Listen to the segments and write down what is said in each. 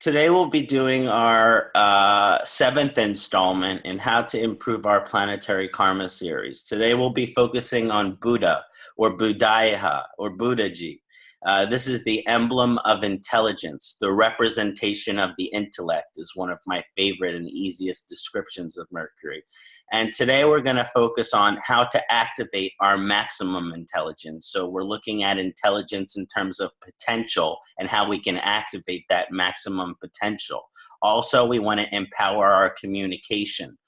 Today we'll be doing our seventh installment in how to improve our planetary karma series. Today we'll be focusing on Buddha or Buddhaya or Buddhaji. This is the emblem of intelligence. The representation of the intellect is one of my favorite and easiest descriptions of Mercury. And today we're going to focus on how to activate our maximum intelligence. So we're looking at intelligence in terms of potential and how we can activate that maximum potential. Also, we want to empower our communication.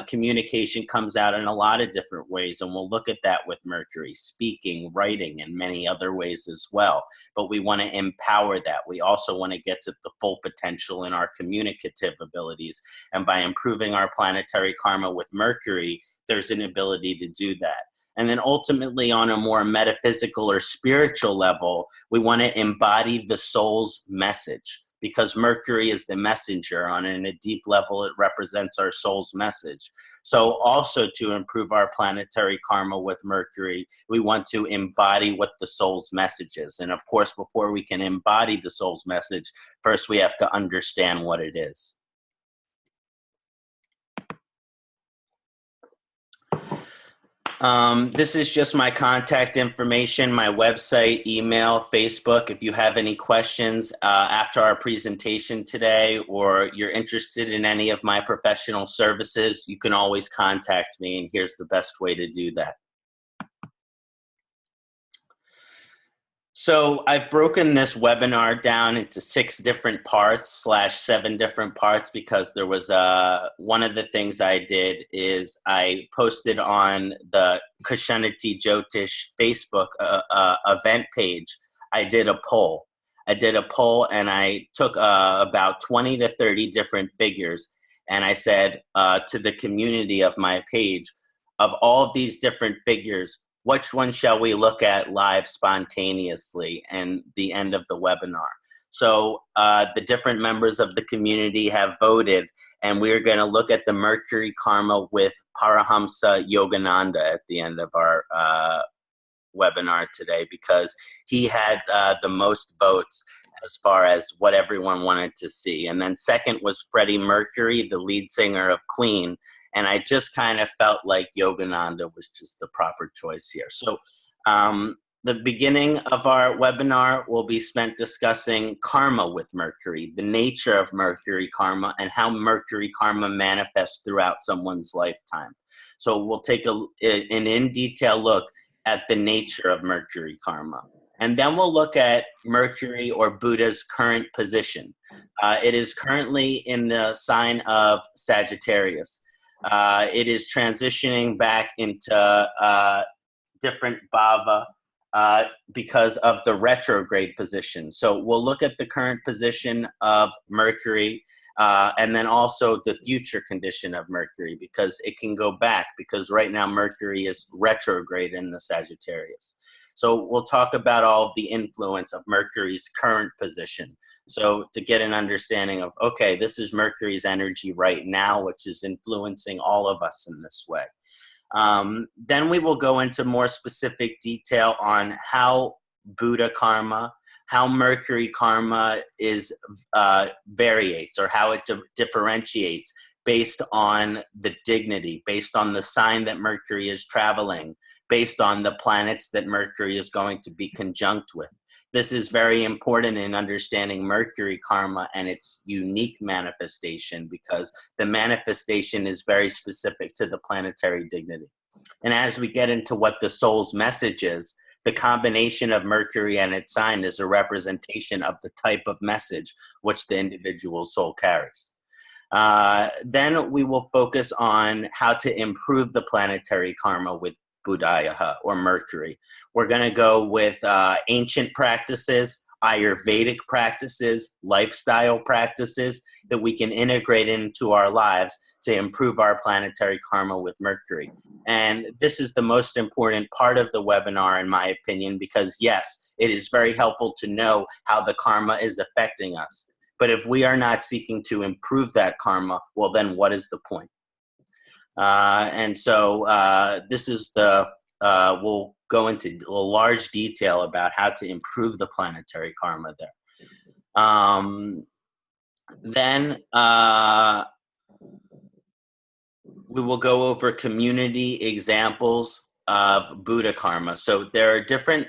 Communication comes out in a lot of different ways, and we'll look at that with Mercury, speaking, writing, and many other ways as well. But we want to empower that. We also want to get to the full potential in our communicative abilities. And by improving our planetary karma with Mercury, there's an ability to do that. And then ultimately, on a more metaphysical or spiritual level, we want to embody the soul's message, because Mercury is the messenger. On a deep level, it represents our soul's message. So also, to improve our planetary karma with Mercury, we want to embody what the soul's message is. And of course, before we can embody the soul's message, first we have to understand what it is. This is just my contact information, my website, email, Facebook. If you have any questions after our presentation today, or you're interested in any of my professional services, you can always contact me, and here's the best way to do that. So I've broken this webinar down into 6 different parts / 7 different parts, because there was one of the things I did is I posted on the Kṣaṇāti Jyotish Facebook event page. I did a poll. And I took about 20 to 30 different figures, and I said to the community of my page, of all of these different figures, which one shall we look at live spontaneously and the end of the webinar? So the different members of the community have voted, and we're going to look at the Mercury karma with Paramahamsa Yogananda at the end of our webinar today, because he had the most votes as far as what everyone wanted to see. And then second was Freddie Mercury, the lead singer of Queen. And I just kind of felt like Yogananda was just the proper choice here. So the beginning of our webinar will be spent discussing karma with Mercury, the nature of Mercury karma, and how Mercury karma manifests throughout someone's lifetime. So we'll take an in-detail look at the nature of Mercury karma. And then we'll look at Mercury or Buddha's current position. It is currently in the sign of Sagittarius. It is transitioning back into different bhava because of the retrograde position. So we'll look at the current position of Mercury and then also the future condition of Mercury, because it can go back, because right now Mercury is retrograde in the Sagittarius. So we'll talk about all of the influence of Mercury's current position. So to get an understanding of, okay, this is Mercury's energy right now, which is influencing all of us in this way. Then we will go into more specific detail on how Buddha karma, how Mercury karma is variates, or how it differentiates based on the dignity, based on the sign that Mercury is traveling, based on the planets that Mercury is going to be conjunct with. This is very important in understanding Mercury karma and its unique manifestation, because the manifestation is very specific to the planetary dignity. And as we get into what the soul's message is, the combination of Mercury and its sign is a representation of the type of message which the individual soul carries. Then we will focus on how to improve the planetary karma with Buddhaya or Mercury. We're going to go with ancient practices, Ayurvedic practices, lifestyle practices that we can integrate into our lives to improve our planetary karma with Mercury. And this is the most important part of the webinar, in my opinion, because yes, it is very helpful to know how the karma is affecting us. But if we are not seeking to improve that karma, well, then what is the point? And so this is we'll go into a large detail about how to improve the planetary karma there. Then we will go over community examples of Buddha karma. So there are different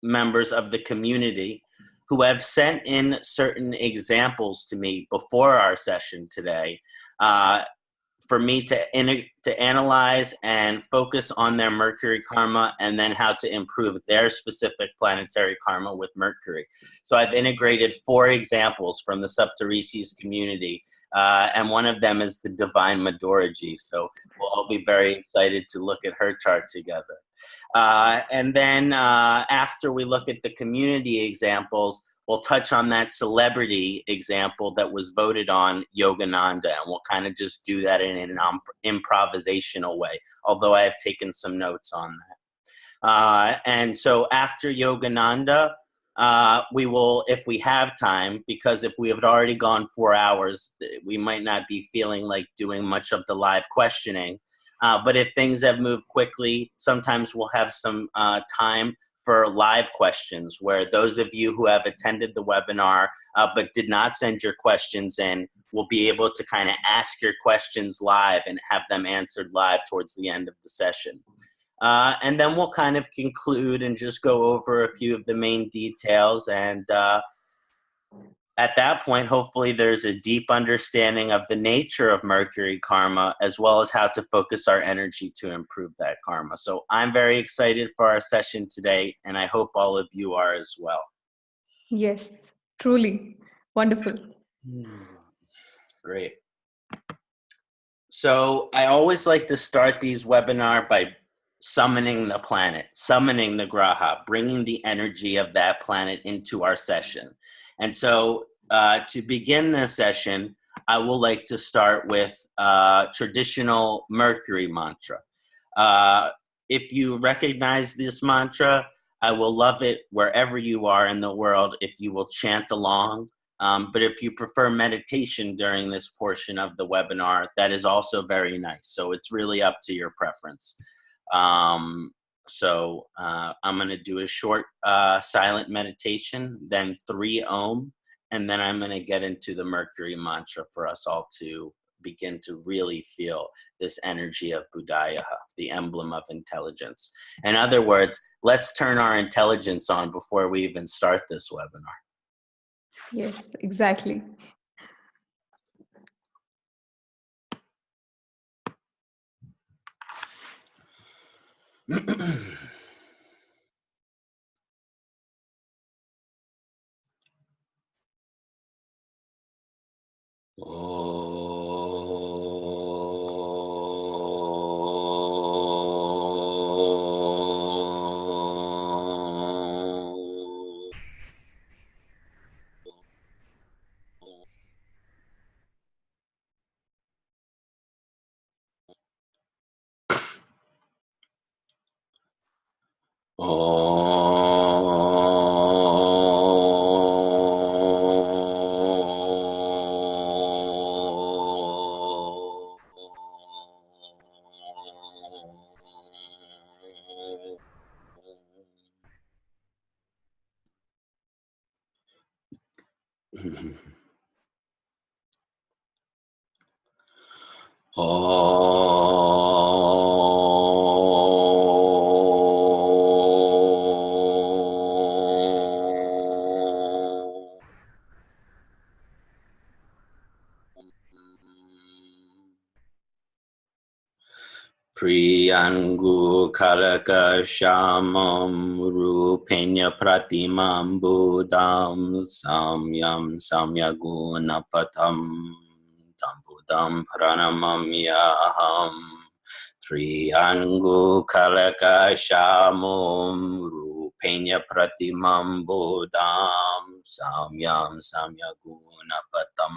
members of the community who have sent in certain examples to me before our session today, for me to analyze and focus on their Mercury karma, and then how to improve their specific planetary karma with Mercury. So I've integrated 4 examples from the Saptarishis community, and one of them is the divine Madhuraji. So we'll all be very excited to look at her chart together. And then after we look at the community examples, we'll touch on that celebrity example that was voted on, Yogananda, and we'll kind of just do that in an improvisational way, although I have taken some notes on that. And so after Yogananda, we will, if we have time, because if we have already gone 4 hours, we might not be feeling like doing much of the live questioning. But if things have moved quickly, sometimes we'll have some time for live questions, where those of you who have attended the webinar but did not send your questions in will be able to kind of ask your questions live and have them answered live towards the end of the session. And then we'll kind of conclude and just go over a few of the main details. And at that point, hopefully there's a deep understanding of the nature of Mercury karma, as well as how to focus our energy to improve that karma. So I'm very excited for our session today, and I hope all of you are as well. Yes, truly. Wonderful. Great. So I always like to start these webinars by summoning the planet, summoning the graha, bringing the energy of that planet into our session. And so to begin this session, I will like to start with traditional Mercury mantra. If you recognize this mantra, I will love it wherever you are in the world if you will chant along. But if you prefer meditation during this portion of the webinar, that is also very nice. So it's really up to your preference. I'm going to do a short silent meditation, then 3 Om, and then I'm going to get into the Mercury mantra for us all to begin to really feel this energy of Budaya, the emblem of intelligence. In other words, let's turn our intelligence on before we even start this webinar. Yes, exactly. Priyangu Kalaka Shamam Rupenya Pratimam Buddham Samyam Samyagunapatam Tam Buddham Pranamamyaham Priyangu Kalaka Shamam Rupenya Pratimam Buddham Samyam Samyagunapatam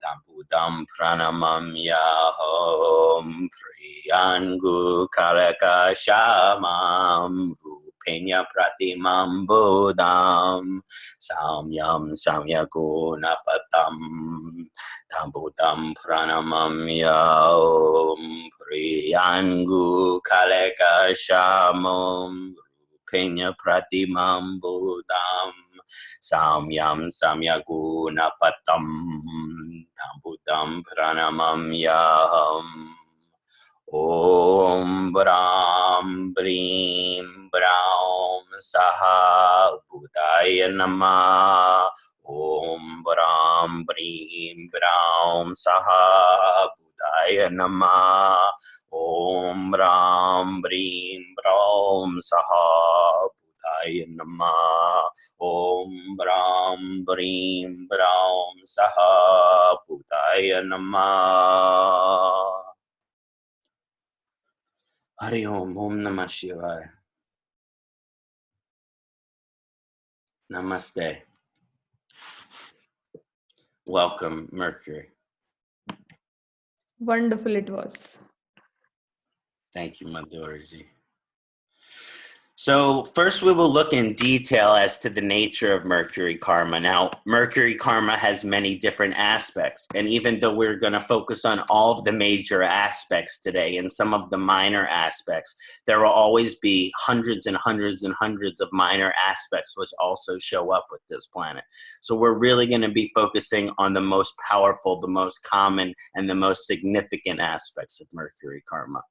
Tam Buddham Pranamamyaham Priyangu Kalaka Shamam Rupenya Pratimam Buddham Samyam Samyagunapatam Tam Buddham Pranamamyaham Priyangu Kalaka Shamam Rupenya Pratimam Buddham Samyam Samyagunapatam Tam Pranamam Yaham. Om Brahm Brim Braum Saha Budaya Nama. Om Brahm Brim Braum Saha Budaya Nama. Om Brahm Brim Braum Saha Budaya Nama. Om Brahm Brim Braum Saha Budaya Nama. Hari Om, Om Namah Shivaya. Namaste. Welcome, Mercury. Wonderful it was. Thank you, Madhurji. So first we will look in detail as to the nature of Mercury karma. Now, Mercury karma has many different aspects. And even though we're going to focus on all of the major aspects today and some of the minor aspects, there will always be hundreds and hundreds and hundreds of minor aspects which also show up with this planet. So we're really going to be focusing on the most powerful, the most common, and the most significant aspects of Mercury karma.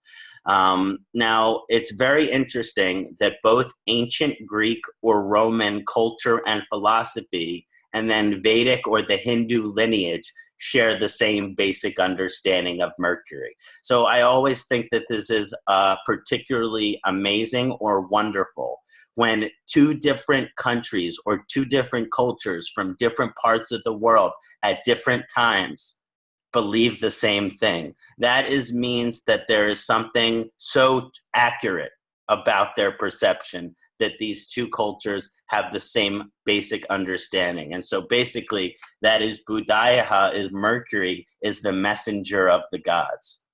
Now, it's very interesting that both ancient Greek or Roman culture and philosophy, and then Vedic or the Hindu lineage share the same basic understanding of Mercury. So I always think that this is particularly amazing or wonderful when two different countries or two different cultures from different parts of the world at different times believe the same thing. That means that there is something so accurate about their perception that these two cultures have the same basic understanding. And so basically that is Budaya, is Mercury, is the messenger of the gods.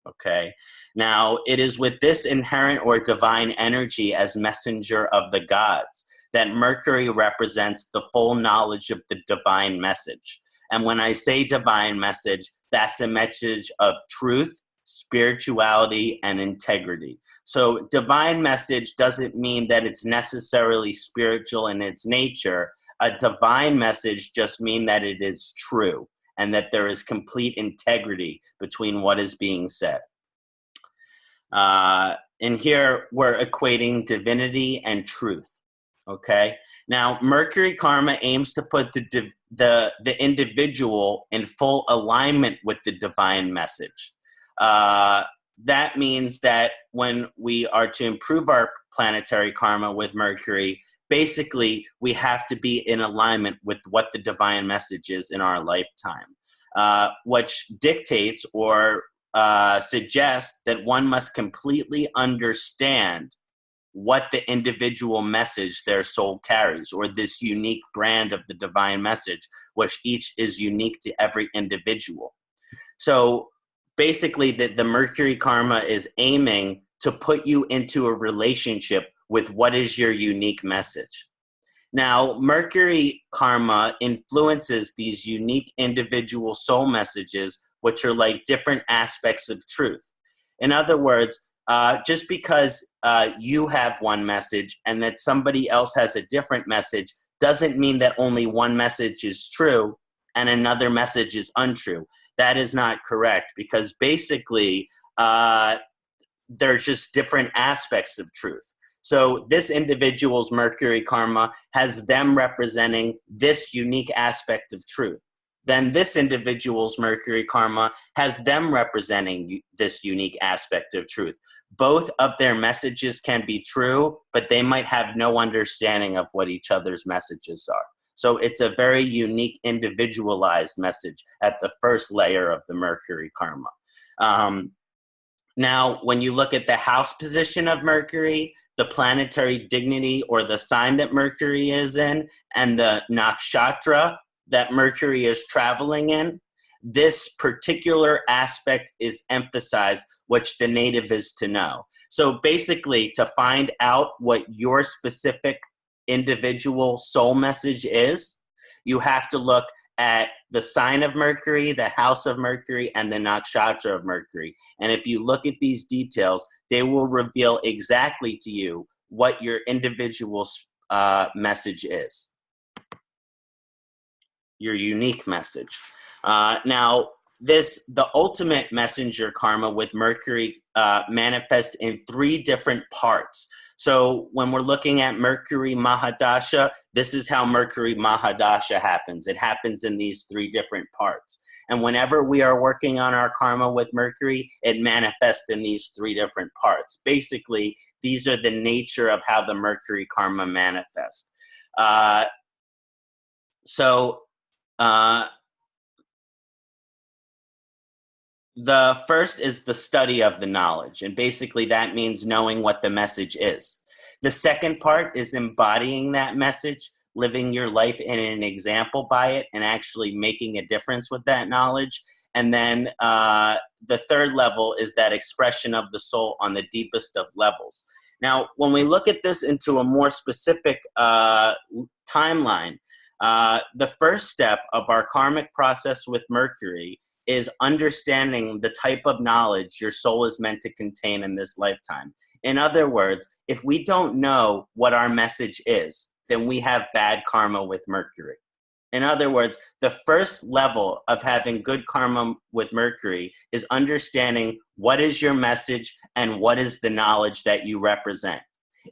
Okay. Now it is with this inherent or divine energy as messenger of the gods that Mercury represents the full knowledge of the divine message. And when I say divine message, that's a message of truth, spirituality, and integrity. So divine message doesn't mean that it's necessarily spiritual in its nature. A divine message just means that it is true and that there is complete integrity between what is being said. And here we're equating divinity and truth. Okay. Now, Mercury karma aims to put the individual in full alignment with the divine message. That means that when we are to improve our planetary karma with Mercury, basically we have to be in alignment with what the divine message is in our lifetime, which dictates or suggests that one must completely understand what the individual message their soul carries, or this unique brand of the divine message, which each is unique to every individual. So basically the Mercury karma is aiming to put you into a relationship with what is your unique message. Now, Mercury karma influences these unique individual soul messages, which are like different aspects of truth. In other words, just because you have one message and that somebody else has a different message doesn't mean that only one message is true and another message is untrue. That is not correct, because basically they're just different aspects of truth. So this individual's Mercury karma has them representing this unique aspect of truth. Then this individual's Mercury karma has them representing this unique aspect of truth. Both of their messages can be true, but they might have no understanding of what each other's messages are. So it's a very unique, individualized message at the first layer of the Mercury karma. Now, when you look at the house position of Mercury, the planetary dignity or the sign that Mercury is in, and the nakshatra that Mercury is traveling in, this particular aspect is emphasized, which the native is to know. So basically, to find out what your specific individual soul message is, you have to look at the sign of Mercury, the house of Mercury, and the nakshatra of Mercury. And if you look at these details, they will reveal exactly to you what your individual message is. your unique message. Now, the ultimate messenger karma with Mercury manifests in 3 different parts. So when we're looking at Mercury Mahadasha, this is how Mercury Mahadasha happens. It happens in these 3 different parts. And whenever we are working on our karma with Mercury, it manifests in these 3 different parts. Basically, these are the nature of how the Mercury karma manifests. The first is the study of the knowledge, and basically that means knowing what the message is. The second part is embodying that message, living your life in an example by it, and actually making a difference with that knowledge. And then the third level is that expression of the soul on the deepest of levels. Now, when we look at this into a more specific timeline, the first step of our karmic process with Mercury is understanding the type of knowledge your soul is meant to contain in this lifetime. In other words, if we don't know what our message is, then we have bad karma with Mercury. In other words, the first level of having good karma with Mercury is understanding what is your message and what is the knowledge that you represent.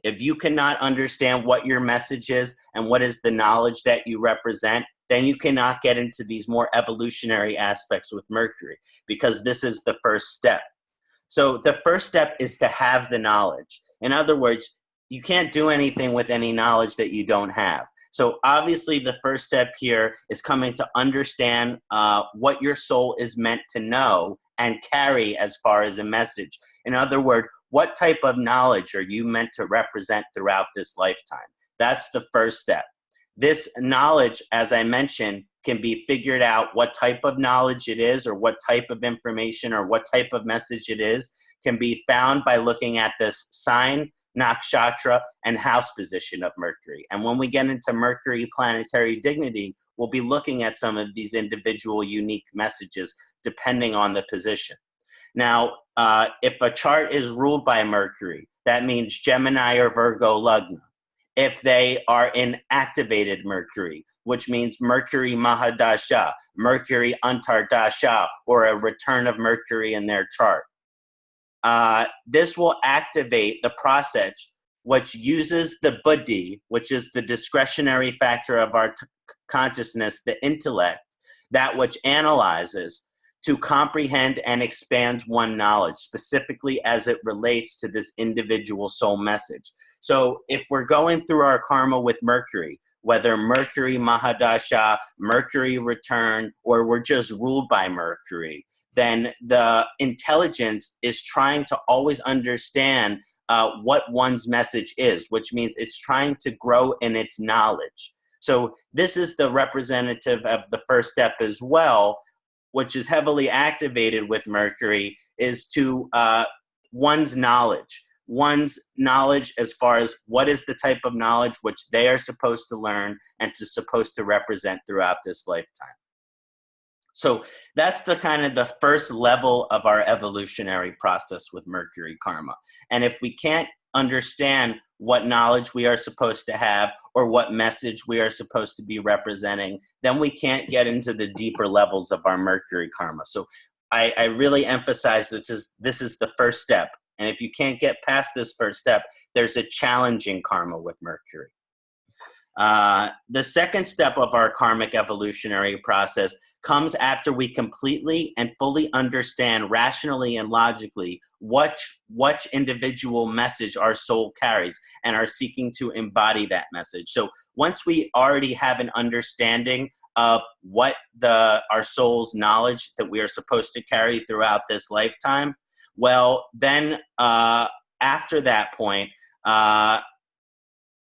If you cannot understand what your message is and what is the knowledge that you represent, then you cannot get into these more evolutionary aspects with Mercury, because this is the first step. So the first step is to have the knowledge. In other words, you can't do anything with any knowledge that you don't have. So obviously the first step here is coming to understand what your soul is meant to know and carry as far as a message. In other words, what type of knowledge are you meant to represent throughout this lifetime? That's the first step. This knowledge, as I mentioned, can be figured out what type of knowledge it is, or what type of information or what type of message it is, can be found by looking at this sign, nakshatra, and house position of Mercury. And when we get into Mercury planetary dignity, we'll be looking at some of these individual unique messages depending on the position. Now, if a chart is ruled by Mercury, that means Gemini or Virgo Lagna. If they are in activated Mercury, which means Mercury Mahadasha, Mercury Antardasha, or a return of Mercury in their chart. This will activate the process which uses the buddhi, which is the discretionary factor of our consciousness, the intellect, that which analyzes, to comprehend and expand one knowledge, specifically as it relates to this individual soul message. So if we're going through our karma with Mercury, whether Mercury Mahadasha, Mercury return, or we're just ruled by Mercury, then the intelligence is trying to always understand what one's message is, which means it's trying to grow in its knowledge. So this is the representative of the first step as well, which is heavily activated with Mercury, is to one's knowledge as far as what is the type of knowledge which they are supposed to learn and supposed to represent throughout this lifetime. So that's the kind of the first level of our evolutionary process with Mercury karma. And if we can't understand what knowledge we are supposed to have or what message we are supposed to be representing, then we can't get into the deeper levels of our Mercury karma. So I really emphasize this is the first step. And if you can't get past this first step, there's a challenging karma with Mercury. The second step of our karmic evolutionary process comes after we completely and fully understand rationally and logically what individual message our soul carries and are seeking to embody that message. So once we already have an understanding of what our soul's knowledge that we are supposed to carry throughout this lifetime, well, then after that point,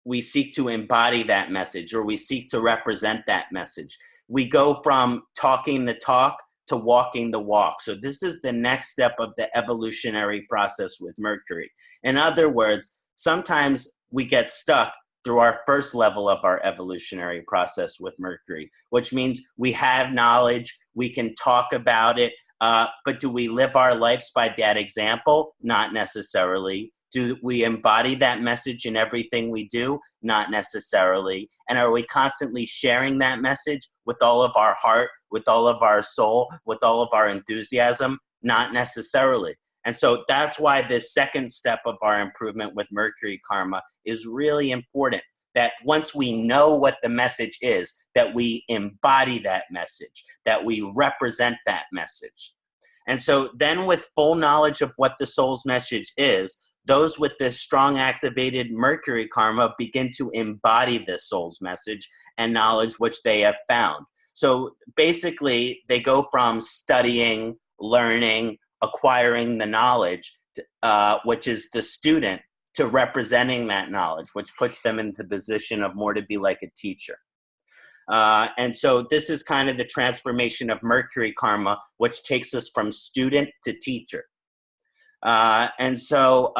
we seek to embody that message, or we seek to represent that message. We go from talking the talk to walking the walk. So this is the next step of the evolutionary process with Mercury. In other words, sometimes we get stuck through our first level of our evolutionary process with Mercury, which means we have knowledge, we can talk about it, but do we live our lives by that example? Not necessarily. Do we embody that message in everything we do? Not necessarily. And are we constantly sharing that message with all of our heart, with all of our soul, with all of our enthusiasm? Not necessarily. And so that's why this second step of our improvement with Mercury karma is really important. That once we know what the message is, that we embody that message, that we represent that message. And so then with full knowledge of what the soul's message is, those with this strong activated Mercury karma begin to embody this soul's message and knowledge which they have found. So basically, they go from studying, learning, acquiring the knowledge, which is the student, to representing that knowledge, which puts them into the position of more to be like a teacher. And so this is kind of the transformation of Mercury karma, which takes us from student to teacher. And so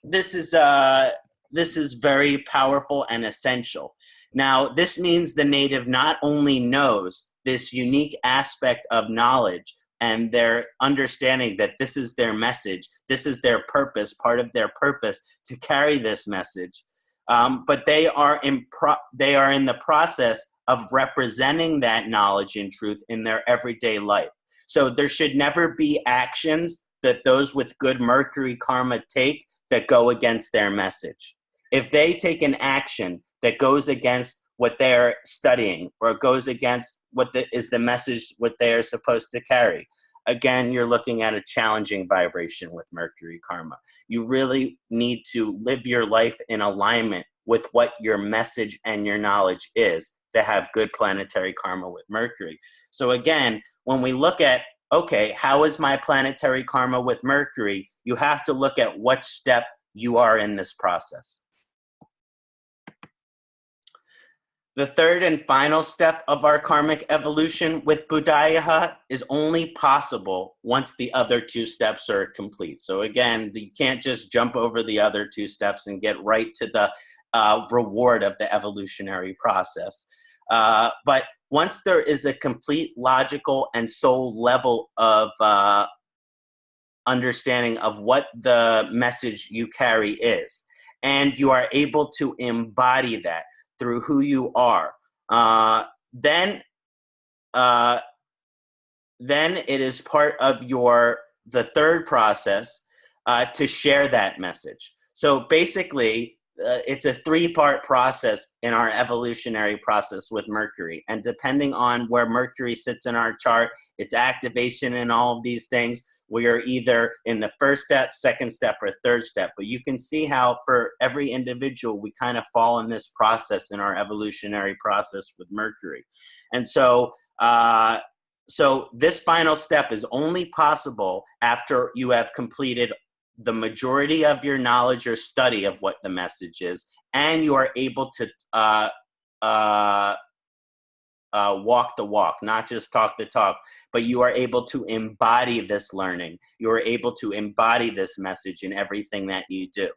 this is very powerful and essential. Now, this means the native not only knows this unique aspect of knowledge and their understanding that this is their message, this is their purpose, part of their purpose to carry this message, but they are in the process of representing that knowledge and truth in their everyday life. So there should never be actions that those with good Mercury karma take that go against their message. If they take an action that goes against what they're studying or goes against what is the message what they are supposed to carry, again, you're looking at a challenging vibration with Mercury karma. You really need to live your life in alignment with what your message and your knowledge is to have good planetary karma with Mercury. So again, when we look at, okay, how is my planetary karma with Mercury? You have to look at what step you are in this process. The third and final step of our karmic evolution with Buddhaya is only possible once the other two steps are complete. So again, you can't just jump over the other two steps and get right to the reward of the evolutionary process. But once there is a complete logical and soul level of understanding of what the message you carry is, and you are able to embody that through who you are, then it is part of the third process to share that message. So basically, it's a three-part process in our evolutionary process with Mercury. And depending on where Mercury sits in our chart, its activation and all of these things, we are either in the first step, second step, or third step. But you can see how for every individual, we kind of fall in this process in our evolutionary process with Mercury. And so, so this final step is only possible after you have completed the majority of your knowledge or study of what the message is, and you are able to walk the walk, not just talk the talk, but you are able to embody this learning. You are able to embody this message in everything that you do.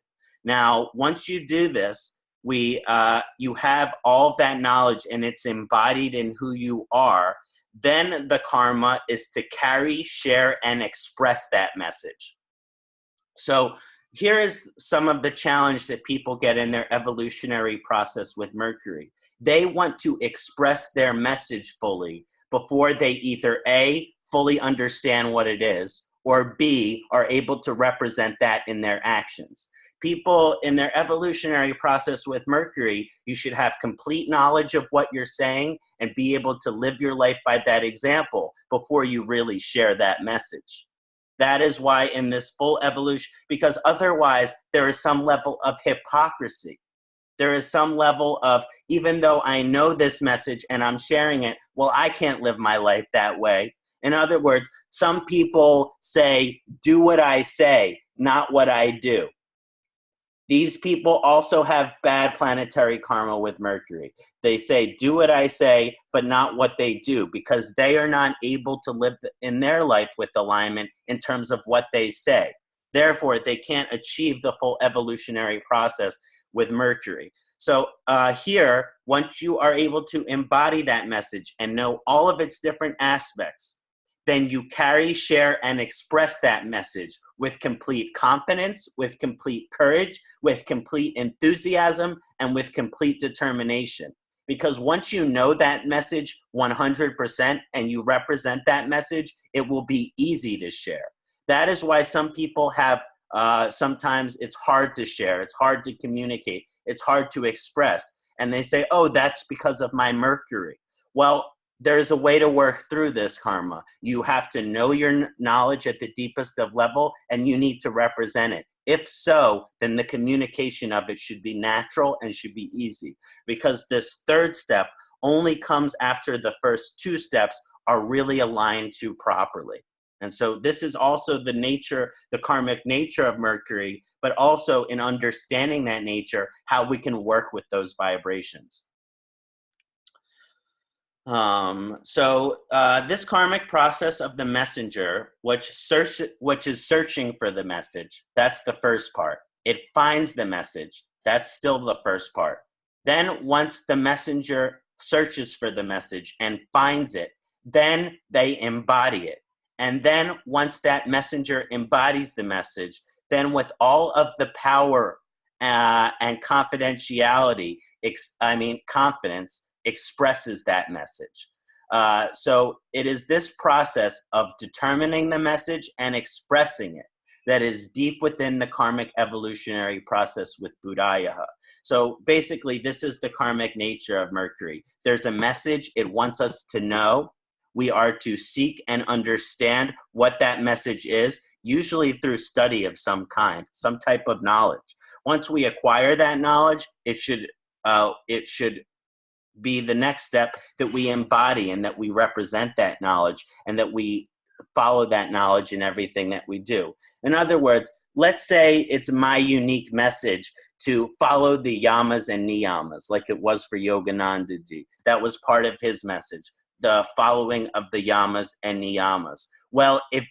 Now, once you do this, you have all of that knowledge and it's embodied in who you are. Then the karma is to carry, share, and express that message. So here is some of the challenge that people get in their evolutionary process with Mercury. They want to express their message fully before they either A, fully understand what it is, or B, are able to represent that in their actions. People in their evolutionary process with Mercury, you should have complete knowledge of what you're saying and be able to live your life by that example before you really share that message. That is why in this full evolution, because otherwise there is some level of hypocrisy. There is some level of, even though I know this message and I'm sharing it, well, I can't live my life that way. In other words, some people say, do what I say, not what I do. These people also have bad planetary karma with Mercury. They say, do what I say, but not what they do, because they are not able to live in their life with alignment in terms of what they say. Therefore, they can't achieve the full evolutionary process with Mercury. So here, once you are able to embody that message and know all of its different aspects, then you carry, share, and express that message with complete confidence, with complete courage, with complete enthusiasm, and with complete determination. Because once you know that message 100% and you represent that message, it will be easy to share. That is why some people have, sometimes it's hard to share, it's hard to communicate, it's hard to express. And they say, oh, that's because of my Mercury. Well, there's a way to work through this, karma. You have to know your knowledge at the deepest of level, and you need to represent it. If so, then the communication of it should be natural and should be easy, because this third step only comes after the first two steps are really aligned to properly. And so this is also the nature, the karmic nature of Mercury, but also in understanding that nature, how we can work with those vibrations. This karmic process of the messenger, which is searching for the message, that's the first part. It finds the message. That's still the first part. Then once the messenger searches for the message and finds it, then they embody it. And then once that messenger embodies the message, then with all of the power and confidentiality, confidence, expresses that message. So it is this process of determining the message and expressing it that is deep within the karmic evolutionary process with Buddhaya. So basically, this is the karmic nature of Mercury. There's a message it wants us to know. We are to seek and understand what that message is, usually through study of some kind, some type of knowledge. Once we acquire that knowledge, it should be the next step that we embody and that we represent that knowledge and that we follow that knowledge in everything that we do. In other words, let's say it's my unique message to follow the yamas and niyamas, like it was for Yogananda Ji. That was part of his message, the following of the yamas and niyamas. Well, if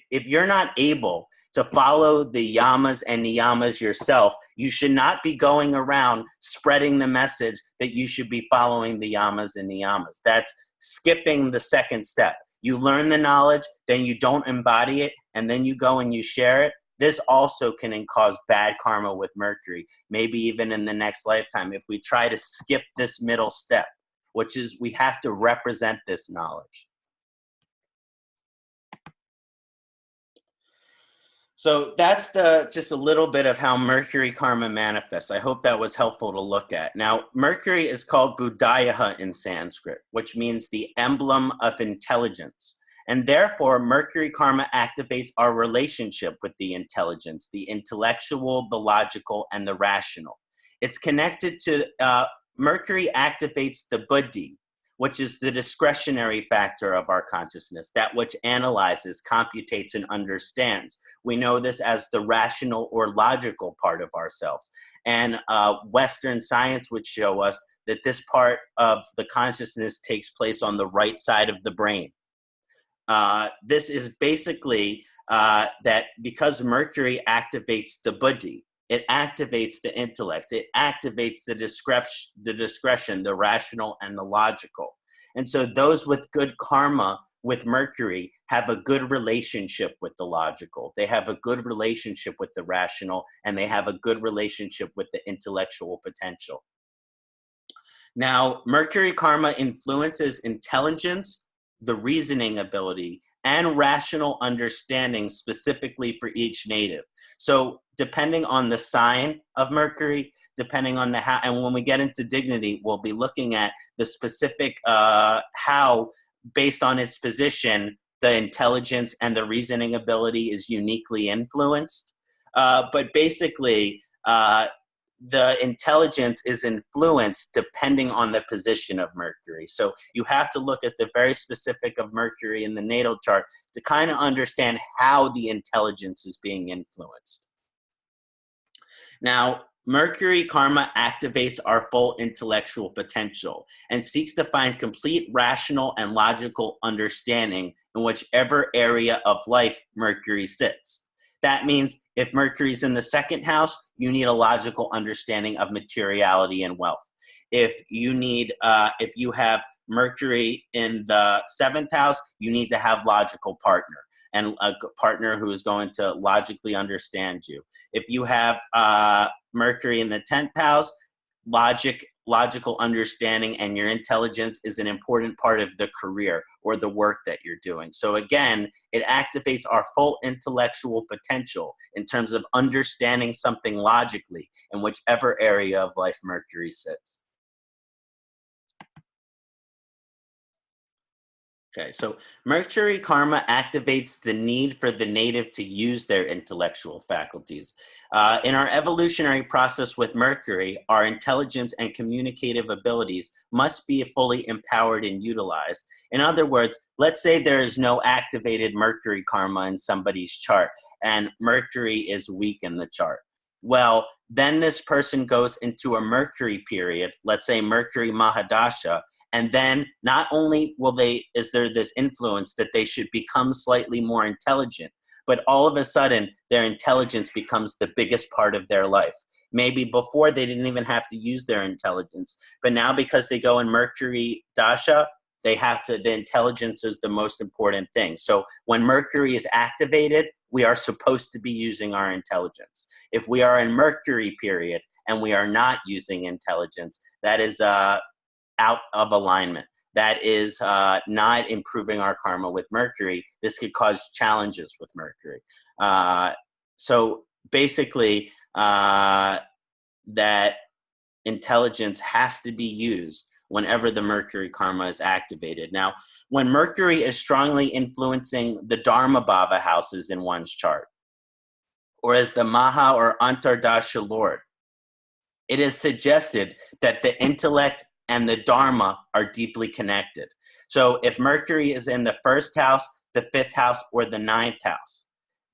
you're not able to follow the yamas and niyamas yourself, you should not be going around spreading the message that you should be following the yamas and niyamas. That's skipping the second step. You learn the knowledge, then you don't embody it, and then you go and you share it. This also can cause bad karma with Mercury, maybe even in the next lifetime, if we try to skip this middle step, which is we have to represent this knowledge. So that's just a little bit of how Mercury karma manifests. I hope that was helpful to look at. Now, Mercury is called Buddhaya in Sanskrit, which means the emblem of intelligence. And therefore, Mercury karma activates our relationship with the intelligence, the intellectual, the logical, and the rational. It's connected to, Mercury activates the buddhi, which is the discretionary factor of our consciousness, that which analyzes, computates, and understands. We know this as the rational or logical part of ourselves. And Western science would show us that this part of the consciousness takes place on the right side of the brain. This is basically that because Mercury activates the buddhi, it activates the intellect. It activates the discretion, the rational, and the logical. And so those with good karma with Mercury have a good relationship with the logical. They have a good relationship with the rational, and they have a good relationship with the intellectual potential. Now, Mercury karma influences intelligence, the reasoning ability, and rational understanding specifically for each native. So depending on the sign of Mercury, depending on and when we get into dignity, we'll be looking at the specific how, based on its position, the intelligence and the reasoning ability is uniquely influenced. But basically, the intelligence is influenced depending on the position of Mercury. So you have to look at the very specific of Mercury in the natal chart to kind of understand how the intelligence is being influenced. Now, Mercury karma activates our full intellectual potential and seeks to find complete rational and logical understanding in whichever area of life Mercury sits. That means if Mercury's in the second house, you need a logical understanding of materiality and wealth. If you have Mercury in the 7th house, you need to have logical partner, and a partner who is going to logically understand you. If you have Mercury in the 10th house, logical understanding and your intelligence is an important part of the career or the work that you're doing. So again, it activates our full intellectual potential in terms of understanding something logically in whichever area of life Mercury sits. Okay, so Mercury karma activates the need for the native to use their intellectual faculties. In our evolutionary process with Mercury, our intelligence and communicative abilities must be fully empowered and utilized. In other words, let's say there is no activated Mercury karma in somebody's chart, and Mercury is weak in the chart. Well, then this person goes into a Mercury period, let's say Mercury Mahadasha, and then not only is there this influence that they should become slightly more intelligent, but all of a sudden their intelligence becomes the biggest part of their life. Maybe before they didn't even have to use their intelligence, but now because they go in Mercury Dasha, the intelligence is the most important thing. So when Mercury is activated, we are supposed to be using our intelligence. If we are in Mercury period and we are not using intelligence, that is out of alignment. That is not improving our karma with Mercury. This could cause challenges with Mercury. So basically, that intelligence has to be used whenever the Mercury karma is activated. Now, when Mercury is strongly influencing the Dharma Bhava houses in one's chart, or as the Maha or Antardasha Lord, it is suggested that the intellect and the Dharma are deeply connected. So if Mercury is in the 1st house, the 5th house, or the 9th house,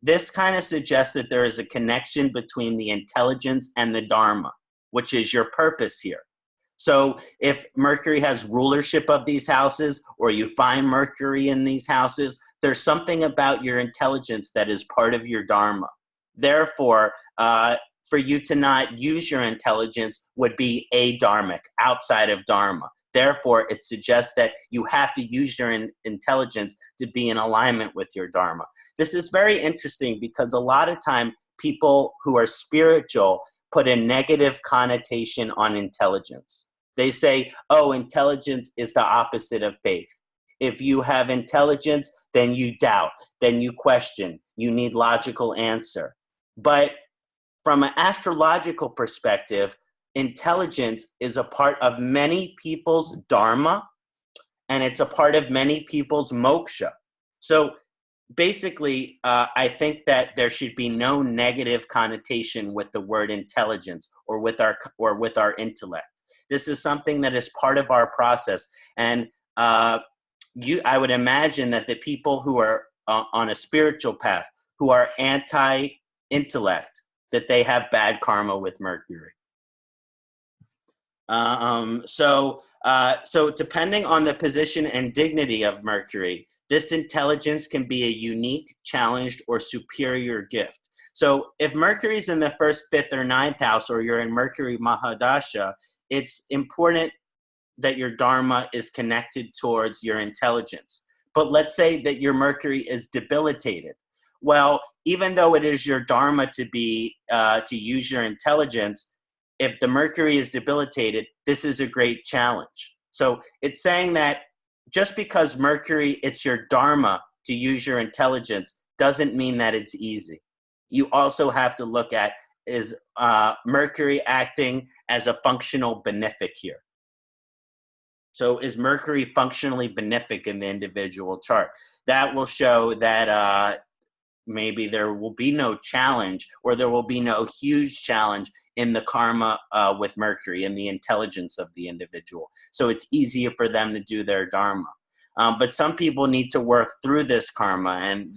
this kind of suggests that there is a connection between the intelligence and the Dharma, which is your purpose here. So if Mercury has rulership of these houses, or you find Mercury in these houses, there's something about your intelligence that is part of your Dharma. Therefore, for you to not use your intelligence would be adharmic, outside of Dharma. Therefore, it suggests that you have to use your intelligence to be in alignment with your Dharma. This is very interesting because a lot of time people who are spiritual put a negative connotation on intelligence. They say, oh, intelligence is the opposite of faith. If you have intelligence, then you doubt, then you question, you need logical answer. But from an astrological perspective, intelligence is a part of many people's dharma, and it's a part of many people's moksha. So basically, I think that there should be no negative connotation with the word intelligence or with our intellect. This is something that is part of our process, and I would imagine that the people who are on a spiritual path, who are anti-intellect, that they have bad karma with Mercury. So depending on the position and dignity of Mercury, this intelligence can be a unique, challenged, or superior gift. So if Mercury's in the 1st, 5th, or 9th house, or you're in Mercury Mahadasha, it's important that your Dharma is connected towards your intelligence. But let's say that your Mercury is debilitated. Well, even though it is your Dharma to use your intelligence, if the Mercury is debilitated, this is a great challenge. So it's saying that just because Mercury, it's your Dharma to use your intelligence, doesn't mean that it's easy. You also have to look at, is Mercury acting as a functional benefic here? So is Mercury functionally benefic in the individual chart? That will show that maybe there will be no challenge, or there will be no huge challenge in the karma with Mercury and the intelligence of the individual. So it's easier for them to do their dharma. But some people need to work through this karma, and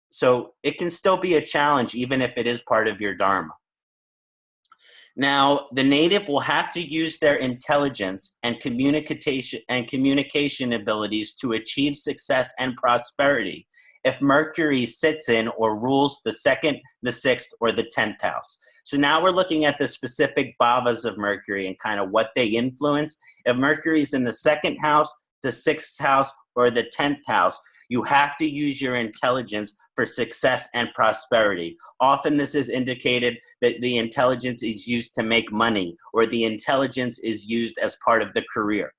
so it can still be a challenge even if it is part of your dharma. Now, the native will have to use their intelligence and communication abilities to achieve success and prosperity if Mercury sits in or rules the 2nd, the 6th, or the 10th house. So now we're looking at the specific bhavas of Mercury and kind of what they influence. If Mercury's in the 2nd house, the 6th house, or the 10th house, you have to use your intelligence for success and prosperity. Often this is indicated that the intelligence is used to make money, or the intelligence is used as part of the career.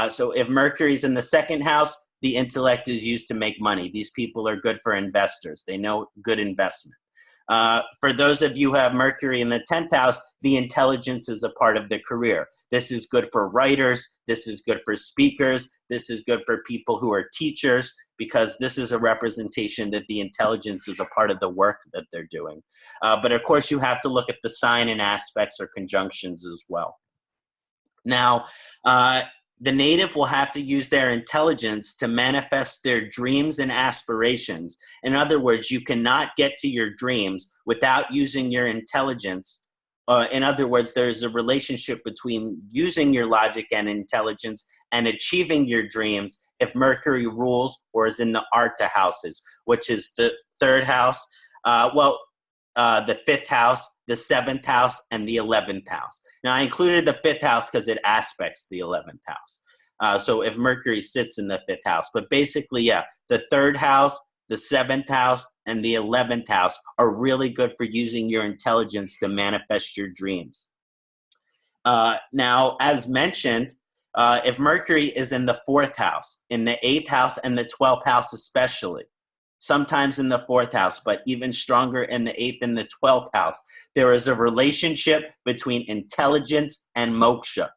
So if Mercury's in the 2nd house, the intellect is used to make money. These people are good for investors. They know good investment. For those of you who have Mercury in the 10th house, the intelligence is a part of the career. This is good for writers. This is good for speakers. This is good for people who are teachers, because this is a representation that the intelligence is a part of the work that they're doing. But of course, you have to look at the sign and aspects or conjunctions as well. Now, the native will have to use their intelligence to manifest their dreams and aspirations. In other words, you cannot get to your dreams without using your intelligence. In other words, there's a relationship between using your logic and intelligence and achieving your dreams if Mercury rules or is in the Artha houses, which is the 3rd house, the 5th house, the 7th house, and the 11th house. Now, I included the 5th house because it aspects the 11th house. So if Mercury sits in the 5th house, but basically, yeah, the 3rd house, the 7th house, and the 11th house are really good for using your intelligence to manifest your dreams. Now, as mentioned, if Mercury is in the 4th house, in the 8th house, and the 12th house especially, sometimes in the 4th house, but even stronger in the 8th and the 12th house, there is a relationship between intelligence and moksha.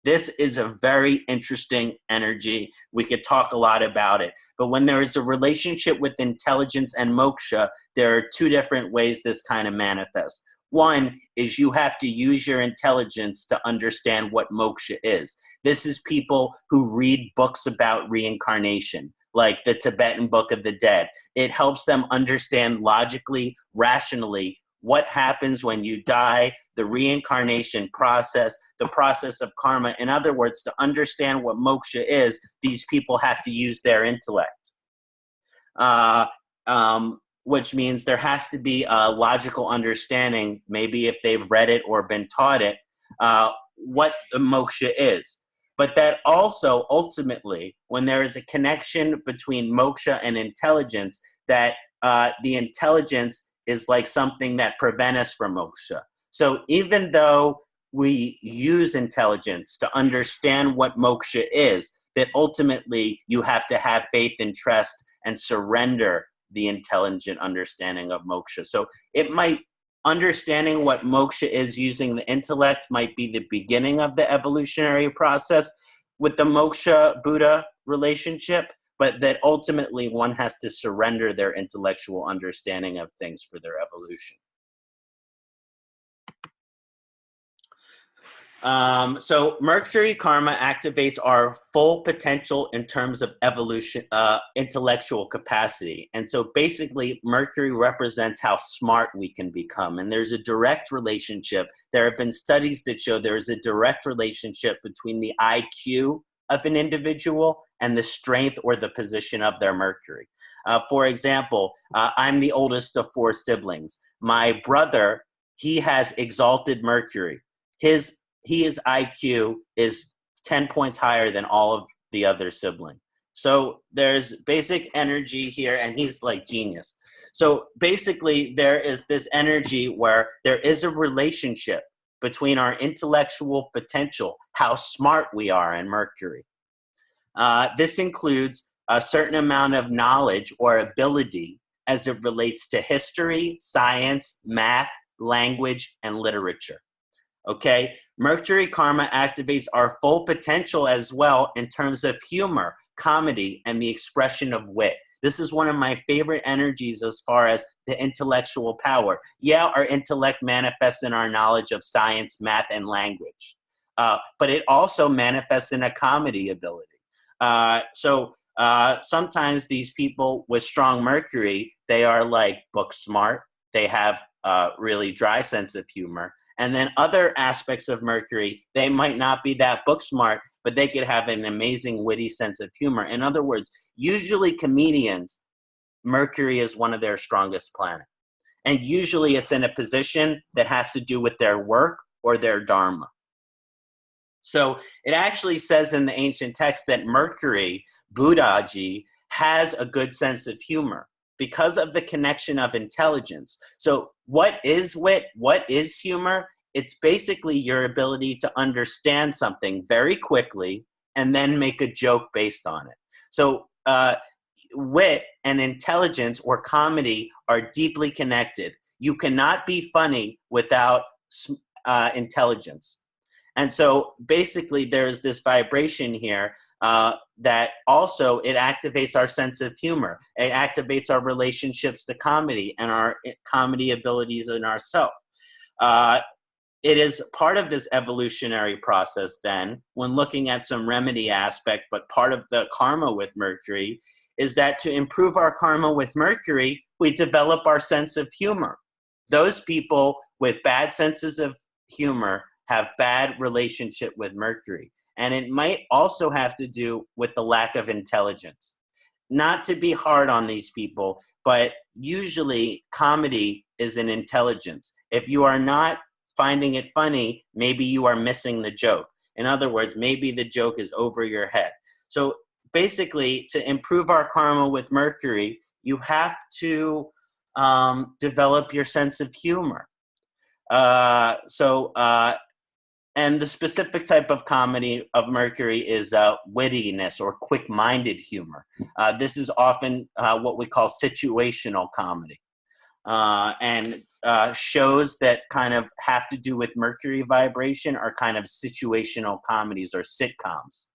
This is a very interesting energy. We could talk a lot about it. But when there is a relationship with intelligence and moksha, there are 2 different ways this kind of manifests. One is you have to use your intelligence to understand what moksha is. This is people who read books about reincarnation, like the Tibetan Book of the Dead. It helps them understand logically, rationally, what happens when you die, the reincarnation process, the process of karma. In other words, to understand what moksha is, these people have to use their intellect. Which means there has to be a logical understanding, maybe if they've read it or been taught it, what the moksha is. But that also, ultimately, when there is a connection between moksha and intelligence, that the intelligence is like something that prevents us from moksha. So even though we use intelligence to understand what moksha is, that ultimately you have to have faith and trust and surrender the intelligent understanding of moksha. So it might, understanding what moksha is using the intellect might be the beginning of the evolutionary process with the moksha Buddha relationship, but that ultimately one has to surrender their intellectual understanding of things for their evolution. So Mercury karma activates our full potential in terms of evolution, intellectual capacity. And so basically Mercury represents how smart we can become. And there's a direct relationship. There have been studies that show there is a direct relationship between the IQ of an individual and the strength or the position of their Mercury. For example, I'm the oldest of 4 siblings. My brother, he has exalted Mercury. His IQ is 10 points higher than all of the other siblings. So there's basic energy here, and he's like genius. So basically there is this energy where there is a relationship between our intellectual potential, how smart we are, and Mercury. This includes a certain amount of knowledge or ability as it relates to history, science, math, language, and literature. Okay, Mercury karma activates our full potential as well in terms of humor, comedy, and the expression of wit. This is one of my favorite energies as far as the intellectual power. Yeah, our intellect manifests in our knowledge of science, math, and language, but it also manifests in a comedy ability. Sometimes these people with strong Mercury, they are like book smart. They have really dry sense of humor. And then other aspects of Mercury, they might not be that book smart, but they could have an amazing witty sense of humor. In other words, usually comedians, Mercury is one of their strongest planets. And usually it's in a position that has to do with their work or their dharma. So it actually says in the ancient text that Mercury, Buddhaji, has a good sense of humor because of the connection of intelligence. So what is wit? What is humor? It's basically your ability to understand something very quickly and then make a joke based on it. So wit and intelligence or comedy are deeply connected. You cannot be funny without intelligence. And so basically there's this vibration here that also it activates our sense of humor. It activates our relationships to comedy and our comedy abilities in ourselves. It is part of this evolutionary process then, when looking at some remedy aspect, but part of the karma with Mercury is that to improve our karma with Mercury, we develop our sense of humor. Those people with bad senses of humor have bad relationship with Mercury. And it might also have to do with the lack of intelligence. Not to be hard on these people, but usually comedy is an intelligence. If you are not finding it funny, maybe you are missing the joke. In other words, maybe the joke is over your head. So basically, to improve our karma with Mercury, you have to develop your sense of humor. And the specific type of comedy of Mercury is wittiness or quick-minded humor. This is often what we call situational comedy. And shows that kind of have to do with Mercury vibration are kind of situational comedies or sitcoms.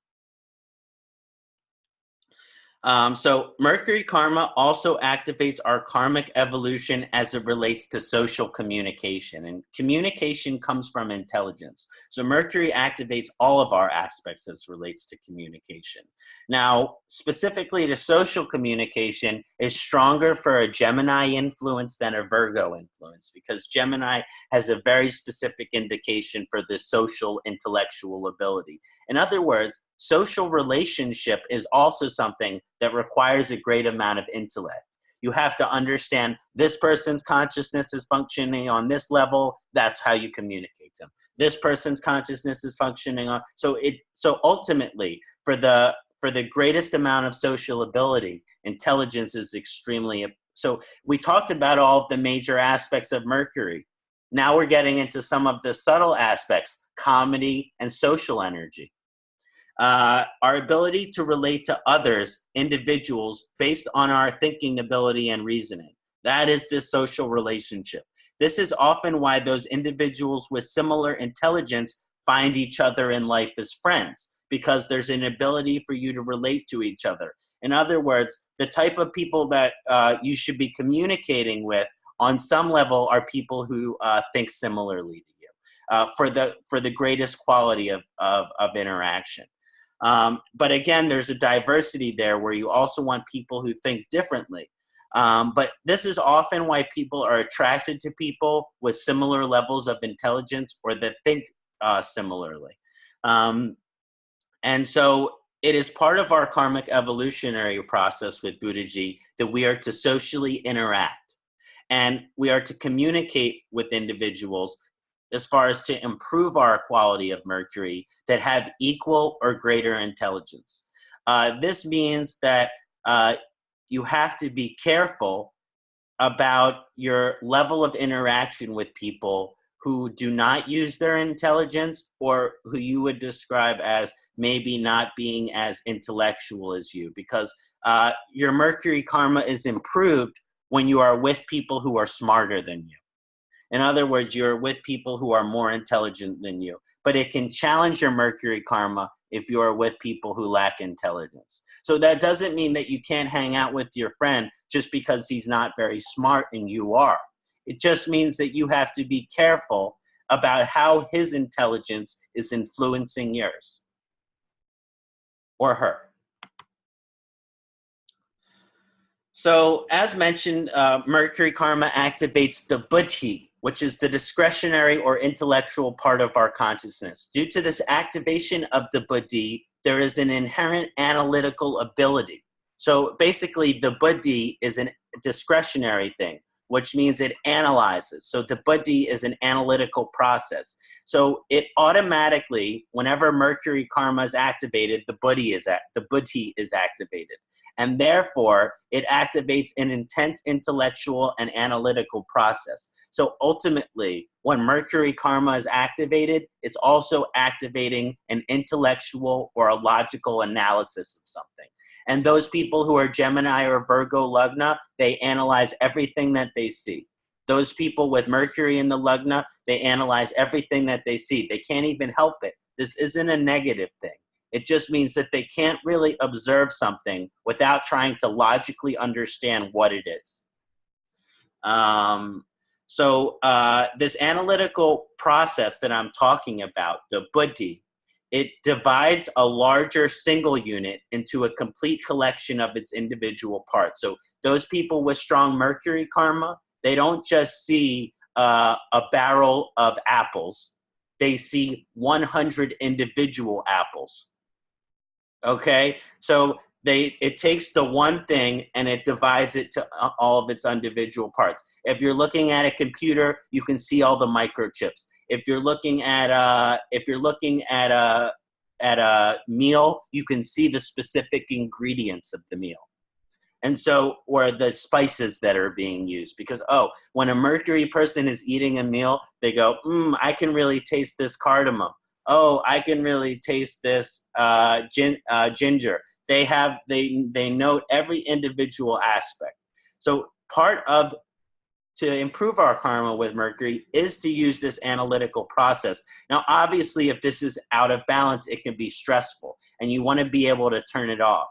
So Mercury karma also activates our karmic evolution as it relates to social communication. And communication comes from intelligence. So Mercury activates all of our aspects as relates to communication. Now, specifically to social communication is stronger for a Gemini influence than a Virgo influence, because Gemini has a very specific indication for the social intellectual ability. In other words, social relationship is also something that requires a great amount of intellect. You have to understand this person's consciousness is functioning on this level. That's how you communicate to them. This person's consciousness is functioning on. So ultimately, for the greatest amount of social ability, intelligence is extremely. So we talked about all of the major aspects of Mercury. Now we're getting into some of the subtle aspects, comedy and social energy. Our ability to relate to others, individuals, based on our thinking ability and reasoning. That is this social relationship. This is often why those individuals with similar intelligence find each other in life as friends, because there's an ability for you to relate to each other. In other words, the type of people that you should be communicating with on some level are people who think similarly to you for the greatest quality of interaction. But again, there's a diversity there where you also want people who think differently. But this is often why people are attracted to people with similar levels of intelligence or that think similarly. And so it is part of our karmic evolutionary process with Buddhaji that we are to socially interact and we are to communicate with individuals as far as to improve our quality of Mercury that have equal or greater intelligence. This means that you have to be careful about your level of interaction with people who do not use their intelligence or who you would describe as maybe not being as intellectual as you, because your Mercury karma is improved when you are with people who are smarter than you. In other words, you're with people who are more intelligent than you. But it can challenge your Mercury karma if you are with people who lack intelligence. So that doesn't mean that you can't hang out with your friend just because he's not very smart and you are. It just means that you have to be careful about how his intelligence is influencing yours or her. So as mentioned, Mercury karma activates the buddhi, which is the discretionary or intellectual part of our consciousness. Due to this activation of the buddhi, there is an inherent analytical ability. So basically, the buddhi is a discretionary thing. which means it analyzes. So the buddhi is an analytical process. So it automatically, whenever Mercury karma is activated, the buddhi is activated. And therefore, it activates an intense intellectual and analytical process. So ultimately, when Mercury karma is activated, it's also activating an intellectual or a logical analysis of something. And those people who are Gemini or Virgo Lagna, they analyze everything that they see. Those people with Mercury in the Lagna, they analyze everything that they see. They can't even help it. This isn't a negative thing. It just means that they can't really observe something without trying to logically understand what it is. This analytical process that I'm talking about, the buddhi, it divides a larger single unit into a complete collection of its individual parts. So those people with strong Mercury karma, they don't just see a barrel of apples. They see 100 individual apples. Okay? So it takes the one thing and it divides it to all of its individual parts. If you're looking at a computer, you can see all the microchips. If you're looking at a meal, you can see the specific ingredients of the meal. And so, or the spices that are being used, because, when a Mercury person is eating a meal, they go, I can really taste this cardamom. Oh, I can really taste this ginger. They note every individual aspect. So to improve our karma with Mercury is to use this analytical process. Now, obviously, if this is out of balance, it can be stressful, and you want to be able to turn it off.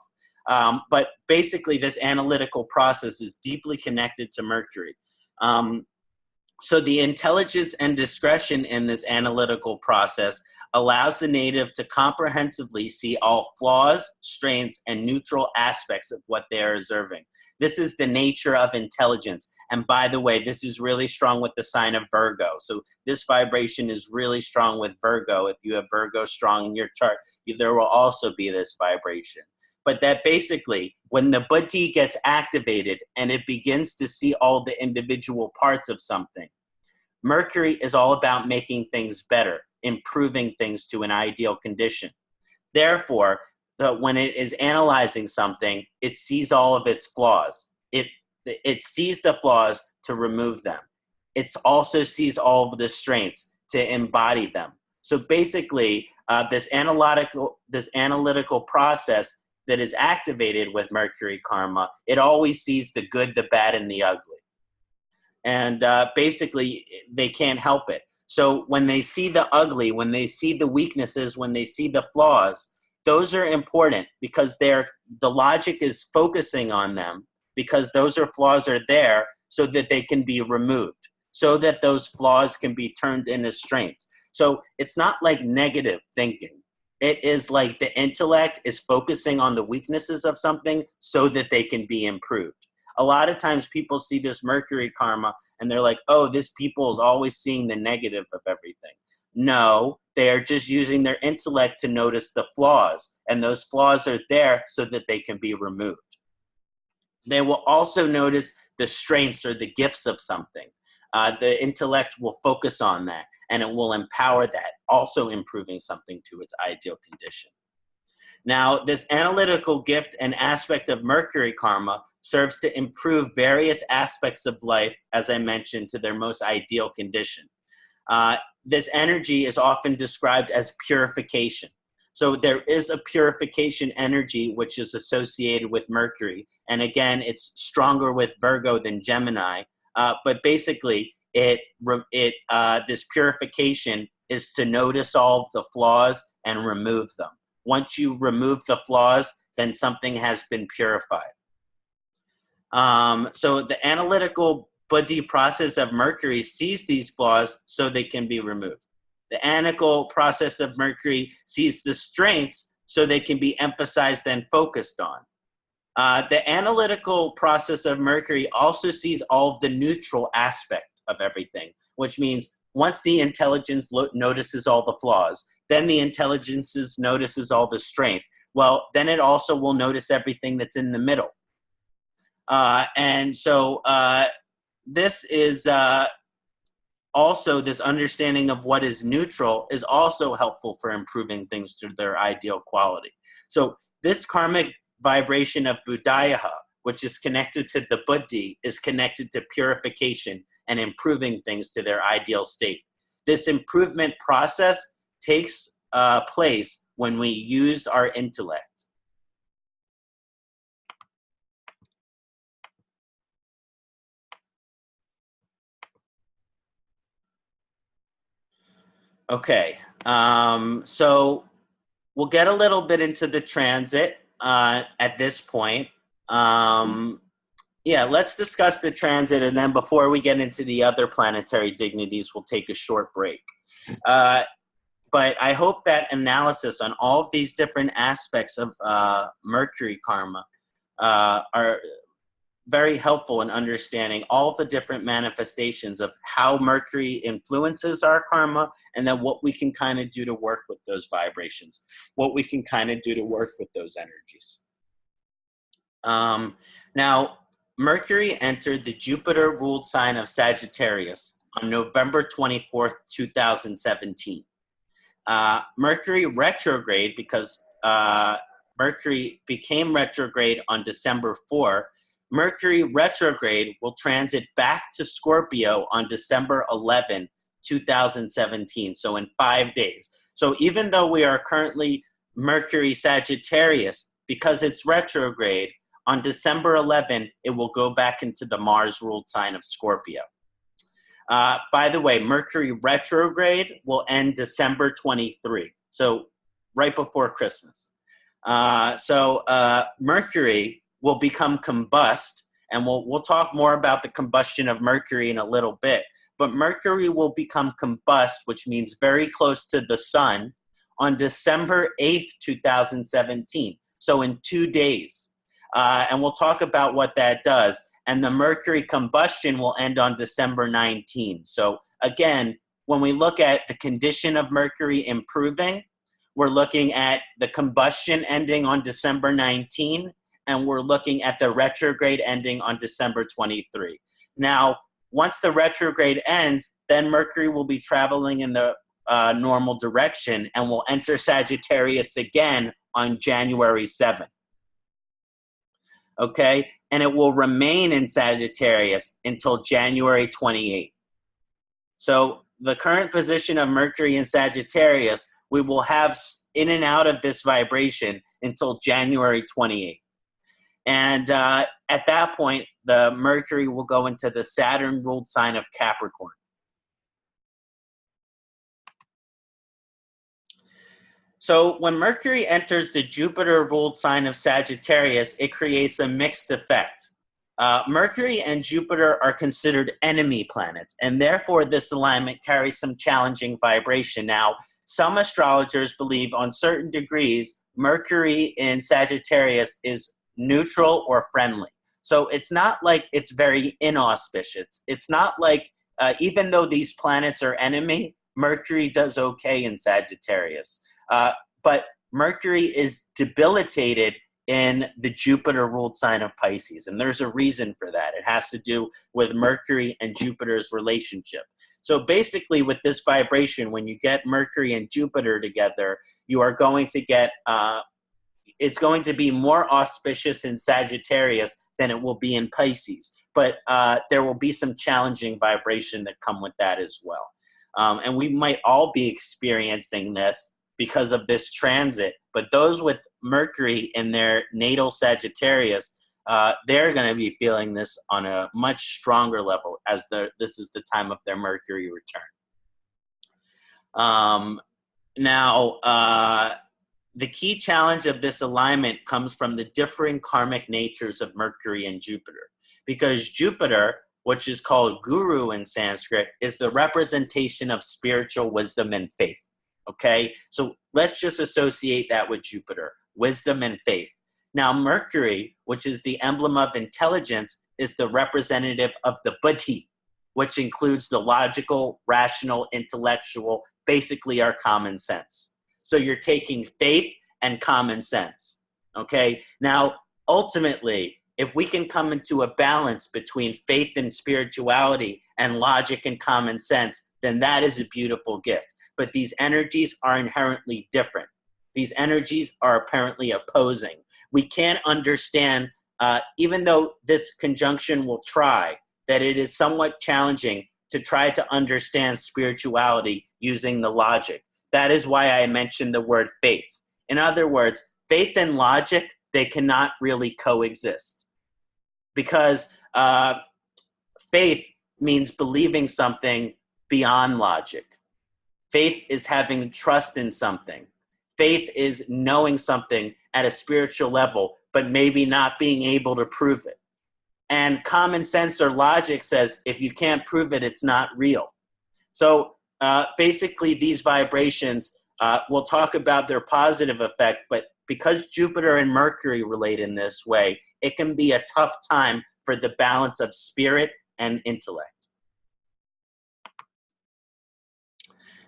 But basically, this analytical process is deeply connected to Mercury. So the intelligence and discretion in this analytical process allows the native to comprehensively see all flaws, strengths, and neutral aspects of what they are observing. This is the nature of intelligence. And by the way, this is really strong with the sign of Virgo. So this vibration is really strong with Virgo. If you have Virgo strong in your chart, there will also be this vibration. But that basically, when the buddhi gets activated and it begins to see all the individual parts of something, Mercury is all about making things better, improving things to an ideal condition. Therefore, when it is analyzing something, it sees all of its flaws. It sees the flaws to remove them. It also sees all of the strengths to embody them. So basically, this analytical process that is activated with Mercury karma, it always sees the good, the bad, and the ugly. And basically, they can't help it. So when they see the ugly, when they see the weaknesses, when they see the flaws, those are important because the logic is focusing on them, because those flaws are there so that they can be removed, so that those flaws can be turned into strengths. So it's not like negative thinking. It is like the intellect is focusing on the weaknesses of something so that they can be improved. A lot of times people see this Mercury karma and they're like, this people is always seeing the negative of everything. No, they are just using their intellect to notice the flaws, and those flaws are there so that they can be removed. They will also notice the strengths or the gifts of something. The intellect will focus on that, and it will empower that, also improving something to its ideal condition. Now, this analytical gift and aspect of Mercury karma serves to improve various aspects of life, as I mentioned, to their most ideal condition. This energy is often described as purification. So there is a purification energy which is associated with Mercury. And again, it's stronger with Virgo than Gemini. But basically, this purification is to notice all of the flaws and remove them. Once you remove the flaws, then something has been purified. So the analytical buddhi process of Mercury sees these flaws so they can be removed. The analytical process of Mercury sees the strengths so they can be emphasized and focused on. The analytical process of Mercury also sees all of the neutral aspect of everything, which means once the intelligence notices all the flaws, then the intelligence notices all the strength. Well, then it also will notice everything that's in the middle. And so this is also, this understanding of what is neutral is also helpful for improving things to their ideal quality. So this karmic vibration of Budaya, which is connected to the buddhi, is connected to purification and improving things to their ideal state. This improvement process takes place when we use our intellect. Okay, so we'll get a little bit into the transit at this point. Yeah, let's discuss the transit, and then before we get into the other planetary dignities, we'll take a short break. But I hope that analysis on all of these different aspects of Mercury karma are very helpful in understanding all the different manifestations of how Mercury influences our karma, and then what we can kind of do to work with those vibrations, what we can kind of do to work with those energies. Now, Mercury entered the Jupiter-ruled sign of Sagittarius on November 24th, 2017. Mercury retrograde, because Mercury became retrograde on December 4, Mercury retrograde will transit back to Scorpio on December 11, 2017, so in 5 days. So even though we are currently Mercury Sagittarius, because it's retrograde, on December 11, it will go back into the Mars-ruled sign of Scorpio. By the way, Mercury retrograde will end December 23, so right before Christmas. Mercury will become combust, and we'll talk more about the combustion of Mercury in a little bit, but Mercury will become combust, which means very close to the sun, on December 8th, 2017, so in 2 days. And we'll talk about what that does. And the Mercury combustion will end on December 19. So again, when we look at the condition of Mercury improving, we're looking at the combustion ending on December 19, and we're looking at the retrograde ending on December 23. Now, once the retrograde ends, then Mercury will be traveling in the normal direction and will enter Sagittarius again on January 7th. Okay, and it will remain in Sagittarius until January 28th. So the current position of Mercury in Sagittarius, we will have in and out of this vibration until January 28th. And at that point, the Mercury will go into the Saturn-ruled sign of Capricorn. So when Mercury enters the Jupiter-ruled sign of Sagittarius, it creates a mixed effect. Mercury and Jupiter are considered enemy planets, and therefore this alignment carries some challenging vibration. Now, some astrologers believe on certain degrees, Mercury in Sagittarius is neutral or friendly. So it's not like it's very inauspicious. It's not like, even though these planets are enemy, Mercury does okay in Sagittarius. But Mercury is debilitated in the Jupiter-ruled sign of Pisces, and there's a reason for that. It has to do with Mercury and Jupiter's relationship. So basically with this vibration, when you get Mercury and Jupiter together, you are going to get, it's going to be more auspicious in Sagittarius than it will be in Pisces. But there will be some challenging vibration that come with that as well. And we might all be experiencing this because of this transit, but those with Mercury in their natal Sagittarius, they're going to be feeling this on a much stronger level as this is the time of their Mercury return. The key challenge of this alignment comes from the differing karmic natures of Mercury and Jupiter, because Jupiter, which is called Guru in Sanskrit, is the representation of spiritual wisdom and faith. Okay, so let's just associate that with Jupiter, wisdom and faith. Now, Mercury, which is the emblem of intelligence, is the representative of the buddhi, which includes the logical, rational, intellectual, basically our common sense. So you're taking faith and common sense. Okay, now, ultimately, if we can come into a balance between faith and spirituality and logic and common sense, then that is a beautiful gift. But these energies are inherently different. These energies are apparently opposing. We can't understand, even though this conjunction will try, that it is somewhat challenging to try to understand spirituality using the logic. That is why I mentioned the word faith. In other words, faith and logic, they cannot really coexist. Because faith means believing something beyond logic. Faith is having trust in something. Faith is knowing something at a spiritual level, but maybe not being able to prove it. And common sense or logic says, if you can't prove it, it's not real. So basically, these vibrations, we'll talk about their positive effect, but because Jupiter and Mercury relate in this way, it can be a tough time for the balance of spirit and intellect.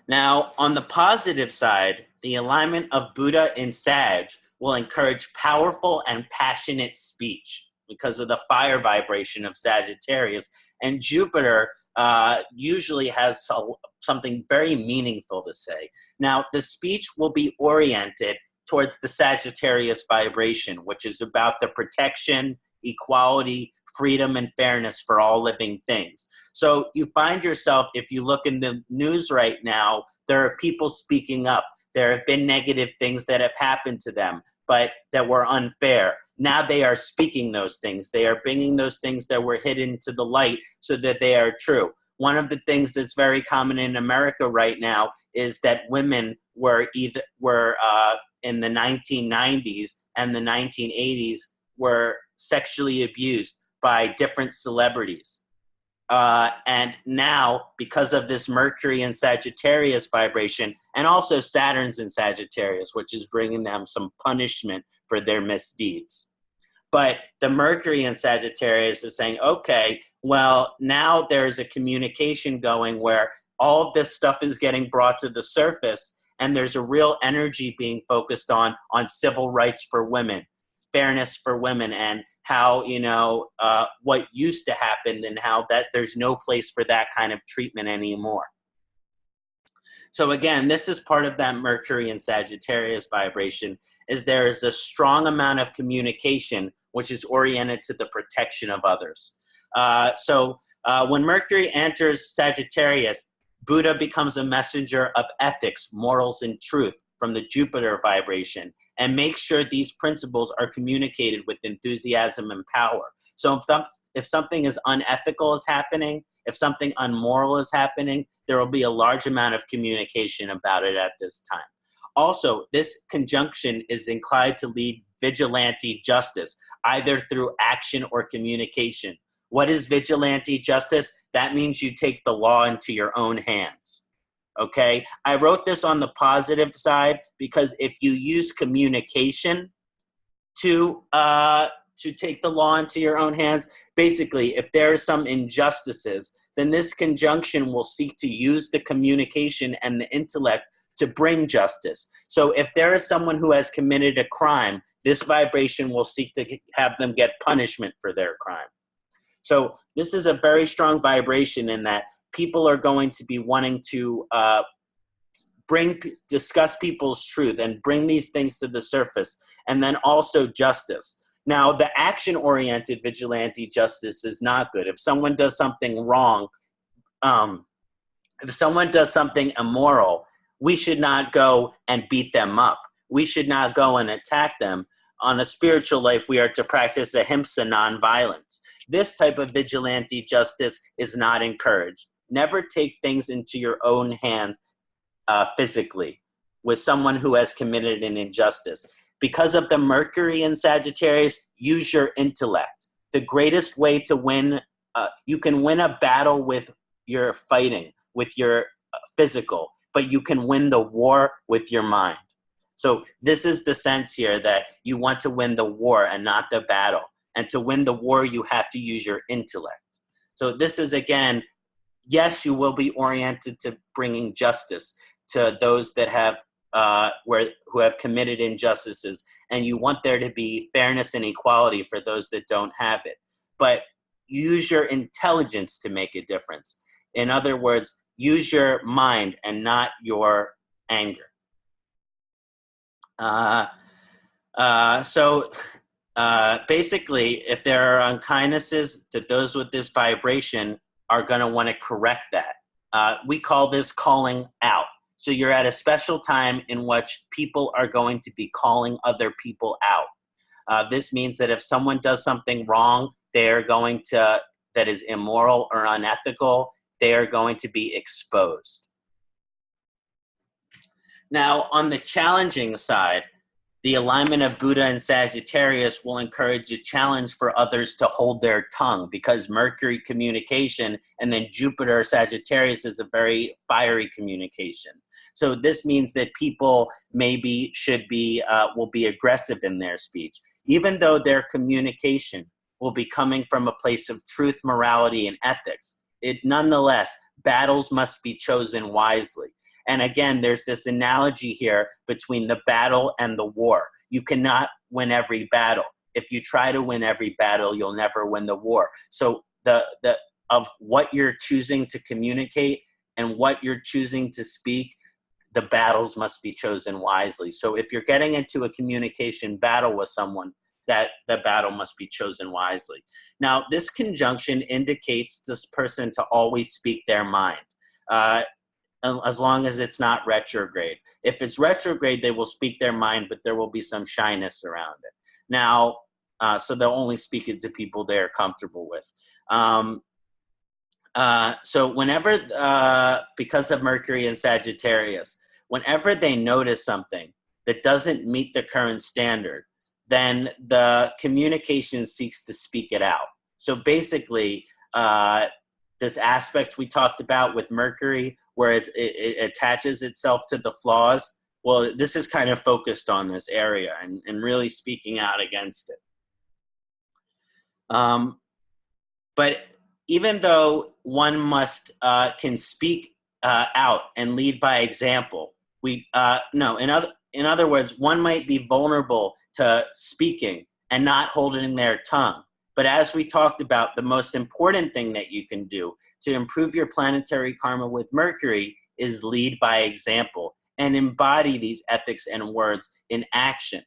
Now, on the positive side, the alignment of Buddha in Sag will encourage powerful and passionate speech because of the fire vibration of Sagittarius. And Jupiter usually has something very meaningful to say. Now, the speech will be oriented towards the Sagittarius vibration, which is about the protection, equality, freedom, and fairness for all living things. So you find yourself, if you look in the news right now, there are people speaking up. There have been negative things that have happened to them, but that were unfair. Now they are speaking those things. They are bringing those things that were hidden to the light so that they are true. One of the things that's very common in America right now is that women were in the 1990s and the 1980s were sexually abused by different celebrities. And now, because of this Mercury and Sagittarius vibration, and also Saturn's in Sagittarius, which is bringing them some punishment for their misdeeds. But the Mercury in Sagittarius is saying, okay, well, now there's a communication going where all of this stuff is getting brought to the surface, and there's a real energy being focused on civil rights for women, fairness for women, and how, what used to happen, and how that there's no place for that kind of treatment anymore. So again, this is part of that Mercury and Sagittarius vibration, is there is a strong amount of communication which is oriented to the protection of others. So when Mercury enters Sagittarius, Buddha becomes a messenger of ethics, morals, and truth from the Jupiter vibration, and makes sure these principles are communicated with enthusiasm and power. So if something is unethical is happening, if something unmoral is happening, there will be a large amount of communication about it at this time. Also, this conjunction is inclined to lead vigilante justice, either through action or communication. What is vigilante justice? That means you take the law into your own hands. Okay, I wrote this on the positive side because if you use communication to take the law into your own hands, basically, if there are some injustices, then this conjunction will seek to use the communication and the intellect to bring justice. So if there is someone who has committed a crime, this vibration will seek to have them get punishment for their crime. So this is a very strong vibration in that people are going to be wanting to discuss people's truth and bring these things to the surface, and then also justice. Now, the action-oriented vigilante justice is not good. If someone does something wrong, if someone does something immoral, we should not go and beat them up. We should not go and attack them. On a spiritual life, we are to practice ahimsa, nonviolence. This type of vigilante justice is not encouraged. Never take things into your own hands physically with someone who has committed an injustice. Because of the Mercury in Sagittarius, use your intellect. The greatest way to win, you can win a battle with your fighting, with your physical, but you can win the war with your mind. So this is the sense here that you want to win the war and not the battle. And to win the war, you have to use your intellect. So this is, again, yes, you will be oriented to bringing justice to those that have who have committed injustices, and you want there to be fairness and equality for those that don't have it. But use your intelligence to make a difference. In other words, use your mind and not your anger. Basically, if there are unkindnesses, that those with this vibration are going to want to correct that. We call this calling out. So you're at a special time in which people are going to be calling other people out. This means that if someone does something wrong, they're going to, that is immoral or unethical, they are going to be exposed. Now, on the challenging side, the alignment of Buddha and Sagittarius will encourage a challenge for others to hold their tongue, because Mercury, communication, and then Jupiter, Sagittarius, is a very fiery communication. So this means that people maybe will be aggressive in their speech, even though their communication will be coming from a place of truth, morality, and ethics. Nonetheless, battles must be chosen wisely. And again, there's this analogy here between the battle and the war. You cannot win every battle. If you try to win every battle, you'll never win the war. So of what you're choosing to communicate and what you're choosing to speak, the battles must be chosen wisely. So if you're getting into a communication battle with someone, that the battle must be chosen wisely. Now, this conjunction indicates this person to always speak their mind. As long as it's not retrograde. If it's retrograde, they will speak their mind, but there will be some shyness around it. Now, so they'll only speak it to people they're comfortable with. So whenever, because of Mercury and Sagittarius, whenever they notice something that doesn't meet the current standard, then the communication seeks to speak it out. So basically, this aspect we talked about with Mercury, where it attaches itself to the flaws, well, this is kind of focused on this area and really speaking out against it. But even though one can speak out and lead by example, in other words, one might be vulnerable to speaking and not holding their tongue. But as we talked about, the most important thing that you can do to improve your planetary karma with Mercury is lead by example and embody these ethics and words in action.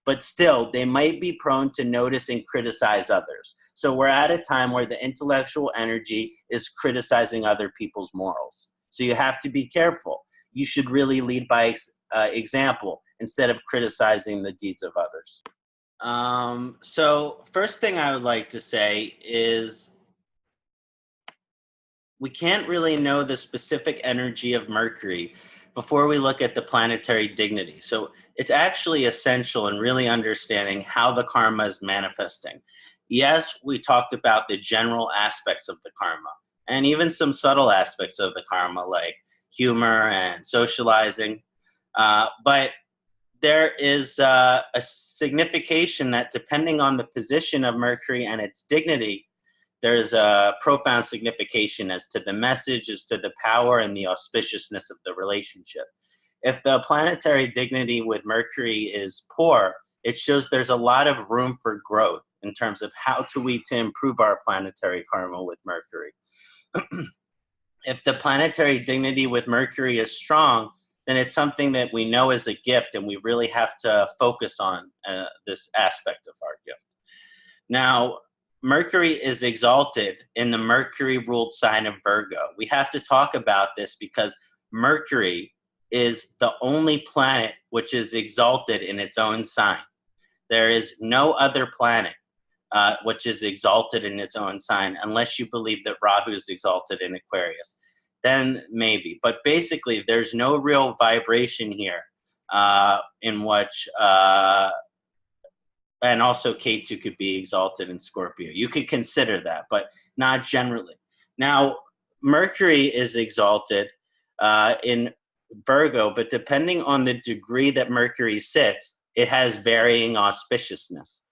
But still, they might be prone to notice and criticize others. So we're at a time where the intellectual energy is criticizing other people's morals. So you have to be careful. You should really lead by example instead of criticizing the deeds of others. So first thing I would like to say is we can't really know the specific energy of Mercury before we look at the planetary dignity. So it's actually essential in really understanding how the karma is manifesting. Yes, we talked about the general aspects of the karma and even some subtle aspects of the karma like humor and socializing, but there is a signification that depending on the position of Mercury and its dignity, there's a profound signification as to the message, as to the power and the auspiciousness of the relationship. If the planetary dignity with Mercury is poor, it shows there's a lot of room for growth in terms of how to improve our planetary karma with Mercury. If the planetary dignity with Mercury is strong, then it's something that we know is a gift, and we really have to focus on this aspect of our gift. Now, Mercury is exalted in the Mercury-ruled sign of Virgo. We have to talk about this because Mercury is the only planet which is exalted in its own sign. There is no other planet which is exalted in its own sign, unless you believe that Rahu is exalted in Aquarius. Then maybe. But basically, there's no real vibration here in which, and also Ketu could be exalted in Scorpio. You could consider that, but not generally. Now, Mercury is exalted in Virgo, but depending on the degree that Mercury sits, it has varying auspiciousness.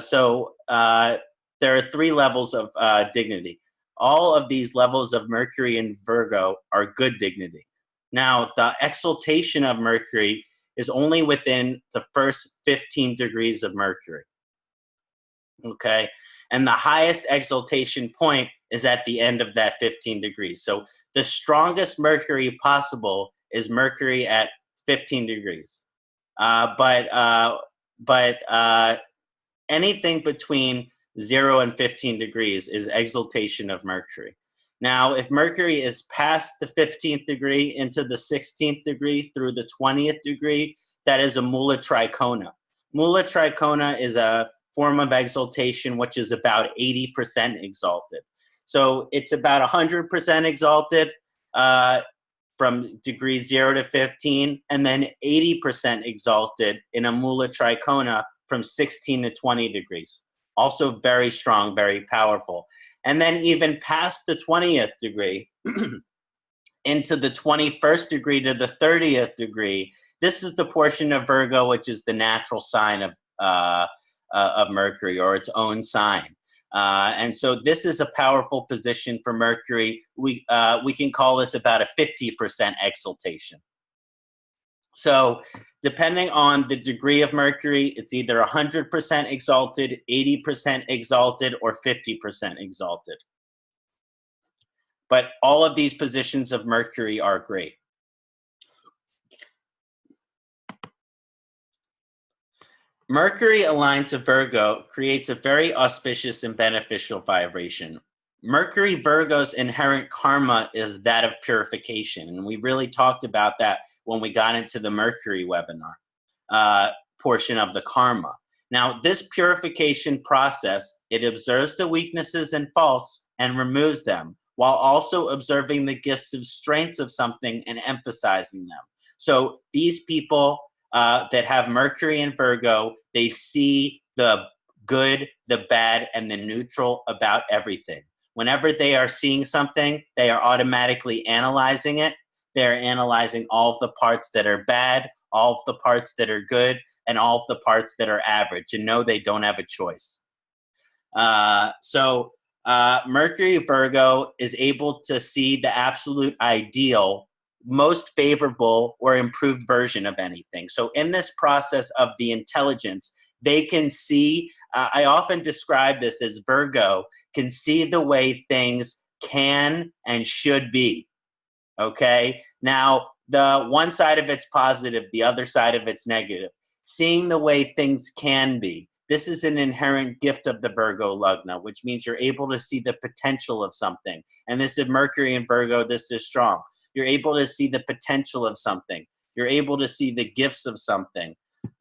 So there are 3 levels of dignity. All of these levels of Mercury in Virgo are good dignity. Now, the exaltation of Mercury is only within the first 15 degrees of Mercury. Okay. And the highest exaltation point is at the end of that 15 degrees. So the strongest Mercury possible is Mercury at 15 degrees. But anything between 0 and 15 degrees is exaltation of Mercury. Now, if Mercury is past the 15th degree into the 16th degree through the 20th degree, that is a Mula Trikona. Mula Trikona is a form of exaltation which is about 80% exalted. So it's about 100% exalted from degrees 0 to 15, and then 80% exalted in a Mula Trikona from 16 to 20 degrees. Also very strong, very powerful. And then even past the 20th degree, into the 21st degree to the 30th degree, this is the portion of Virgo which is the natural sign of Mercury, or its own sign. And so this is a powerful position for Mercury. We can call this about a 50% exaltation. So depending on the degree of Mercury, it's either 100% exalted, 80% exalted, or 50% exalted. But all of these positions of Mercury are great. Mercury aligned to Virgo creates a very auspicious and beneficial vibration. Mercury Virgo's inherent karma is that of purification. And we really talked about that when we got into the Mercury webinar portion of the karma. Now, this purification process, it observes the weaknesses and faults and removes them, while also observing the gifts of strengths of something and emphasizing them. So these people that have Mercury in Virgo, they see the good, the bad, and the neutral about everything. Whenever they are seeing something, they are automatically analyzing it. They're analyzing all of the parts that are bad, all of the parts that are good, and all of the parts that are average, and no, they don't have a choice. Mercury Virgo is able to see the absolute ideal, most favorable or improved version of anything. So in this process of the intelligence, they can see, I often describe this as Virgo can see the way things can and should be. Okay. Now, the one side of it's positive, the other side of it's negative. Seeing the way things can be. This is an inherent gift of the Virgo Lagna, which means you're able to see the potential of something. And this is Mercury in Virgo, this is strong. You're able to see the potential of something. You're able to see the gifts of something.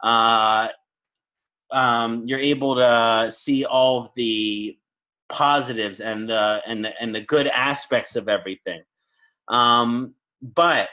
You're able to see all of the positives and the good aspects of everything. But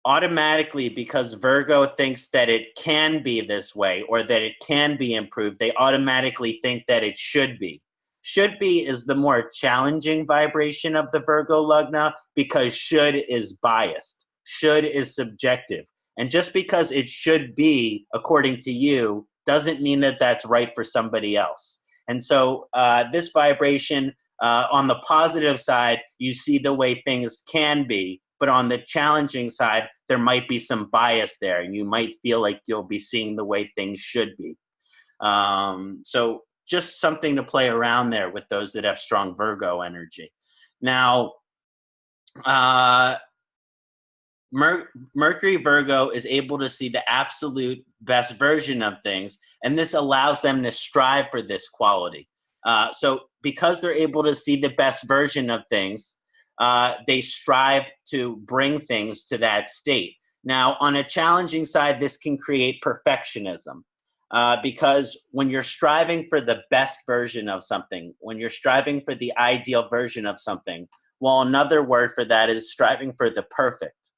automatically, because Virgo thinks that it can be this way or that it can be improved, they automatically think that it should be. Should be is the more challenging vibration of the Virgo Lagna because should is biased. Should is subjective. And just because it should be according to you doesn't mean that that's right for somebody else. And so this vibration, on the positive side, you see the way things can be. But on the challenging side, there might be some bias there, and you might feel like you'll be seeing the way things should be. So just something to play around there with those that have strong Virgo energy. Now, Mercury Virgo is able to see the absolute best version of things, and this allows them to strive for this quality. So because they're able to see the best version of things, they strive to bring things to that state. Now, on a challenging side, this can create perfectionism because when you're striving for the best version of something, when you're striving for the ideal version of something, well, another word for that is striving for the perfect.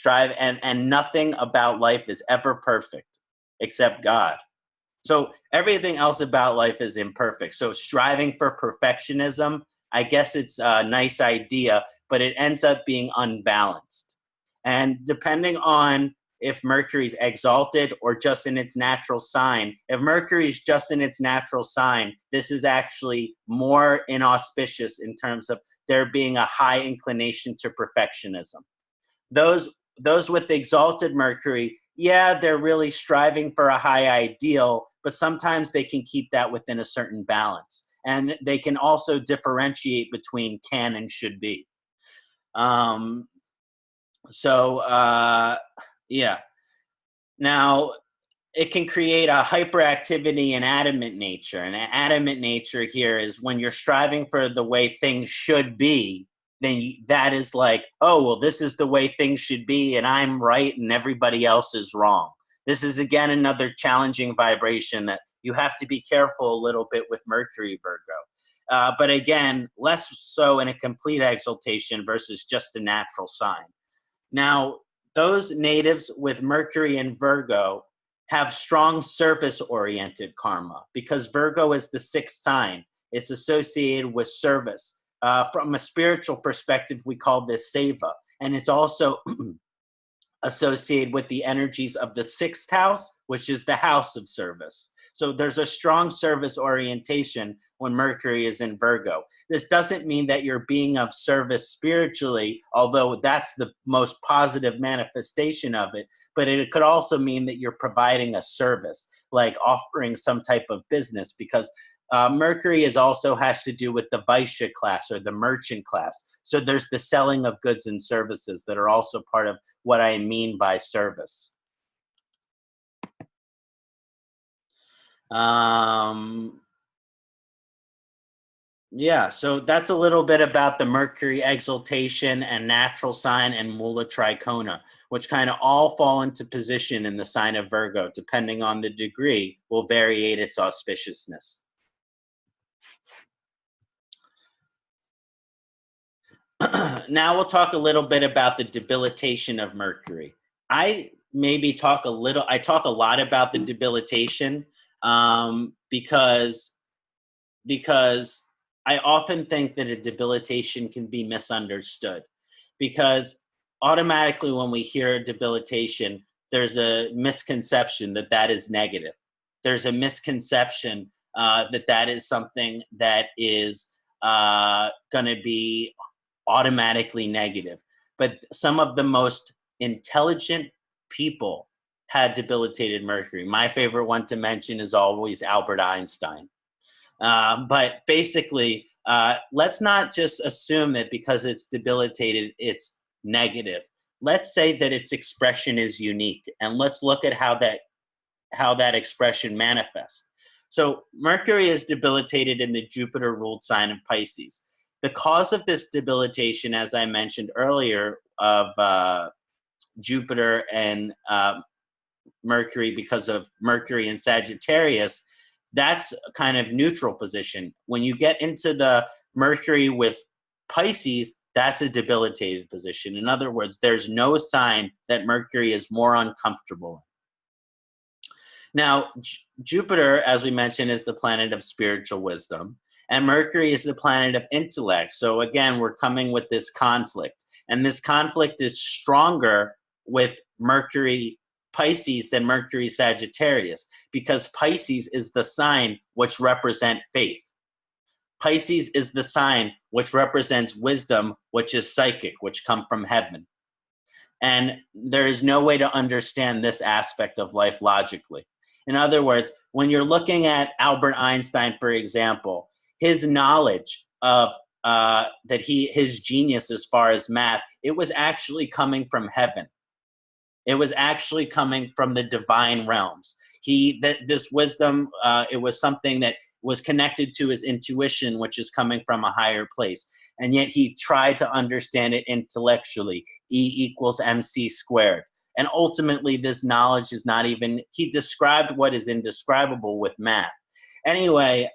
And nothing about life is ever perfect except God. So everything else about life is imperfect. So striving for perfectionism, I guess it's a nice idea, but it ends up being unbalanced. And depending on if Mercury's exalted or just in its natural sign, if Mercury's just in its natural sign, this is actually more inauspicious in terms of there being a high inclination to perfectionism. those with exalted Mercury, yeah, they're really striving for a high ideal, but sometimes they can keep that within a certain balance. And they can also differentiate between can and should be. Um, yeah. Now, it can create a hyperactivity and adamant nature. And adamant nature here is when you're striving for the way things should be, then that is like, oh, well, this is the way things should be, and I'm right and everybody else is wrong. This is, again, another challenging vibration that you have to be careful a little bit with Mercury, Virgo. But again, less so in a complete exaltation versus just a natural sign. Now, those natives with Mercury and Virgo have strong service-oriented karma because Virgo is the sixth sign. It's associated with service. From a spiritual perspective, we call this seva. And it's also associated with the energies of the sixth house, which is the house of service. So there's a strong service orientation when Mercury is in Virgo. This doesn't mean that you're being of service spiritually, although that's the most positive manifestation of it, but it could also mean that you're providing a service, like offering some type of business, because Mercury also has to do with the Vaishya class or the merchant class. So there's the selling of goods and services that are also part of what I mean by service. Yeah, so that's a little bit about the Mercury exaltation and natural sign and Mula Trikona, which kind of all fall into position in the sign of Virgo, depending on the degree, will variate its auspiciousness. Now we'll talk a little bit about the debilitation of Mercury. I talk a lot about the debilitation because I often think that a debilitation can be misunderstood, because automatically when we hear debilitation, there's a misconception that that is negative. There's a misconception that that is something that is going to be automatically negative. But some of the most intelligent people had debilitated Mercury. My favorite one to mention is always Albert Einstein. But basically, let's not just assume that because it's debilitated, it's negative. Let's say that its expression is unique, and let's look at how that expression manifests. So Mercury is debilitated in the Jupiter-ruled sign of Pisces. The cause of this debilitation, as I mentioned earlier, of Jupiter and Mercury, because of Mercury in Sagittarius, that's a kind of neutral position. When you get into the Mercury with Pisces, that's a debilitated position. In other words, there's no sign that Mercury is more uncomfortable. Now, Jupiter, as we mentioned, is the planet of spiritual wisdom, and Mercury is the planet of intellect. So again, we're coming with this conflict, and this conflict is stronger with Mercury Pisces than Mercury Sagittarius, because Pisces is the sign which represent faith. Pisces is the sign which represents wisdom, which is psychic, which come from heaven. And there is no way to understand this aspect of life logically. In other words, when you're looking at Albert Einstein, for example, his knowledge of his genius as far as math, it was actually coming from heaven. It was actually coming from the divine realms. This wisdom, it was something that was connected to his intuition, which is coming from a higher place. And yet he tried to understand it intellectually. E = mc squared. And ultimately, this knowledge is not even, he described what is indescribable with math. Anyway,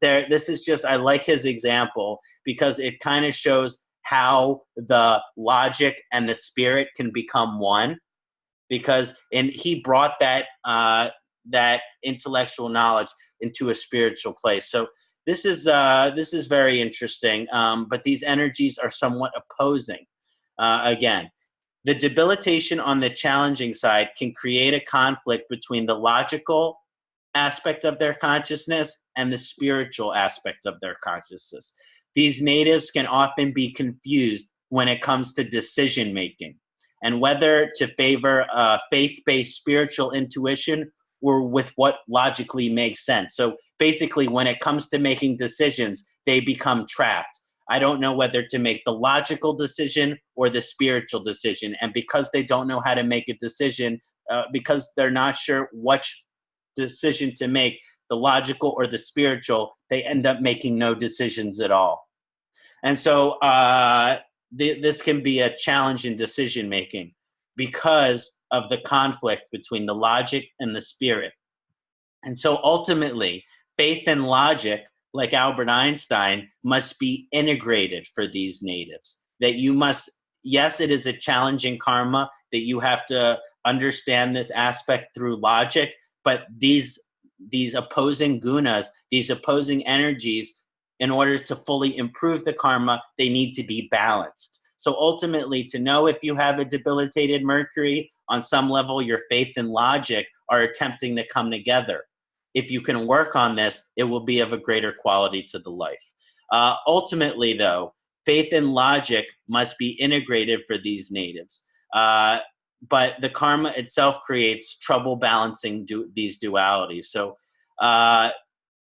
this is just, I like his example because it kind of shows how the logic and the spirit can become one, because he brought that intellectual knowledge into a spiritual place. So this is very interesting, but these energies are somewhat opposing. Again, the debilitation on the challenging side can create a conflict between the logical aspect of their consciousness and the spiritual aspect of their consciousness. These natives can often be confused when it comes to decision making. and whether to favor faith-based spiritual intuition or with what logically makes sense. So basically, when it comes to making decisions, they become trapped. I don't know whether to make the logical decision or the spiritual decision. And because they don't know how to make a decision, because they're not sure which decision to make, the logical or the spiritual, they end up making no decisions at all. And so this can be a challenge in decision making because of the conflict between the logic and the spirit. And so ultimately, faith and logic, like Albert Einstein, must be integrated for these natives. That you must, yes, it is a challenging karma that you have to understand this aspect through logic, but these opposing gunas, these opposing energies, in order to fully improve the karma, they need to be balanced. So ultimately, to know if you have a debilitated Mercury, on some level, your faith and logic are attempting to come together. If you can work on this, it will be of a greater quality to the life. Ultimately, though, faith and logic must be integrated for these natives. But the karma itself creates trouble balancing these dualities. So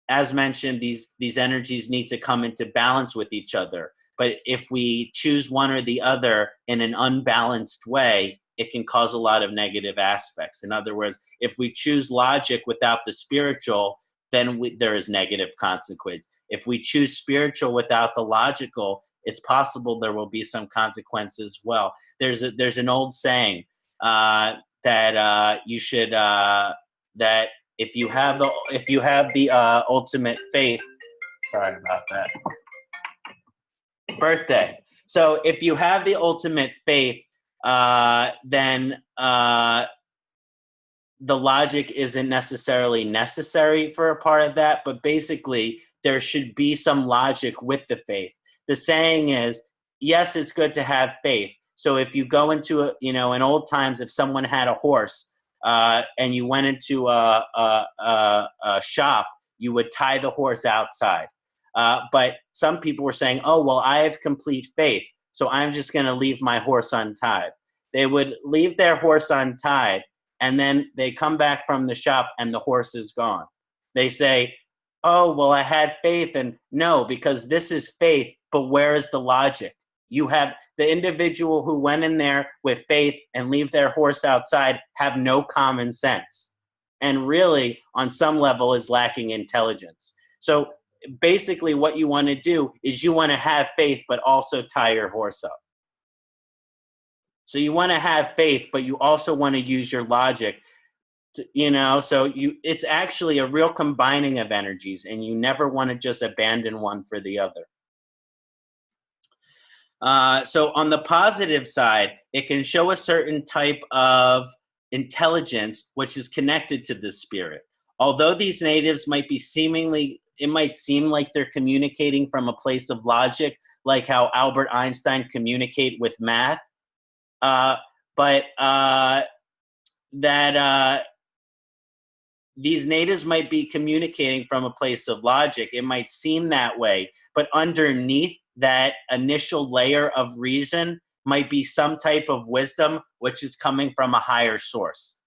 as mentioned, these energies need to come into balance with each other. But if we choose one or the other in an unbalanced way, it can cause a lot of negative aspects. In other words, if we choose logic without the spiritual, then there is negative consequence. If we choose spiritual without the logical, it's possible there will be some consequences as well. There's an old saying that you should that if you have the ultimate faith. Sorry about that. Birthday. So if you have the ultimate faith, then the logic isn't necessarily necessary for a part of that, but basically there should be some logic with the faith. The saying is, yes, it's good to have faith. So if you go into in old times, if someone had a horse and you went into a shop, you would tie the horse outside. But some people were saying, oh, well, I have complete faith, so I'm just going to leave my horse untied. They would leave their horse untied, and then they come back from the shop and the horse is gone. They say, oh, well, I had faith. And no, because this is faith, but where is the logic? You have the individual who went in there with faith and leave their horse outside have no common sense, and really on some level is lacking intelligence. So basically what you want to do is you want to have faith, but also tie your horse up. So you want to have faith, but you also want to use your logic to, it's actually a real combining of energies, and you never want to just abandon one for the other. So on the positive side, it can show a certain type of intelligence which is connected to the spirit. Although these natives it might seem like they're communicating from a place of logic, like how Albert Einstein communicated with math, but these natives might be communicating from a place of logic. It might seem that way, but underneath that initial layer of reason might be some type of wisdom which is coming from a higher source.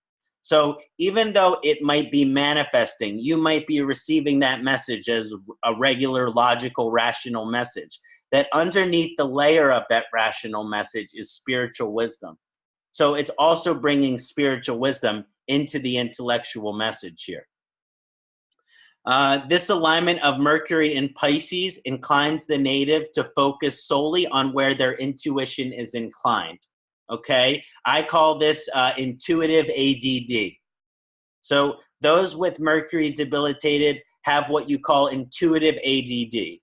So even though it might be manifesting, you might be receiving that message as a regular, logical, rational message. That underneath the layer of that rational message is spiritual wisdom. So it's also bringing spiritual wisdom into the intellectual message here. This alignment of Mercury in Pisces inclines the native to focus solely on where their intuition is inclined. Okay, I call this intuitive ADD. So those with Mercury debilitated have what you call intuitive ADD,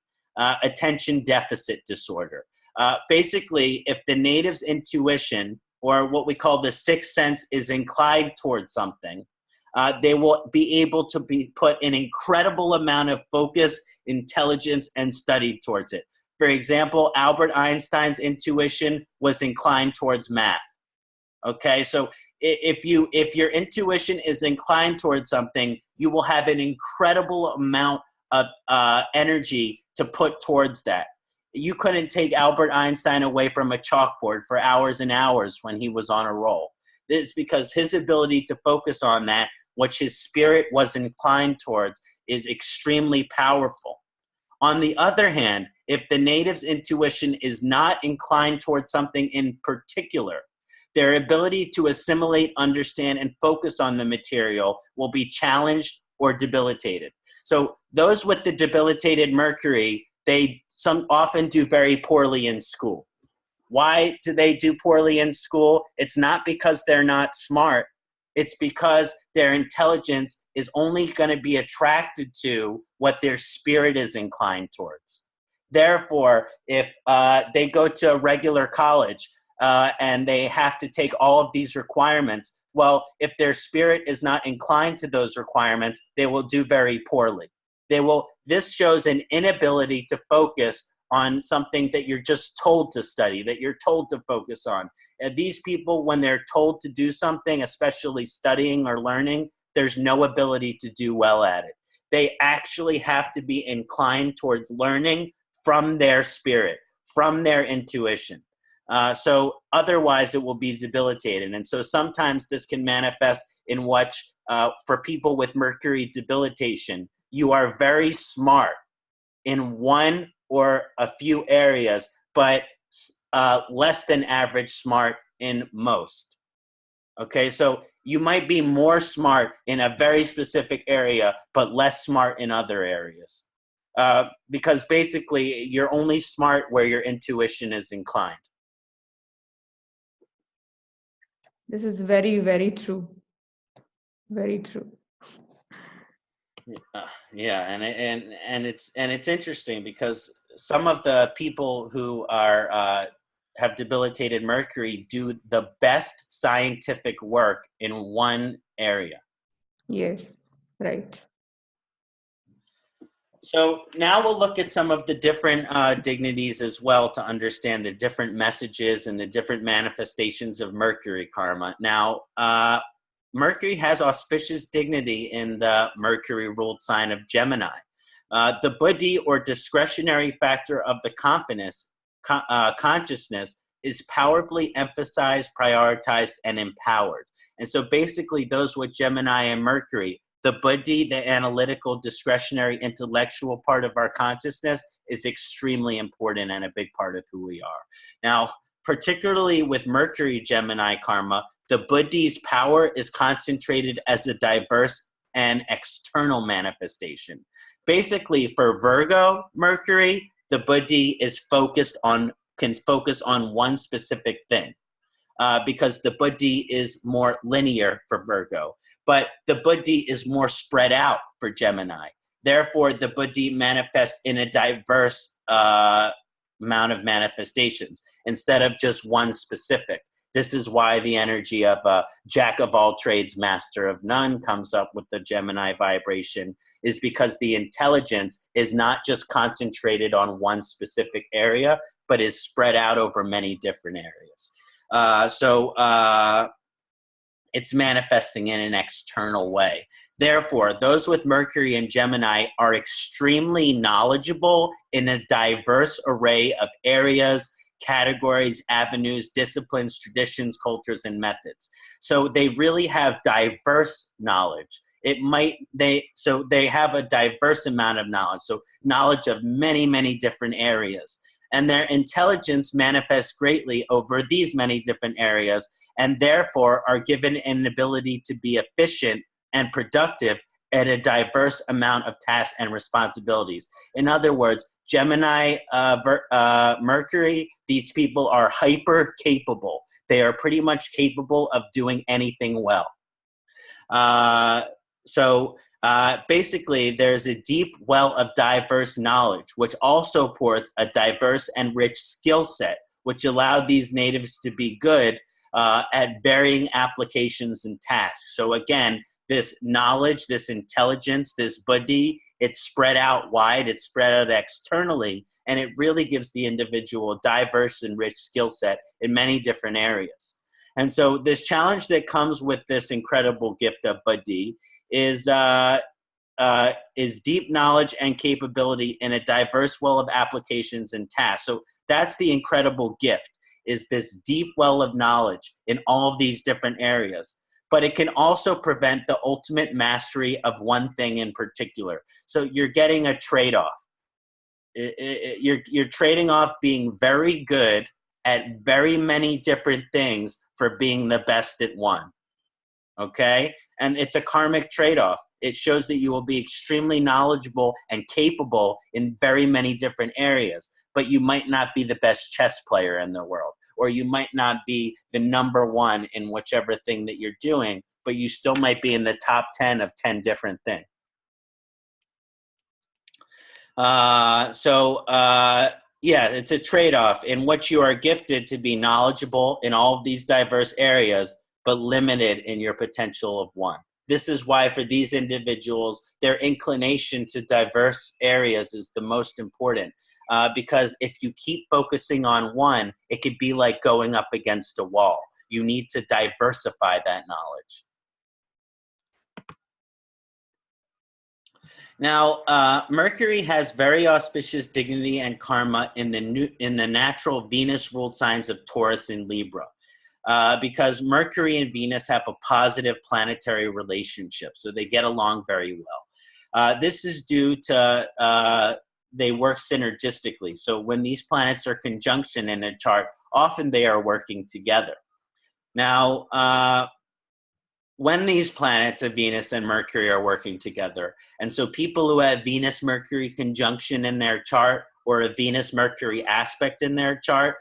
attention deficit disorder. Basically, if the native's intuition, or what we call the sixth sense, is inclined towards something, they will be able to put an incredible amount of focus, intelligence, and study towards it. For example, Albert Einstein's intuition was inclined towards math. Okay, so if your intuition is inclined towards something, you will have an incredible amount of energy to put towards that. You couldn't take Albert Einstein away from a chalkboard for hours and hours when he was on a roll. It's because his ability to focus on that, which his spirit was inclined towards, is extremely powerful. On the other hand, if the native's intuition is not inclined towards something in particular, their ability to assimilate, understand, and focus on the material will be challenged or debilitated. So those with the debilitated Mercury, they often do very poorly in school. Why do they do poorly in school? It's not because they're not smart. It's because their intelligence is only going to be attracted to what their spirit is inclined towards. Therefore, if they go to a regular college and they have to take all of these requirements, well, if their spirit is not inclined to those requirements, they will do very poorly. This shows an inability to focus on something that you're just told to study, that you're told to focus on. And these people, when they're told to do something, especially studying or learning, there's no ability to do well at it. They actually have to be inclined towards learning from their spirit, from their intuition. So otherwise it will be debilitated. And so sometimes this can manifest in what, for people with Mercury debilitation, you are very smart in one or a few areas, but less than average smart in most. Okay, so you might be more smart in a very specific area, but less smart in other areas. Because basically, you're only smart where your intuition is inclined. This is very, very true. Very true. Yeah, and it's interesting because some of the people who are have debilitated Mercury do the best scientific work in one area. Yes, right. So now we'll look at some of the different dignities as well to understand the different messages and the different manifestations of Mercury karma. Now, Mercury has auspicious dignity in the Mercury-ruled sign of Gemini. The buddhi, or discretionary factor of the consciousness, is powerfully emphasized, prioritized, and empowered. And so basically those with Gemini and Mercury, the buddhi, the analytical, discretionary, intellectual part of our consciousness, is extremely important and a big part of who we are. Now, particularly with Mercury Gemini karma, the buddhi's power is concentrated as a diverse and external manifestation. Basically, for Virgo Mercury, the buddhi is can focus on one specific thing, because the buddhi is more linear for Virgo. But the buddhi is more spread out for Gemini. Therefore, the buddhi manifests in a diverse amount of manifestations instead of just one specific. This is why the energy of a jack of all trades, master of none comes up with the Gemini vibration, is because the intelligence is not just concentrated on one specific area, but is spread out over many different areas. It's manifesting in an external way. Therefore, those with Mercury and Gemini are extremely knowledgeable in a diverse array of areas, categories, avenues, disciplines, traditions, cultures, and methods. So they really have diverse knowledge. So they have a diverse amount of knowledge. So knowledge of many, many different areas. And their intelligence manifests greatly over these many different areas, and therefore are given an ability to be efficient and productive at a diverse amount of tasks and responsibilities. In other words, Gemini, Mercury, these people are hyper capable. They are pretty much capable of doing anything well. Basically, there's a deep well of diverse knowledge, which also supports a diverse and rich skill set, which allowed these natives to be good at varying applications and tasks. So again, this knowledge, this intelligence, this buddhi, it's spread out wide, it's spread out externally, and it really gives the individual a diverse and rich skill set in many different areas. And so this challenge that comes with this incredible gift of buddhi is is deep knowledge and capability in a diverse well of applications and tasks. So that's the incredible gift, is this deep well of knowledge in all of these different areas. But it can also prevent the ultimate mastery of one thing in particular. So you're getting a trade-off. You're trading off being very good at very many different things for being the best at one. Okay? And it's a karmic trade-off. It shows that you will be extremely knowledgeable and capable in very many different areas, but you might not be the best chess player in the world, or you might not be the number one in whichever thing that you're doing, but you still might be in the top 10 of 10 different things. Yeah, it's a trade-off in which you are gifted to be knowledgeable in all of these diverse areas, but limited in your potential of one. This is why for these individuals, their inclination to diverse areas is the most important. Because if you keep focusing on one, it could be like going up against a wall. You need to diversify that knowledge. Now, Mercury has very auspicious dignity and karma in the natural Venus-ruled signs of Taurus and Libra. Because Mercury and Venus have a positive planetary relationship, so they get along very well. This is due to they work synergistically. So when these planets are conjunction in a chart, often they are working together. Now, when these planets of Venus and Mercury are working together, and so people who have Venus-Mercury conjunction in their chart or a Venus-Mercury aspect in their chart,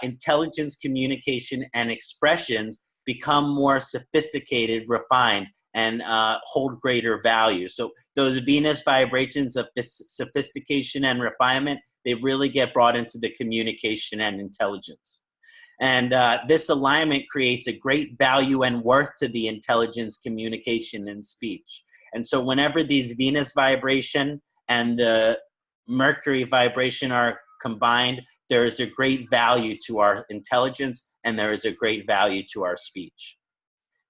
intelligence, communication, and expressions become more sophisticated, refined, and hold greater value. So those Venus vibrations of sophistication and refinement, they really get brought into the communication and intelligence. And this alignment creates a great value and worth to the intelligence, communication, and speech. And so whenever these Venus vibration and the Mercury vibration are combined, there is a great value to our intelligence, and there is a great value to our speech.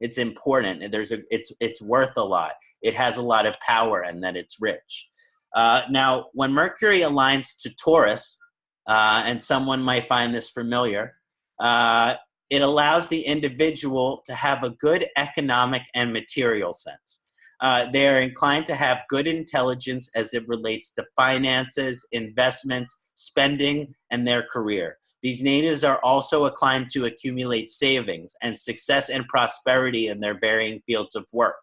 It's important, and it's worth a lot. It has a lot of power, and that it's rich. Now, when Mercury aligns to Taurus, and someone might find this familiar, it allows the individual to have a good economic and material sense. They are inclined to have good intelligence as it relates to finances, investments, spending, and their career. These natives are also inclined to accumulate savings and success and prosperity in their varying fields of work.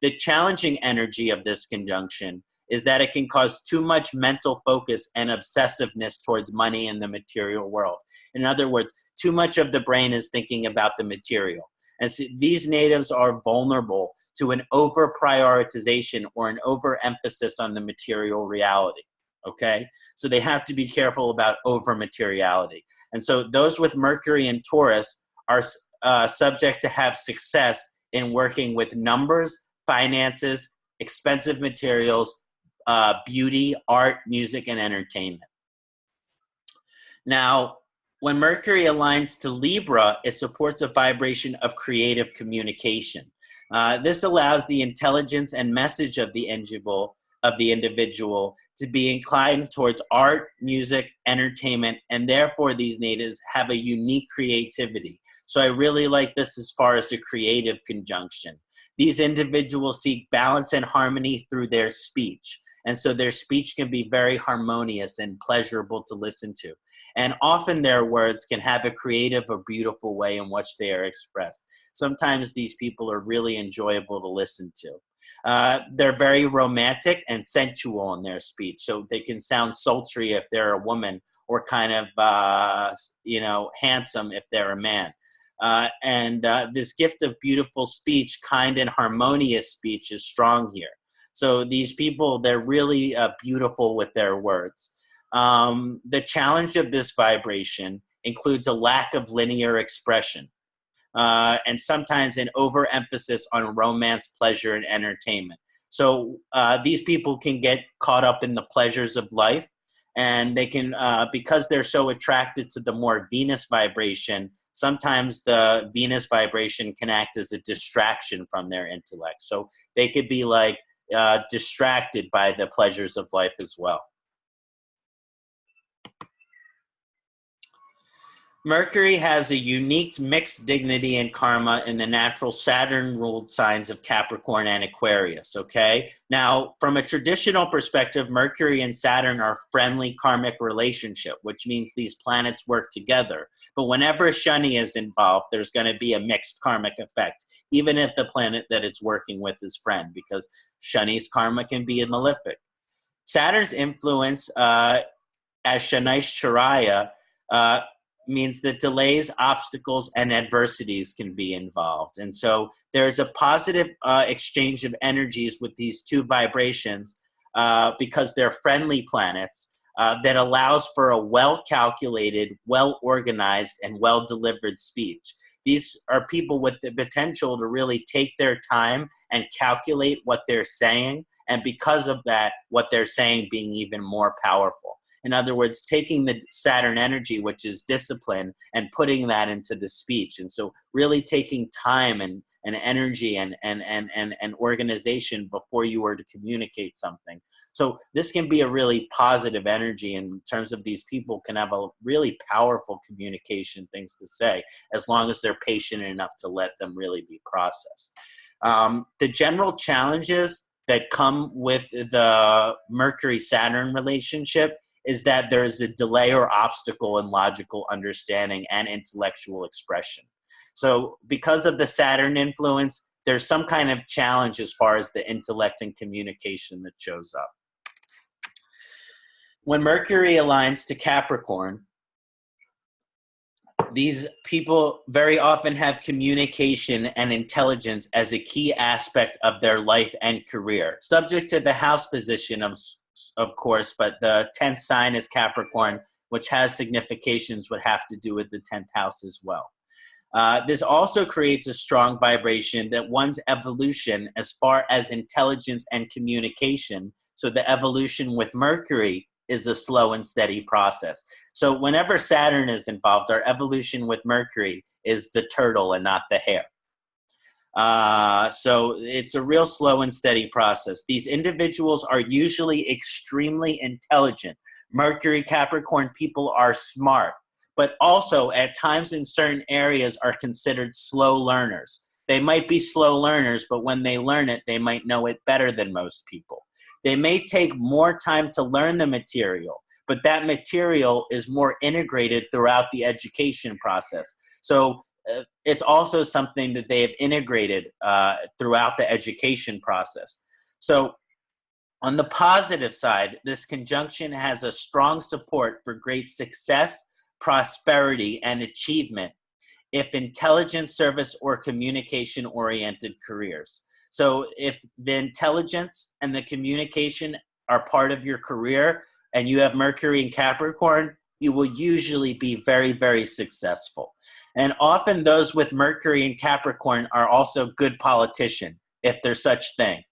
The challenging energy of this conjunction is that it can cause too much mental focus and obsessiveness towards money in the material world. In other words, too much of the brain is thinking about the material. And so these natives are vulnerable to an over-prioritization or an overemphasis on the material reality. Okay, so they have to be careful about over-materiality. And so those with Mercury and Taurus are subject to have success in working with numbers, finances, expensive materials, beauty, art, music, and entertainment. Now, when Mercury aligns to Libra, it supports a vibration of creative communication. This allows the intelligence and message of the individual to be inclined towards art, music, entertainment, and therefore these natives have a unique creativity. So I really like this as far as the creative conjunction. These individuals seek balance and harmony through their speech. And so their speech can be very harmonious and pleasurable to listen to. And often their words can have a creative or beautiful way in which they are expressed. Sometimes these people are really enjoyable to listen to. They're very romantic and sensual in their speech. So they can sound sultry if they're a woman, or kind of, handsome if they're a man. And this gift of beautiful speech, kind and harmonious speech, is strong here. So these people, they're really beautiful with their words. The challenge of this vibration includes a lack of linear expression, and sometimes an overemphasis on romance, pleasure, and entertainment. So these people can get caught up in the pleasures of life, and they can, because they're so attracted to the more Venus vibration, sometimes the Venus vibration can act as a distraction from their intellect. So they could be like, distracted by the pleasures of life as well. Mercury has a unique mixed dignity and karma in the natural Saturn-ruled signs of Capricorn and Aquarius, okay? Now, from a traditional perspective, Mercury and Saturn are friendly karmic relationship, which means these planets work together. But whenever Shani is involved, there's going to be a mixed karmic effect, even if the planet that it's working with is friend, because Shani's karma can be malefic. Saturn's influence as Shanaish Charaya means that delays, obstacles, and adversities can be involved. And so there's a positive exchange of energies with these two vibrations because they're friendly planets that allows for a well-calculated, well-organized, and well-delivered speech. These are people with the potential to really take their time and calculate what they're saying, and because of that, what they're saying being even more powerful. In other words, taking the Saturn energy, which is discipline, and putting that into the speech. And so really taking time and energy and organization before you were to communicate something. So this can be a really positive energy in terms of these people can have a really powerful communication things to say, as long as they're patient enough to let them really be processed. The general challenges that come with the Mercury-Saturn relationship is that there's a delay or obstacle in logical understanding and intellectual expression. So because of the Saturn influence, there's some kind of challenge as far as the intellect and communication that shows up. When Mercury aligns to Capricorn, these people very often have communication and intelligence as a key aspect of their life and career, subject to the house position of course, but the 10th sign is Capricorn, which has significations would have to do with the 10th house as well. This also creates a strong vibration that one's evolution as far as intelligence and communication, so the evolution with Mercury is a slow and steady process. So whenever Saturn is involved, our evolution with Mercury is the turtle and not the hare. So it's a real slow and steady process. These individuals are usually extremely intelligent. Mercury Capricorn people are smart, but also at times in certain areas are considered slow learners. They might be slow learners, but when they learn it, they might know it better than most people. They may take more time to learn the material, but that material is more integrated throughout the education process. So it's also something that they have integrated throughout the education process. So on the positive side, this conjunction has a strong support for great success, prosperity, and achievement if intelligence, service, or communication-oriented careers. So if the intelligence and the communication are part of your career and you have Mercury in Capricorn, you will usually be very, very successful. And often those with Mercury in Capricorn are also good politicians, if there's such thing.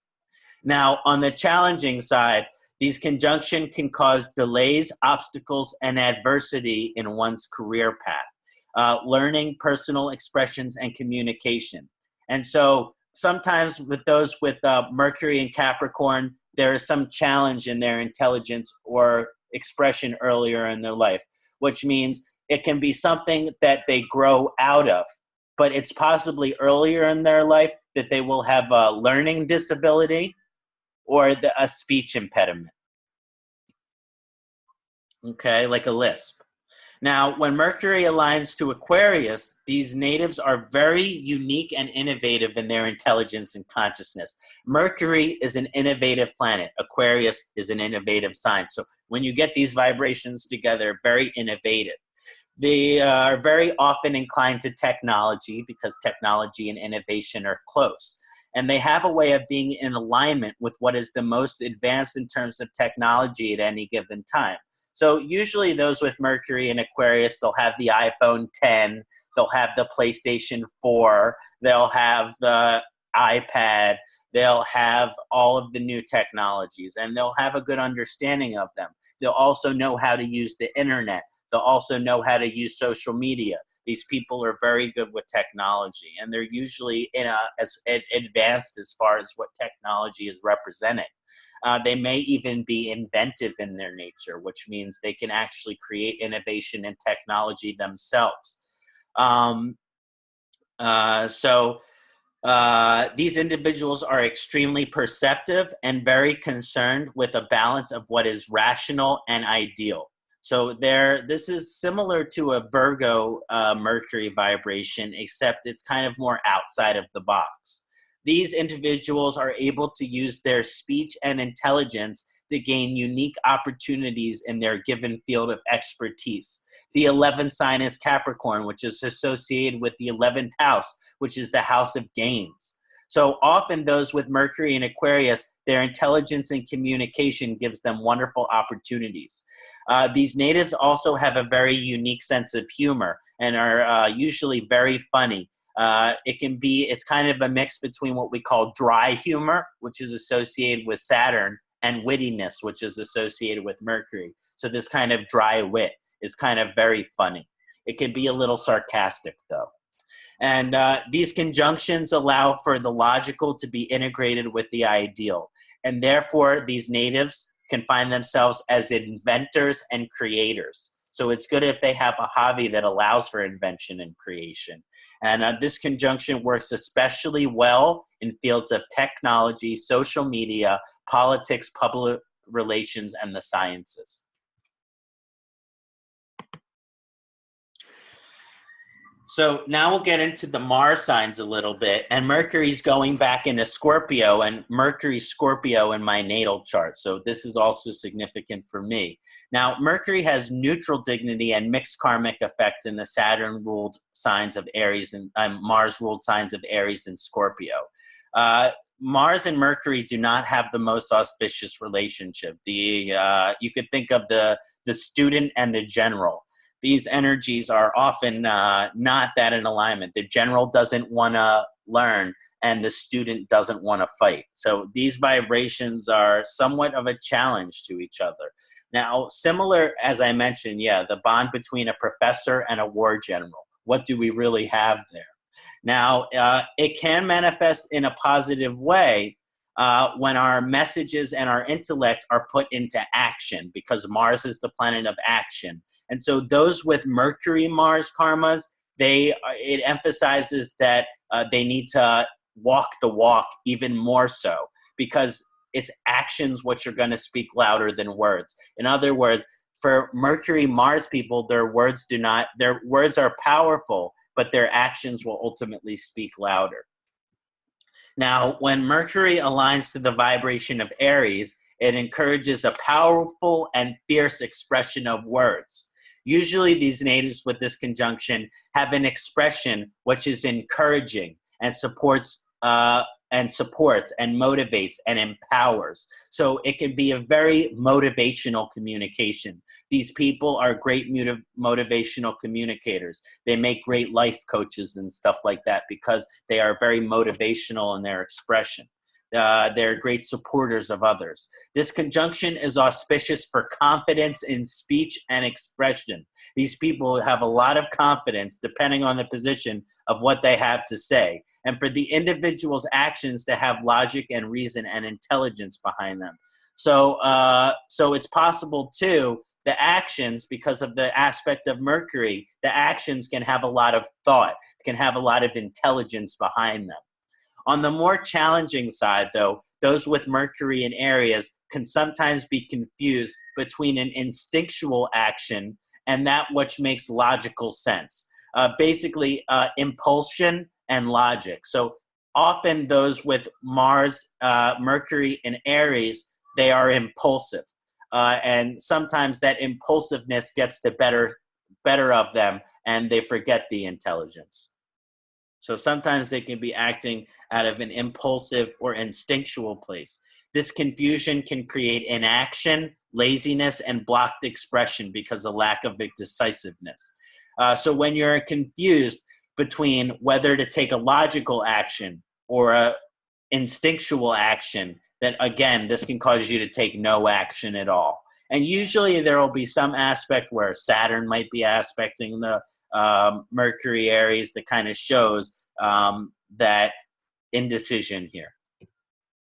Now, on the challenging side, these conjunction can cause delays, obstacles, and adversity in one's career path, learning, personal expressions, and communication. And so sometimes with those with Mercury in Capricorn, there is some challenge in their intelligence or expression earlier in their life, which means it can be something that they grow out of, but it's possibly earlier in their life that they will have a learning disability or a speech impediment. Okay, like a lisp. Now, when Mercury aligns to Aquarius, these natives are very unique and innovative in their intelligence and consciousness. Mercury is an innovative planet. Aquarius is an innovative sign. So when you get these vibrations together, very innovative. They are very often inclined to technology because technology and innovation are close. And they have a way of being in alignment with what is the most advanced in terms of technology at any given time. So usually those with Mercury and Aquarius, they'll have the iPhone 10, they'll have the PlayStation 4, they'll have the iPad, they'll have all of the new technologies, and they'll have a good understanding of them. They'll also know how to use the internet. They'll also know how to use social media. These people are very good with technology, and they're usually as advanced as far as what technology is representing. They may even be inventive in their nature, which means they can actually create innovation and technology themselves. These individuals are extremely perceptive and very concerned with a balance of what is rational and ideal. So this is similar to a Virgo Mercury vibration, except it's kind of more outside of the box. These individuals are able to use their speech and intelligence to gain unique opportunities in their given field of expertise. The 11th sign is Capricorn, which is associated with the 11th house, which is the house of gains. So often those with Mercury and Aquarius, their intelligence and communication gives them wonderful opportunities. These natives also have a very unique sense of humor and are usually very funny. It's kind of a mix between what we call dry humor, which is associated with Saturn, and wittiness, which is associated with Mercury. So this kind of dry wit is kind of very funny. It can be a little sarcastic, though. And these conjunctions allow for the logical to be integrated with the ideal. And therefore, these natives can find themselves as inventors and creators. So it's good if they have a hobby that allows for invention and creation. And this conjunction works especially well in fields of technology, social media, politics, public relations, and the sciences. So now we'll get into the Mars signs a little bit, and Mercury's going back into Scorpio, and Mercury's Scorpio in my natal chart. So this is also significant for me. Now, Mercury has neutral dignity and mixed karmic effect in the Saturn-ruled signs of Aries and Mars-ruled signs of Aries and Scorpio. Mars and Mercury do not have the most auspicious relationship. You could think of the student and the general. These energies are often not that in alignment. The general doesn't want to learn, and the student doesn't want to fight. So these vibrations are somewhat of a challenge to each other. Now, similar, as I mentioned, the bond between a professor and a war general. What do we really have there? Now, it can manifest in a positive way when our messages and our intellect are put into action, because Mars is the planet of action. And so those with Mercury-Mars karmas, it emphasizes that they need to walk the walk even more so, because it's actions which are going to speak louder than words. In other words, for Mercury-Mars people, their words are powerful, but their actions will ultimately speak louder. Now, when Mercury aligns to the vibration of Aries, it encourages a powerful and fierce expression of words. Usually these natives with this conjunction have an expression which is encouraging and supports and motivates and empowers. So it can be a very motivational communication. These people are great motivational communicators. They make great life coaches and stuff like that because they are very motivational in their expression. They're great supporters of others. This conjunction is auspicious for confidence in speech and expression. These people have a lot of confidence depending on the position of what they have to say, and for the individual's actions to have logic and reason and intelligence behind them. So it's possible too, the actions, because of the aspect of Mercury, the actions can have a lot of thought, can have a lot of intelligence behind them. On the more challenging side, though, those with Mercury in Aries can sometimes be confused between an instinctual action and that which makes logical sense. Basically, impulsion and logic. So often those with Mercury in Aries, they are impulsive. And sometimes that impulsiveness gets the better of them, and they forget the intelligence. So sometimes they can be acting out of an impulsive or instinctual place. This confusion can create inaction, laziness, and blocked expression because of lack of decisiveness. So when you're confused between whether to take a logical action or a instinctual action, then again, this can cause you to take no action at all. And usually there will be some aspect where Saturn might be aspecting Mercury Aries that kind of shows that indecision here.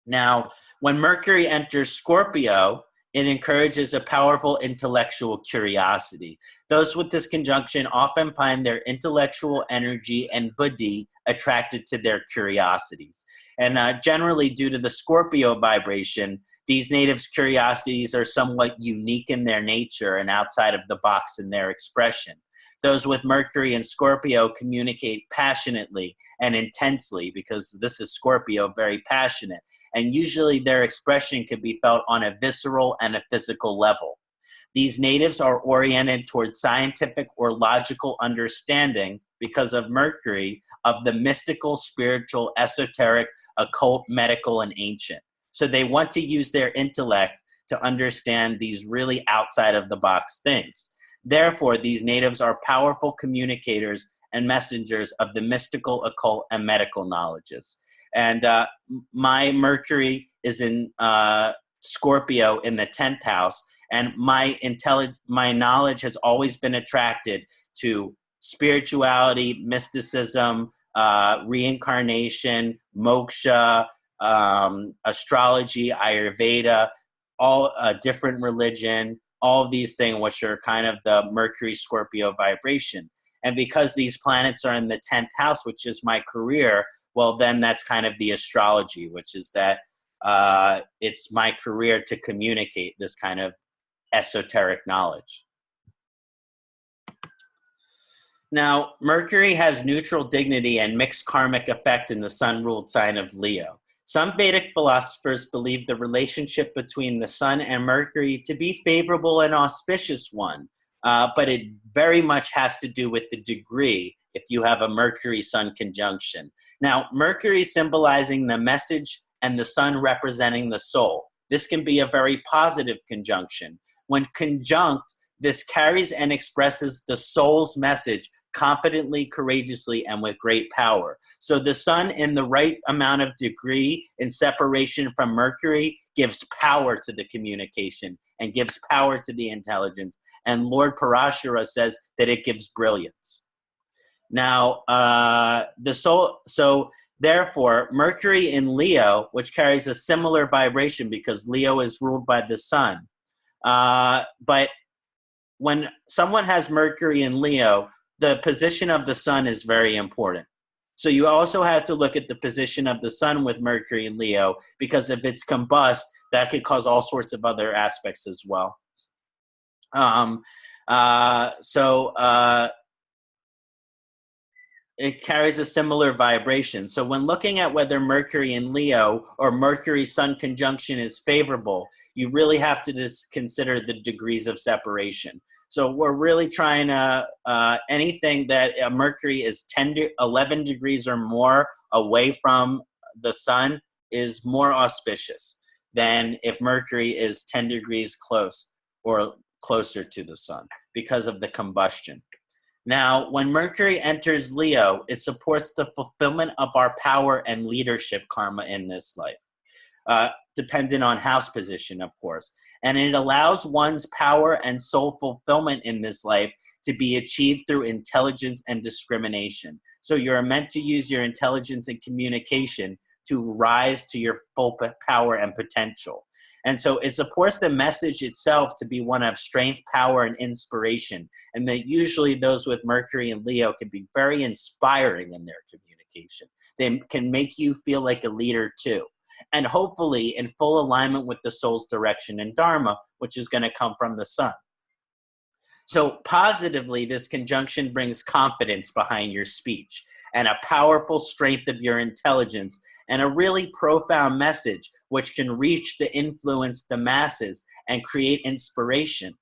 Now, when Mercury enters Scorpio, it encourages a powerful intellectual curiosity. Those with this conjunction often find their intellectual energy and buddhi attracted to their curiosities. And generally, due to the Scorpio vibration, these natives' curiosities are somewhat unique in their nature and outside of the box in their expression. Those with Mercury and Scorpio communicate passionately and intensely, because this is Scorpio, very passionate. And usually their expression can be felt on a visceral and a physical level. These natives are oriented towards scientific or logical understanding because of Mercury of the mystical, spiritual, esoteric, occult, medical, and ancient. So they want to use their intellect to understand these really outside of the box things. Therefore, these natives are powerful communicators and messengers of the mystical, occult, and medical knowledges. And my Mercury is in Scorpio in the 10th house, and my knowledge has always been attracted to spirituality, mysticism, reincarnation, moksha, astrology, Ayurveda, all different religion, all of these things, which are kind of the Mercury Scorpio vibration. And because these planets are in the 10th house, which is my career, well, then that's kind of the astrology, which is that it's my career to communicate this kind of esoteric knowledge. Now, Mercury has neutral dignity and mixed karmic effect in the sun-ruled sign of Leo. Some Vedic philosophers believe the relationship between the sun and Mercury to be favorable and auspicious one, but it very much has to do with the degree if you have a Mercury-Sun conjunction. Now, Mercury symbolizing the message and the sun representing the soul. This can be a very positive conjunction. When conjunct, this carries and expresses the soul's message confidently, courageously, and with great power. So the sun in the right amount of degree in separation from Mercury gives power to the communication and gives power to the intelligence. And Lord Parashara says that it gives brilliance. Now, therefore, Mercury in Leo, which carries a similar vibration because Leo is ruled by the sun. But when someone has Mercury in Leo, the position of the sun is very important. So you also have to look at the position of the sun with Mercury in Leo, because if it's combust, that could cause all sorts of other aspects as well. It carries a similar vibration. So when looking at whether Mercury in Leo or Mercury-Sun conjunction is favorable, you really have to just consider the degrees of separation. So we're really trying to, anything that Mercury is 11 degrees or more away from the sun is more auspicious than if Mercury is 10 degrees close or closer to the sun because of the combustion. Now, when Mercury enters Leo, it supports the fulfillment of our power and leadership karma in this life, dependent on house position, of course. And it allows one's power and soul fulfillment in this life to be achieved through intelligence and discrimination. So you're meant to use your intelligence and communication to rise to your full power and potential. And so it supports the message itself to be one of strength, power, and inspiration. And that usually those with Mercury and Leo can be very inspiring in their communication. They can make you feel like a leader too. And hopefully in full alignment with the soul's direction and dharma, which is going to come from the sun. So positively, this conjunction brings confidence behind your speech and a powerful strength of your intelligence and a really profound message which can reach to influence the masses and create inspiration.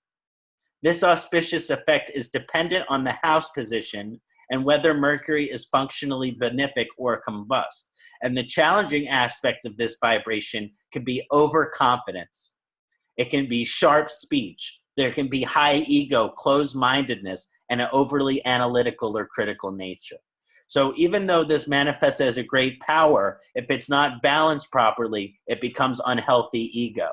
This auspicious effect is dependent on the house position and whether Mercury is functionally benefic or combust. And the challenging aspect of this vibration can be overconfidence. It can be sharp speech. There can be high ego, closed-mindedness, and an overly analytical or critical nature. So even though this manifests as a great power, if it's not balanced properly, it becomes unhealthy ego.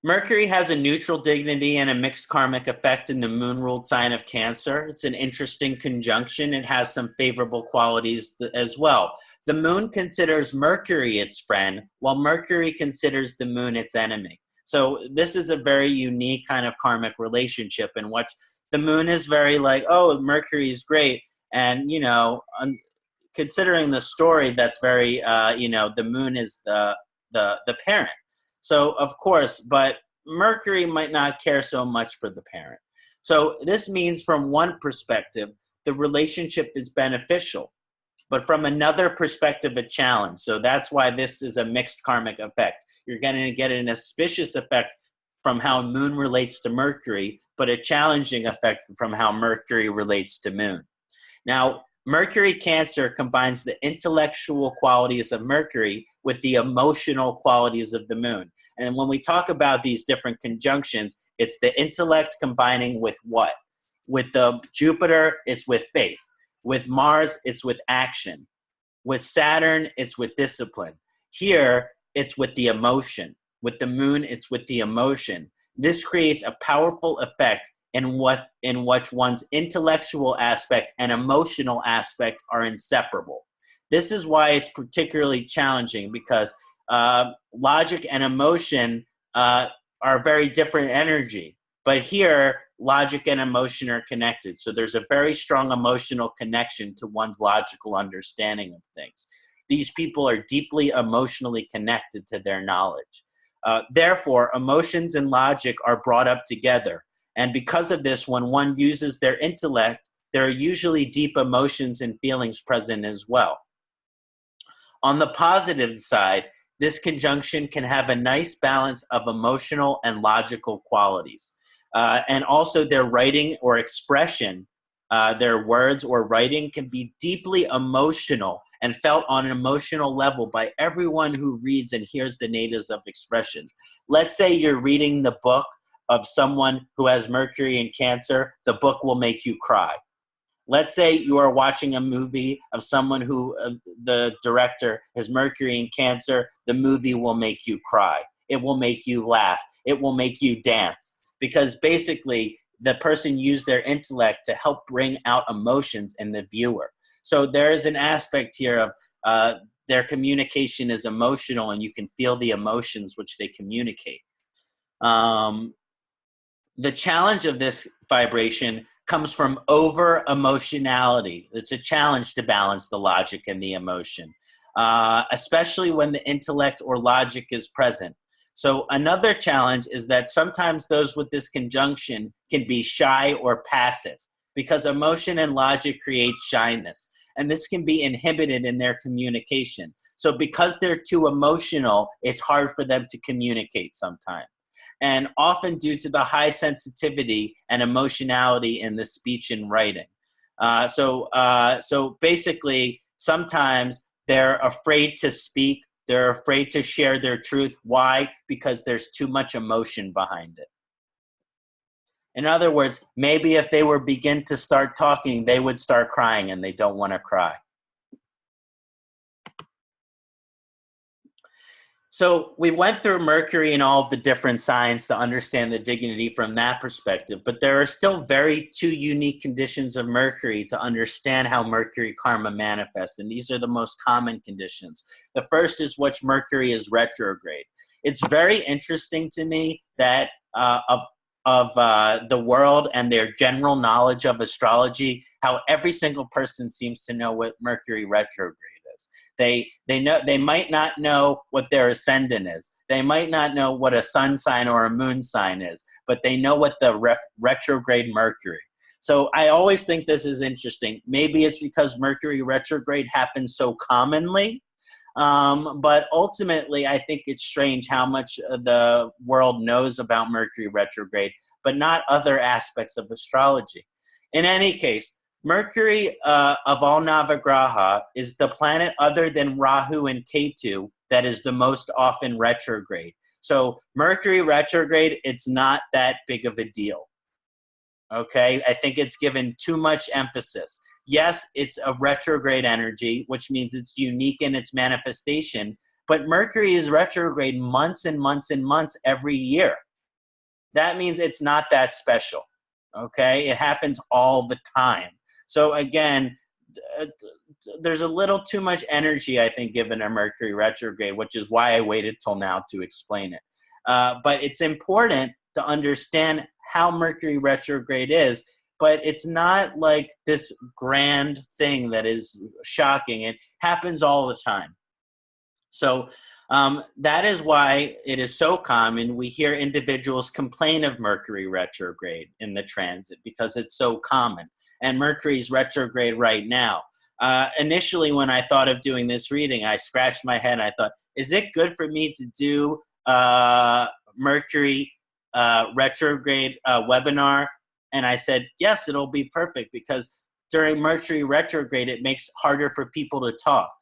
Mercury has a neutral dignity and a mixed karmic effect in the moon-ruled sign of Cancer. It's an interesting conjunction. It has some favorable qualities as well. The moon considers Mercury its friend, while Mercury considers the moon its enemy. So this is a very unique kind of karmic relationship in which the moon is very like, oh, Mercury is great. And, considering the story, that's very, the moon is the parent. So, of course, but Mercury might not care so much for the parent. So this means from one perspective, the relationship is beneficial, but from another perspective, a challenge. So that's why this is a mixed karmic effect. You're going to get an auspicious effect from how Moon relates to Mercury, but a challenging effect from how Mercury relates to Moon. Now, Mercury Cancer combines the intellectual qualities of Mercury with the emotional qualities of the moon. And when we talk about these different conjunctions, it's the intellect combining with what? With the Jupiter, it's with faith. With Mars, it's with action. With Saturn, it's with discipline. Here, it's with the emotion. With the moon, it's with the emotion. This creates a powerful effect in which one's intellectual aspect and emotional aspect are inseparable. This is why it's particularly challenging, because logic and emotion are very different energy. But here, logic and emotion are connected. So there's a very strong emotional connection to one's logical understanding of things. These people are deeply emotionally connected to their knowledge. Therefore, emotions and logic are brought up together. And because of this, when one uses their intellect, there are usually deep emotions and feelings present as well. On the positive side, this conjunction can have a nice balance of emotional and logical qualities. And also their writing or expression, their words or writing can be deeply emotional and felt on an emotional level by everyone who reads and hears the natives of expression. Let's say you're reading the book of someone who has Mercury in Cancer, the book will make you cry. Let's say you are watching a movie of someone who, the director has Mercury in Cancer, the movie will make you cry. It will make you laugh. It will make you dance. Because basically, the person used their intellect to help bring out emotions in the viewer. So there is an aspect here of their communication is emotional, and you can feel the emotions which they communicate. The challenge of this vibration comes from over emotionality. It's a challenge to balance the logic and the emotion, especially when the intellect or logic is present. So another challenge is that sometimes those with this conjunction can be shy or passive, because emotion and logic create shyness. And this can be inhibited in their communication. So because they're too emotional, it's hard for them to communicate sometimes. And often due to the high sensitivity and emotionality in the speech and writing. So basically, sometimes they're afraid to speak. They're afraid to share their truth. Why? Because there's too much emotion behind it. In other words, maybe if they were begin to start talking, they would start crying, and they don't want to cry. So we went through Mercury and all of the different signs to understand the dignity from that perspective, but there are still two unique conditions of Mercury to understand how Mercury karma manifests, and these are the most common conditions. The first is which Mercury is retrograde. It's very interesting to me that of the world and their general knowledge of astrology, how every single person seems to know what Mercury retrograde is. They know, they might not know what their ascendant is. They might not know what a sun sign or a moon sign is, but they know what the retrograde Mercury. So I always think this is interesting. Maybe it's because Mercury retrograde happens so commonly, but ultimately I think it's strange how much the world knows about Mercury retrograde, but not other aspects of astrology. In any case, Mercury, of all Navagraha, is the planet other than Rahu and Ketu that is the most often retrograde. So Mercury retrograde, it's not that big of a deal. Okay, I think it's given too much emphasis. Yes, it's a retrograde energy, which means it's unique in its manifestation, but Mercury is retrograde months and months and months every year. that means it's not that special. Okay? It happens all the time. So again, there's a little too much energy, I think, given a Mercury retrograde, which is why I waited till now to explain it. But it's important to understand how Mercury retrograde is, but it's not like this grand thing that is shocking. It happens all the time. So that is why it is so common. We hear individuals complain of Mercury retrograde in the transit because it's so common. And Mercury's retrograde right now. Initially, when I thought of doing this reading, I scratched my head and I thought, is it good for me to do Mercury retrograde webinar? And I said, yes, it'll be perfect, because during Mercury retrograde, it makes it harder for people to talk,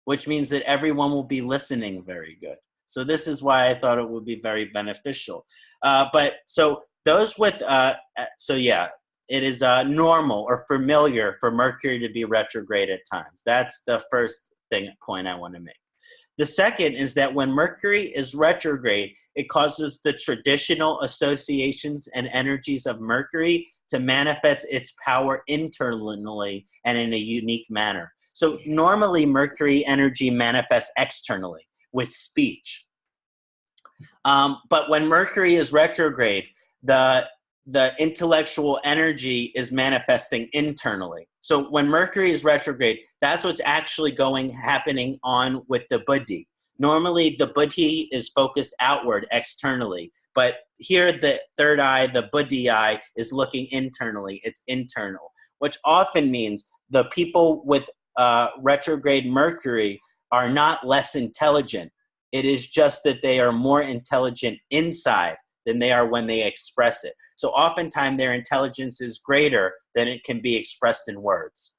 which means that everyone will be listening very good. So this is why I thought it would be very beneficial. But so those with, so yeah, it is normal or familiar for Mercury to be retrograde at times. That's the first point I want to make. The second is that when Mercury is retrograde, it causes the traditional associations and energies of Mercury to manifest its power internally and in a unique manner. So normally Mercury energy manifests externally with speech. But when Mercury is retrograde, the intellectual energy is manifesting internally. So when Mercury is retrograde, that's what's actually happening on with the buddhi. Normally the buddhi is focused outward, externally, but here the third eye, the buddhi eye, is looking internally. It's internal, which often means the people with retrograde Mercury are not less intelligent. It is just that they are more intelligent inside than they are when they express it. So oftentimes their intelligence is greater than it can be expressed in words.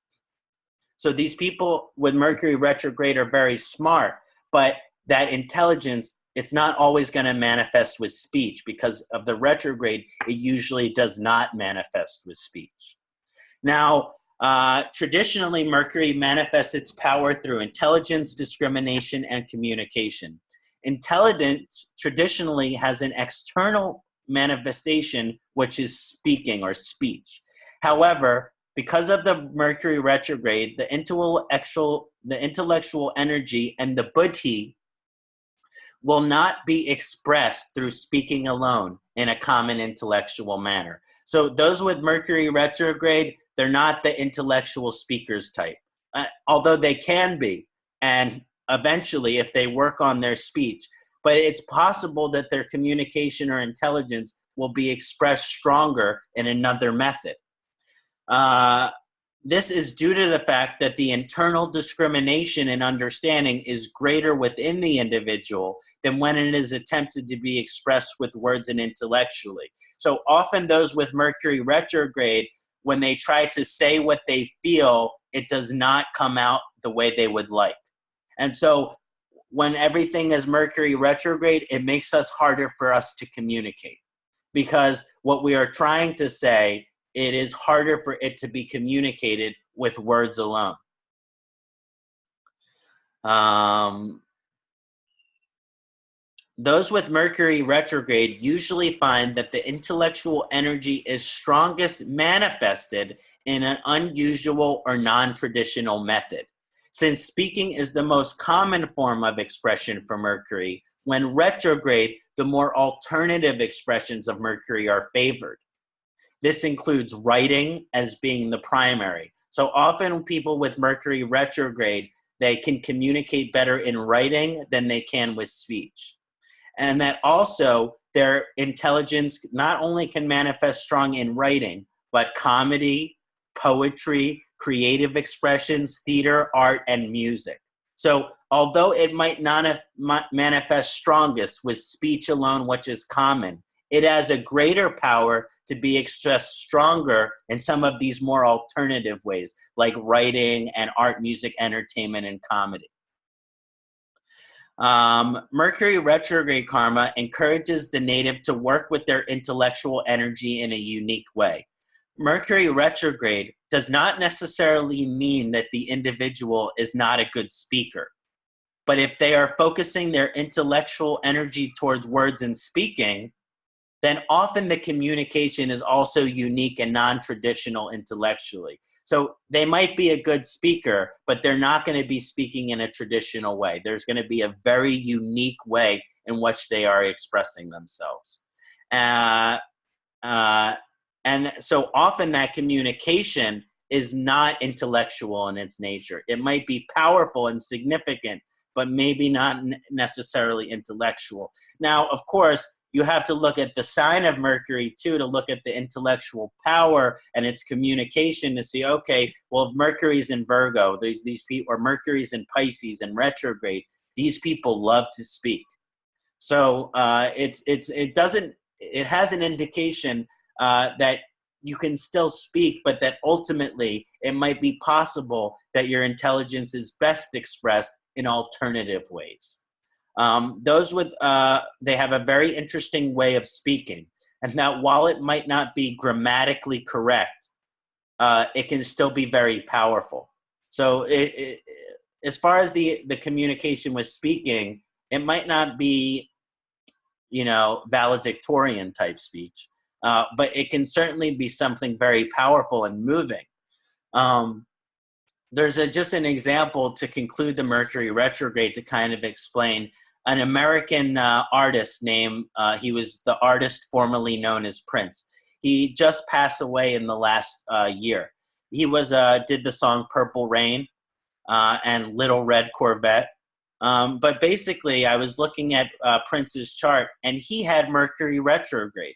So these people with Mercury retrograde are very smart, but that intelligence, it's not always going to manifest with speech. Because of the retrograde, it usually does not manifest with speech. Now, traditionally, Mercury manifests its power through intelligence, discrimination, and communication. Intelligence traditionally has an external manifestation, which is speaking or speech. However, because of the Mercury retrograde, the intellectual energy and the buddhi will not be expressed through speaking alone in a common intellectual manner. So those with Mercury retrograde, they're not the intellectual speakers type, although they can be, and eventually if they work on their speech. But it's possible that their communication or intelligence will be expressed stronger in another method. This is due to the fact that the internal discrimination and understanding is greater within the individual than when it is attempted to be expressed with words and intellectually. So often those with Mercury retrograde, when they try to say what they feel, it does not come out the way they would like. And so when everything is Mercury retrograde, it makes us harder for us to communicate, because what we are trying to say, it is harder for it to be communicated with words alone. Those with Mercury retrograde usually find that the intellectual energy is strongest manifested in an unusual or non-traditional method. Since speaking is the most common form of expression for Mercury, when retrograde, the more alternative expressions of Mercury are favored. This includes writing as being the primary. So often people with Mercury retrograde, they can communicate better in writing than they can with speech. And that also their intelligence not only can manifest strong in writing, but comedy, poetry, creative expressions, theater, art, and music. So although it might not manifest strongest with speech alone, which is common, it has a greater power to be expressed stronger in some of these more alternative ways, like writing and art, music, entertainment, and comedy. Mercury retrograde karma encourages the native to work with their intellectual energy in a unique way. Mercury retrograde does not necessarily mean that the individual is not a good speaker. But if they are focusing their intellectual energy towards words and speaking, then often the communication is also unique and non-traditional intellectually. So they might be a good speaker, but they're not going to be speaking in a traditional way. There's going to be a very unique way in which they are expressing themselves. And so often that communication is not intellectual in its nature. It might be powerful and significant, but maybe not necessarily intellectual. Now, of course, you have to look at the sign of Mercury too, to look at the intellectual power and its communication to see, okay, well, if Mercury's in Virgo, these people, or Mercury's in Pisces and retrograde, these people love to speak. So it has an indication that you can still speak, but that ultimately it might be possible that your intelligence is best expressed in alternative ways. Those with, they have a very interesting way of speaking, and that while it might not be grammatically correct, it can still be very powerful. So as far as the communication with speaking, it might not be, valedictorian type speech, but it can certainly be something very powerful and moving. There's just an example to conclude the Mercury retrograde to kind of explain. An American artist named, he was the artist formerly known as Prince. He just passed away in the last year. He did the song Purple Rain and Little Red Corvette. But basically, I was looking at Prince's chart, and he had Mercury retrograde.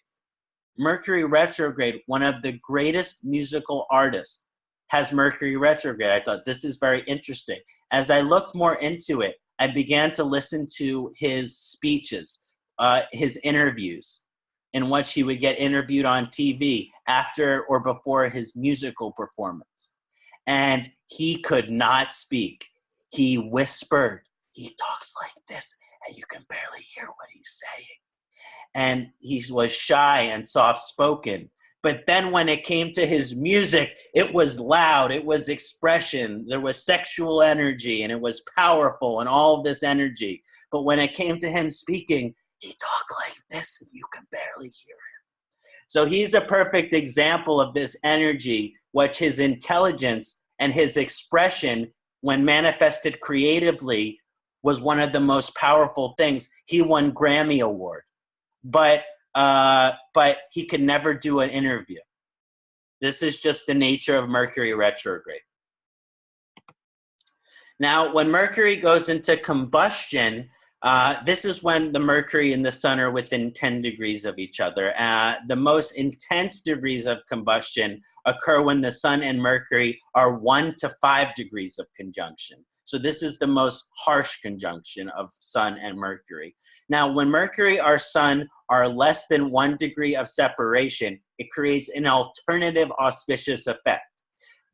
Mercury retrograde, one of the greatest musical artists, has Mercury retrograde. I thought, this is very interesting. As I looked more into it, I began to listen to his speeches, his interviews, in which he would get interviewed on TV after or before his musical performance. And he could not speak. He whispered. He talks like this, and you can barely hear what he's saying. And he was shy and soft-spoken. But then when it came to his music, it was loud, it was expression, there was sexual energy, and it was powerful and all of this energy. But when it came to him speaking, he talked like this, and you can barely hear him. So he's a perfect example of this energy, which his intelligence and his expression, when manifested creatively, was one of the most powerful things. He won Grammy Award. But he could never do an interview. This is just the nature of Mercury retrograde. Now, when Mercury goes into combustion, this is when the Mercury and the Sun are within 10 degrees of each other. The most intense degrees of combustion occur when the Sun and Mercury are 1 to 5 degrees of conjunction. So this is the most harsh conjunction of Sun and Mercury. Now, when Mercury or Sun are less than 1 degree of separation, it creates an alternative auspicious effect.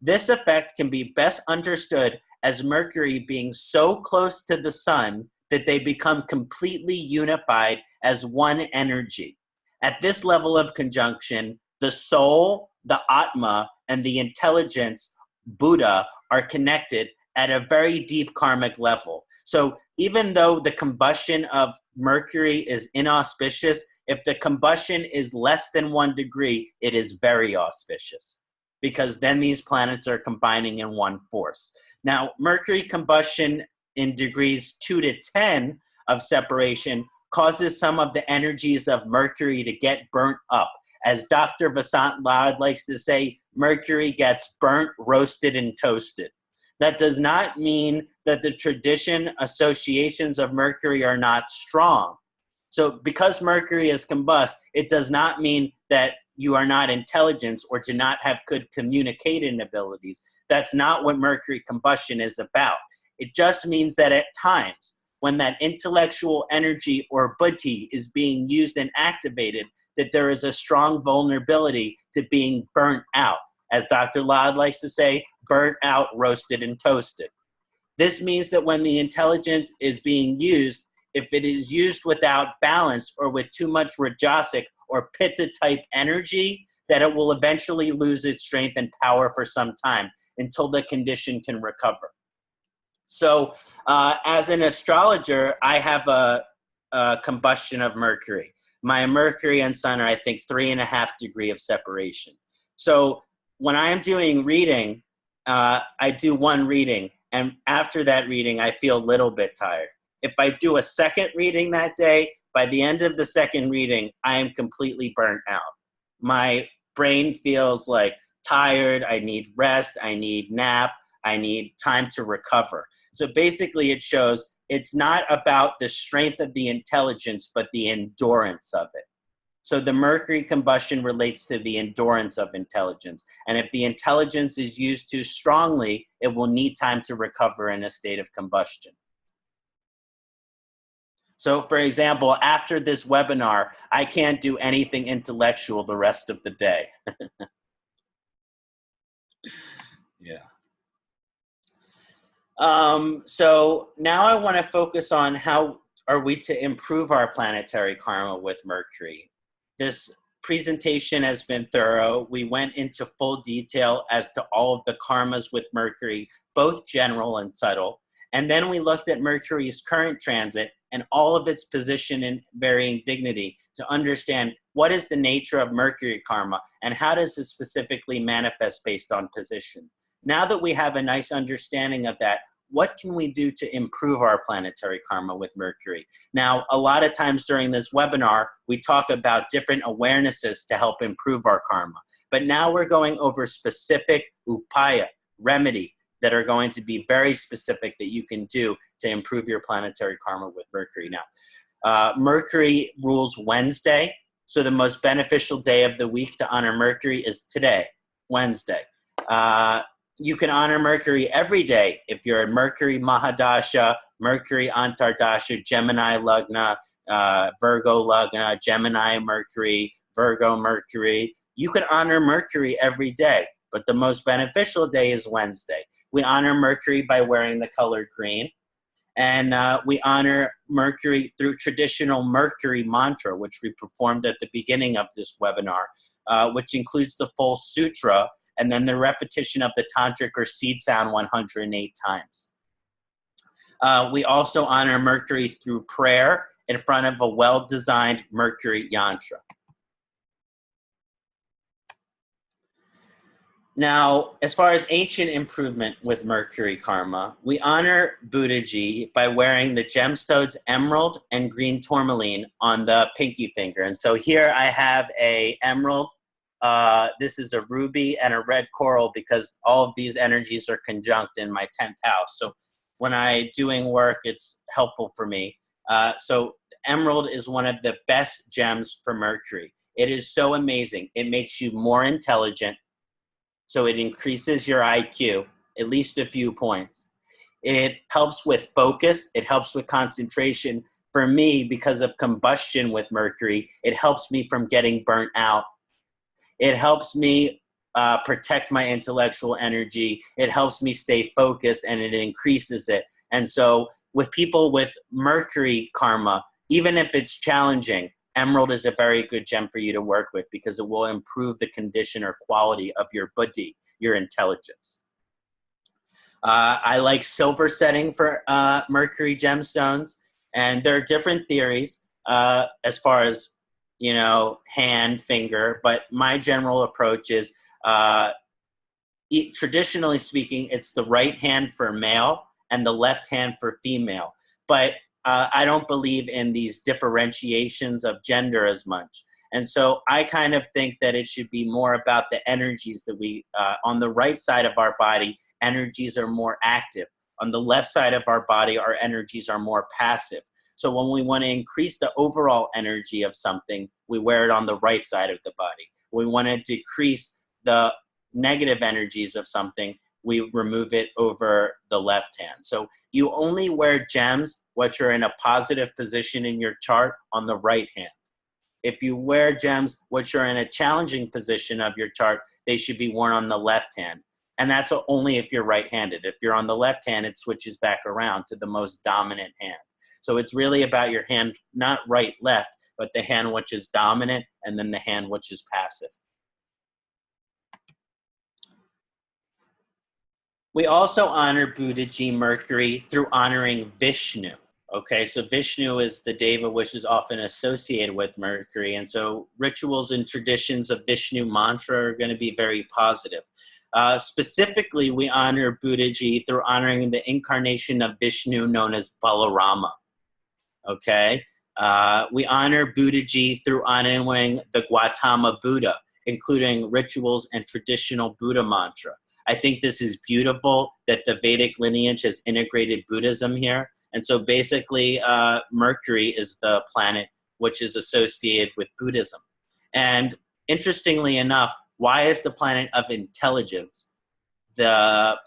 This effect can be best understood as Mercury being so close to the Sun that they become completely unified as one energy. At this level of conjunction, the soul, the Atma, and the intelligence, Buddha, are connected at a very deep karmic level. So even though the combustion of Mercury is inauspicious, if the combustion is less than 1 degree, it is very auspicious, because then these planets are combining in one force. Now, Mercury combustion in degrees 2 to 10 of separation causes some of the energies of Mercury to get burnt up. As Dr. Vasant Lad likes to say, Mercury gets burnt, roasted, and toasted. That does not mean that the tradition associations of Mercury are not strong. So because Mercury is combust, it does not mean that you are not intelligent or do not have good communicating abilities. That's not what Mercury combustion is about. It just means that at times, when that intellectual energy or buddhi is being used and activated, that there is a strong vulnerability to being burnt out. As Dr. Lad likes to say, burnt out, roasted, and toasted. This means that when the intelligence is being used, if it is used without balance or with too much rajasic or pitta type energy, that it will eventually lose its strength and power for some time until the condition can recover. So as an astrologer, I have a combustion of Mercury. My Mercury and Sun are, I think, 3.5 degrees of separation. So when I am doing reading, I do one reading, and after that reading, I feel a little bit tired. If I do a second reading that day, by the end of the second reading, I am completely burnt out. My brain feels like tired, I need rest, I need nap, I need time to recover. So basically it shows it's not about the strength of the intelligence, but the endurance of it. So the Mercury combustion relates to the endurance of intelligence. And if the intelligence is used too strongly, it will need time to recover in a state of combustion. So for example, after this webinar, I can't do anything intellectual the rest of the day. Yeah. So now I want to focus on how are we to improve our planetary karma with Mercury. This presentation has been thorough. We went into full detail as to all of the karmas with Mercury, both general and subtle. And then we looked at Mercury's current transit and all of its position in varying dignity to understand what is the nature of Mercury karma and how does it specifically manifest based on position. Now that we have a nice understanding of that, what can we do to improve our planetary karma with Mercury? Now, a lot of times during this webinar, we talk about different awarenesses to help improve our karma. But now we're going over specific upaya, remedy, that are going to be very specific that you can do to improve your planetary karma with Mercury. Now, Mercury rules Wednesday, so the most beneficial day of the week to honor Mercury is today, Wednesday. You can honor Mercury every day if you're in Mercury Mahadasha, Mercury Antardasha, Gemini Lagna, Virgo Lagna, Gemini Mercury, Virgo Mercury. You can honor Mercury every day, but the most beneficial day is Wednesday. We honor Mercury by wearing the color green, and we honor Mercury through traditional Mercury mantra, which we performed at the beginning of this webinar, which includes the full sutra, and then the repetition of the tantric or seed sound 108 times. We also honor Mercury through prayer in front of a well-designed Mercury yantra. Now, as far as ancient improvement with Mercury karma, we honor Buddhaji by wearing the gemstones emerald and green tourmaline on the pinky finger. And so here I have a emerald. This is a ruby and a red coral because all of these energies are conjunct in my 10th house. So when I'm doing work, it's helpful for me. So emerald is one of the best gems for Mercury. It is so amazing. It makes you more intelligent. So it increases your IQ, at least a few points. It helps with focus. It helps with concentration. For me, because of combustion with Mercury, it helps me from getting burnt out. It helps me protect my intellectual energy. It helps me stay focused, and it increases it. And so with people with Mercury karma, even if it's challenging, emerald is a very good gem for you to work with because it will improve the condition or quality of your buddhi, your intelligence. I like silver setting for Mercury gemstones, and there are different theories as far as, you know, hand, finger, but my general approach is traditionally speaking, it's the right hand for male and the left hand for female. But I don't believe in these differentiations of gender as much. And so I kind of think that it should be more about the energies that we, on the right side of our body, energies are more active. On the left side of our body, our energies are more passive. So when we want to increase the overall energy of something, we wear it on the right side of the body. We want to decrease the negative energies of something, we remove it over the left hand. So you only wear gems which are in a positive position in your chart on the right hand. If you wear gems which are in a challenging position of your chart, they should be worn on the left hand. And that's only if you're right-handed. If you're on the left hand, it switches back around to the most dominant hand. So it's really about your hand, not right, left, but the hand which is dominant and then the hand which is passive. We also honor Buddhaji Mercury through honoring Vishnu. Okay, so Vishnu is the deva which is often associated with Mercury. And so rituals and traditions of Vishnu mantra are going to be very positive. Specifically, we honor Buddhaji through honoring the incarnation of Vishnu known as Balarama. Okay, we honor Buddhaji through honoring the Gautama Buddha, including rituals and traditional Buddha mantra. I think this is beautiful that the Vedic lineage has integrated Buddhism here. And so basically, Mercury is the planet which is associated with Buddhism. And interestingly enough, why is the planet of intelligence the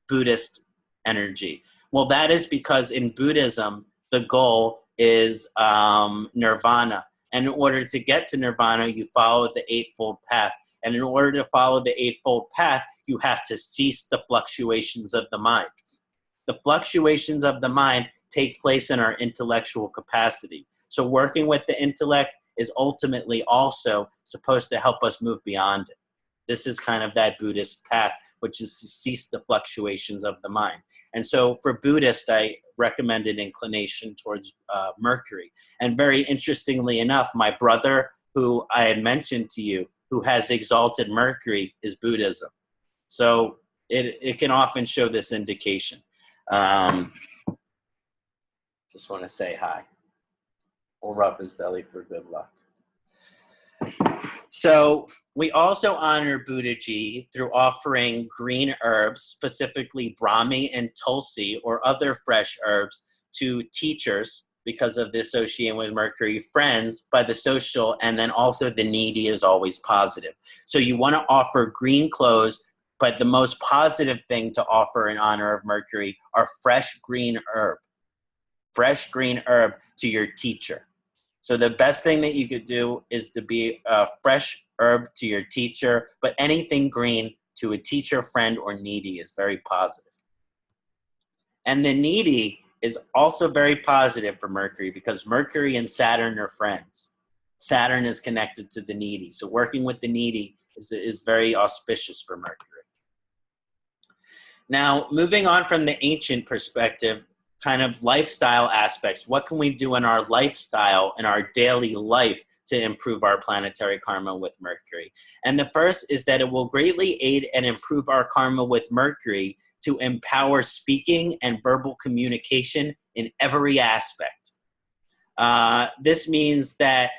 Buddhist energy? Well, that is because in Buddhism, the goal is nirvana. And in order to get to nirvana, you follow the Eightfold Path. And in order to follow the Eightfold Path, you have to cease the fluctuations of the mind. The fluctuations of the mind take place in our intellectual capacity. So working with the intellect is ultimately also supposed to help us move beyond it. This is kind of that Buddhist path, which is to cease the fluctuations of the mind. And so for Buddhists, I recommend an inclination towards Mercury. And very interestingly enough, my brother, who I had mentioned to you, who has exalted Mercury, is Buddhism. So it can often show this indication. Just want to say hi. We'll rub his belly for good luck. So we also honor Buddhaji through offering green herbs, specifically Brahmi and Tulsi or other fresh herbs, to teachers because of the association with Mercury, friends, by the social, and then also the needy is always positive. So you want to offer green clothes, but the most positive thing to offer in honor of Mercury are fresh green herb to your teacher. So the best thing that you could do is to be a fresh herb to your teacher, but anything green to a teacher, friend, or needy is very positive. And the needy is also very positive for Mercury because Mercury and Saturn are friends. Saturn is connected to the needy. So working with the needy is very auspicious for Mercury. Now, moving on from the ancient perspective, kind of lifestyle aspects. What can we do in our lifestyle, in our daily life, to improve our planetary karma with Mercury? And the first is that it will greatly aid and improve our karma with Mercury to empower speaking and verbal communication in every aspect. This means that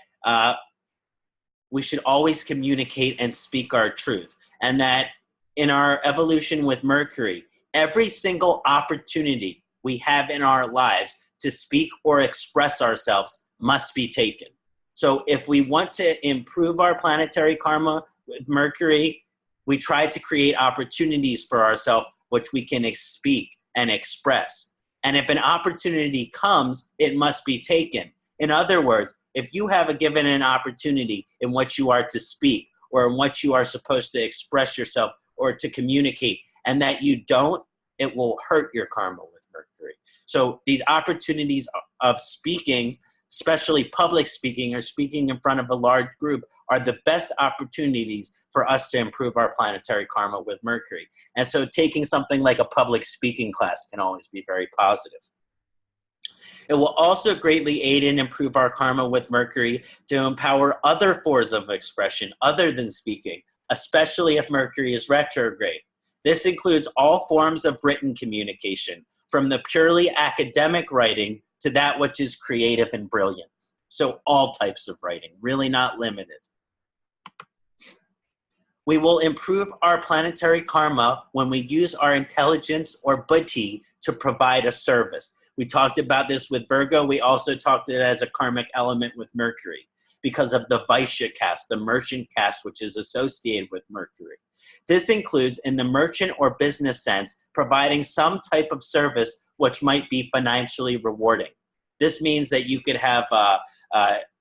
we should always communicate and speak our truth. And that in our evolution with Mercury, every single opportunity we have in our lives to speak or express ourselves must be taken. So if we want to improve our planetary karma with Mercury, we try to create opportunities for ourselves which we can speak and express. And if an opportunity comes, it must be taken. In other words, if you have given an opportunity in which you are to speak or in which you are supposed to express yourself or to communicate, and that you don't, it will hurt your karma with Mercury. So these opportunities of speaking, especially public speaking or speaking in front of a large group, are the best opportunities for us to improve our planetary karma with Mercury. And so taking something like a public speaking class can always be very positive. It will also greatly aid and improve our karma with Mercury to empower other forms of expression other than speaking, especially if Mercury is retrograde. This includes all forms of written communication, from the purely academic writing to that which is creative and brilliant. So all types of writing, really not limited. We will improve our planetary karma when we use our intelligence or buddhi to provide a service. We talked about this with Virgo. We also talked it as a karmic element with Mercury because of the Vaishya caste, the merchant caste, which is associated with Mercury. This includes, in the merchant or business sense, providing some type of service which might be financially rewarding. This means that you could have,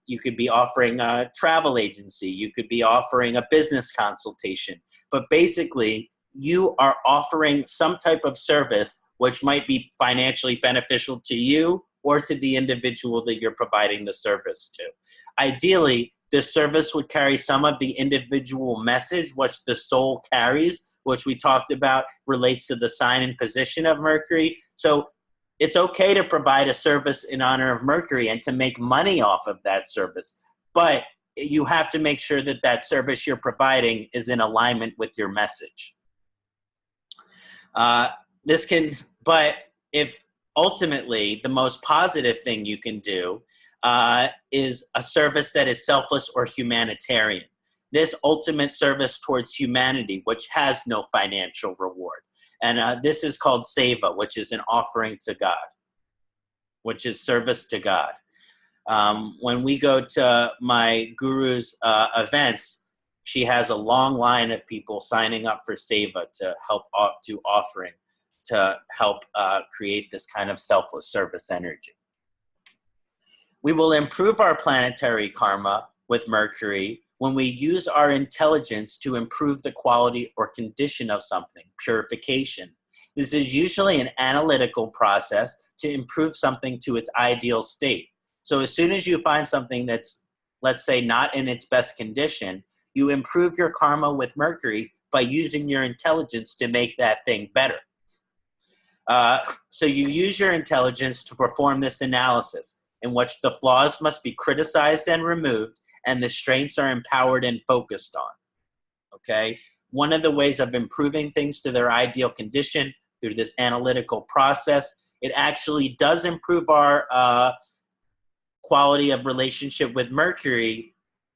you could be offering a travel agency, you could be offering a business consultation, but basically you are offering some type of service which might be financially beneficial to you or to the individual that you're providing the service to. Ideally, this service would carry some of the individual message which the soul carries, which we talked about relates to the sign and position of Mercury. So it's okay to provide a service in honor of Mercury and to make money off of that service. But you have to make sure that that service you're providing is in alignment with your message. But if ultimately the most positive thing you can do is a service that is selfless or humanitarian. This ultimate service towards humanity, which has no financial reward. And this is called seva, which is an offering to God, which is service to God. When we go to my guru's events, she has a long line of people signing up for seva to help do offering, to help create this kind of selfless service energy. We will improve our planetary karma with Mercury when we use our intelligence to improve the quality or condition of something, purification. This is usually an analytical process to improve something to its ideal state. So as soon as you find something that's, let's say, not in its best condition, you improve your karma with Mercury by using your intelligence to make that thing better. So you use your intelligence to perform this analysis, in which the flaws must be criticized and removed, and the strengths are empowered and focused on. Okay? One of the ways of improving things to their ideal condition through this analytical process, it actually does improve our quality of relationship with Mercury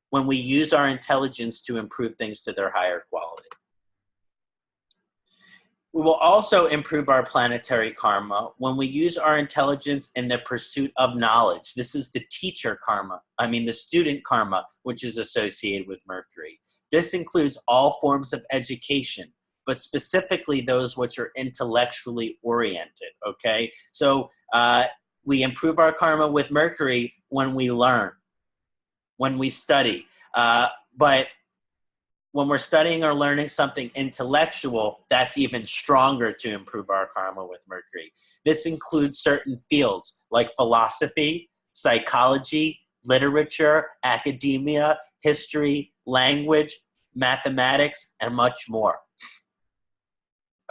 when we use our intelligence to improve things to their higher quality. We will also improve our planetary karma when we use our intelligence in the pursuit of knowledge. This is the teacher karma, the student karma, which is associated with Mercury. This includes all forms of education, but specifically those which are intellectually oriented, okay? So we improve our karma with Mercury when we learn, when we study, but when we're studying or learning something intellectual, that's even stronger to improve our karma with Mercury. This includes certain fields like philosophy, psychology, literature, academia, history, language, mathematics, and much more.